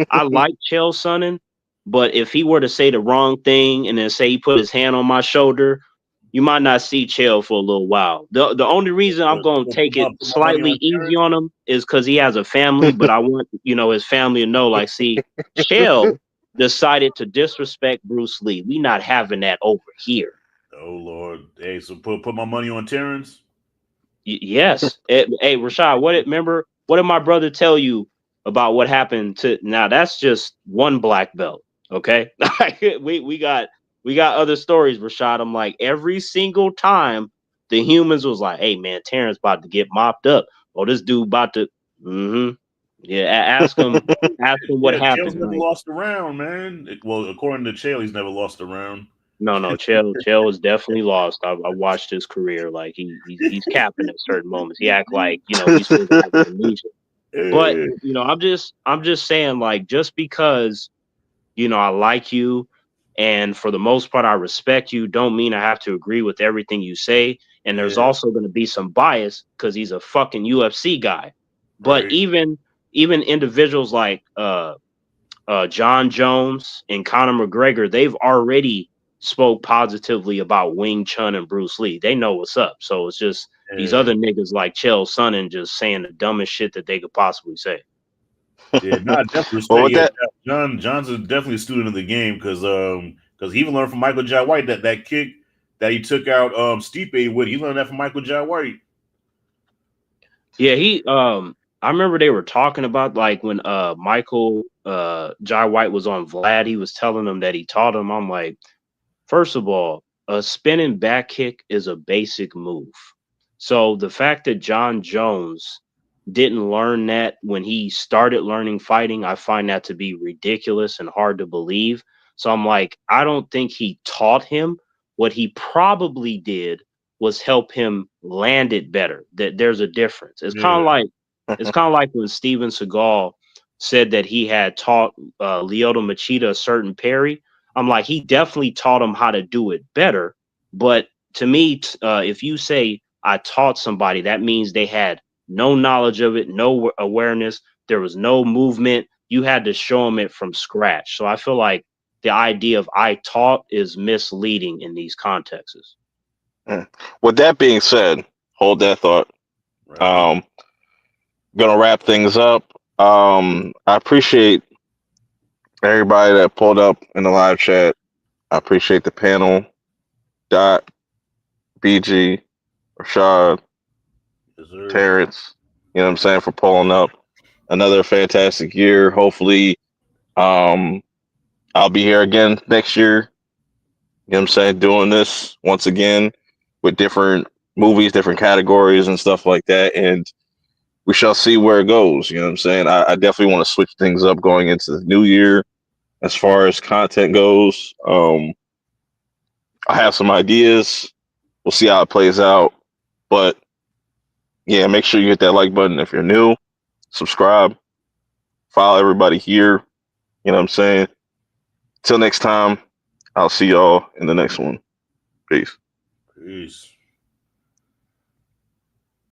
I like Chael Sonnen, but if he were to say the wrong thing and then say he put his hand on my shoulder, you might not see Chael for a little while. The only reason I'm gonna take it Put my money slightly on easy Terrence. on him is because he has a family, but I want his family to know, like, see, Chael decided to disrespect Bruce Lee. We not having that over here. Oh Lord. Hey, so put my money on Terrence. Yes. Hey, Rashad, remember what did my brother tell you about what happened to now? That's just one black belt. Okay. we got other stories, Rashad. I'm like, every single time the humans was like, hey man, Terrence about to get mopped up. Oh, this dude about to yeah, ask him what Yeah, Chael's happened. never Like, lost a round, man. Well, according to Chael, he's never lost a round. no, Chael was definitely lost. I watched his career. Like he's capping at certain moments. He act like he's supposed to have amnesia. But Eh, I'm just saying, like, just because I like you, and for the most part I respect you, don't mean I have to agree with everything you say. And there's yeah, also going to be some bias because he's a fucking UFC guy. But right. even individuals like John Jones and Conor McGregor, they've already spoke positively about Wing Chun and Bruce Lee. They know what's up. So it's just these Yeah, other niggas like Chael Sonnen just saying the dumbest shit that they could possibly say. yeah. No, I definitely Well, respect. with Yeah, that, John's definitely a student of the game because he even learned from Michael Jai White that kick that he took out Stipe with. He learned that from Michael Jai White. Yeah, I remember they were talking about like when Michael Jai White was on Vlad, he was telling them that he taught him. I'm like, first of all, a spinning back kick is a basic move. So the fact that John Jones didn't learn that when he started learning fighting, I find that to be ridiculous and hard to believe. So I'm like, I don't think he taught him. What he probably did was help him land it better. That there's a difference. Yeah, It's kind of like when Steven Seagal said that he had taught Lyoto Machida a certain parry. I'm like, he definitely taught him how to do it better. But to me, if you say I taught somebody, that means they had no knowledge of it, no awareness. There was no movement. You had to show them it from scratch. So I feel like the idea of I taught is misleading in these contexts. with that being said, hold that thought. right. Um, gonna wrap things up. I appreciate everybody that pulled up in the live chat. I appreciate the panel. Dot, BG, Rashad, Yes, sir. Terrence. You know what I'm saying, for pulling up. Another fantastic year. Hopefully, um, I'll be here again next year. You know what I'm saying, doing this once again with different movies, different categories, and stuff like that. And we shall see where it goes. You know what I'm saying? I definitely want to switch things up going into the new year as far as content goes. I have some ideas. We'll see how it plays out. But yeah, make sure you hit that like button if you're new. Subscribe. Follow everybody here. You know what I'm saying? Till next time, I'll see y'all in the next one. Peace. Peace.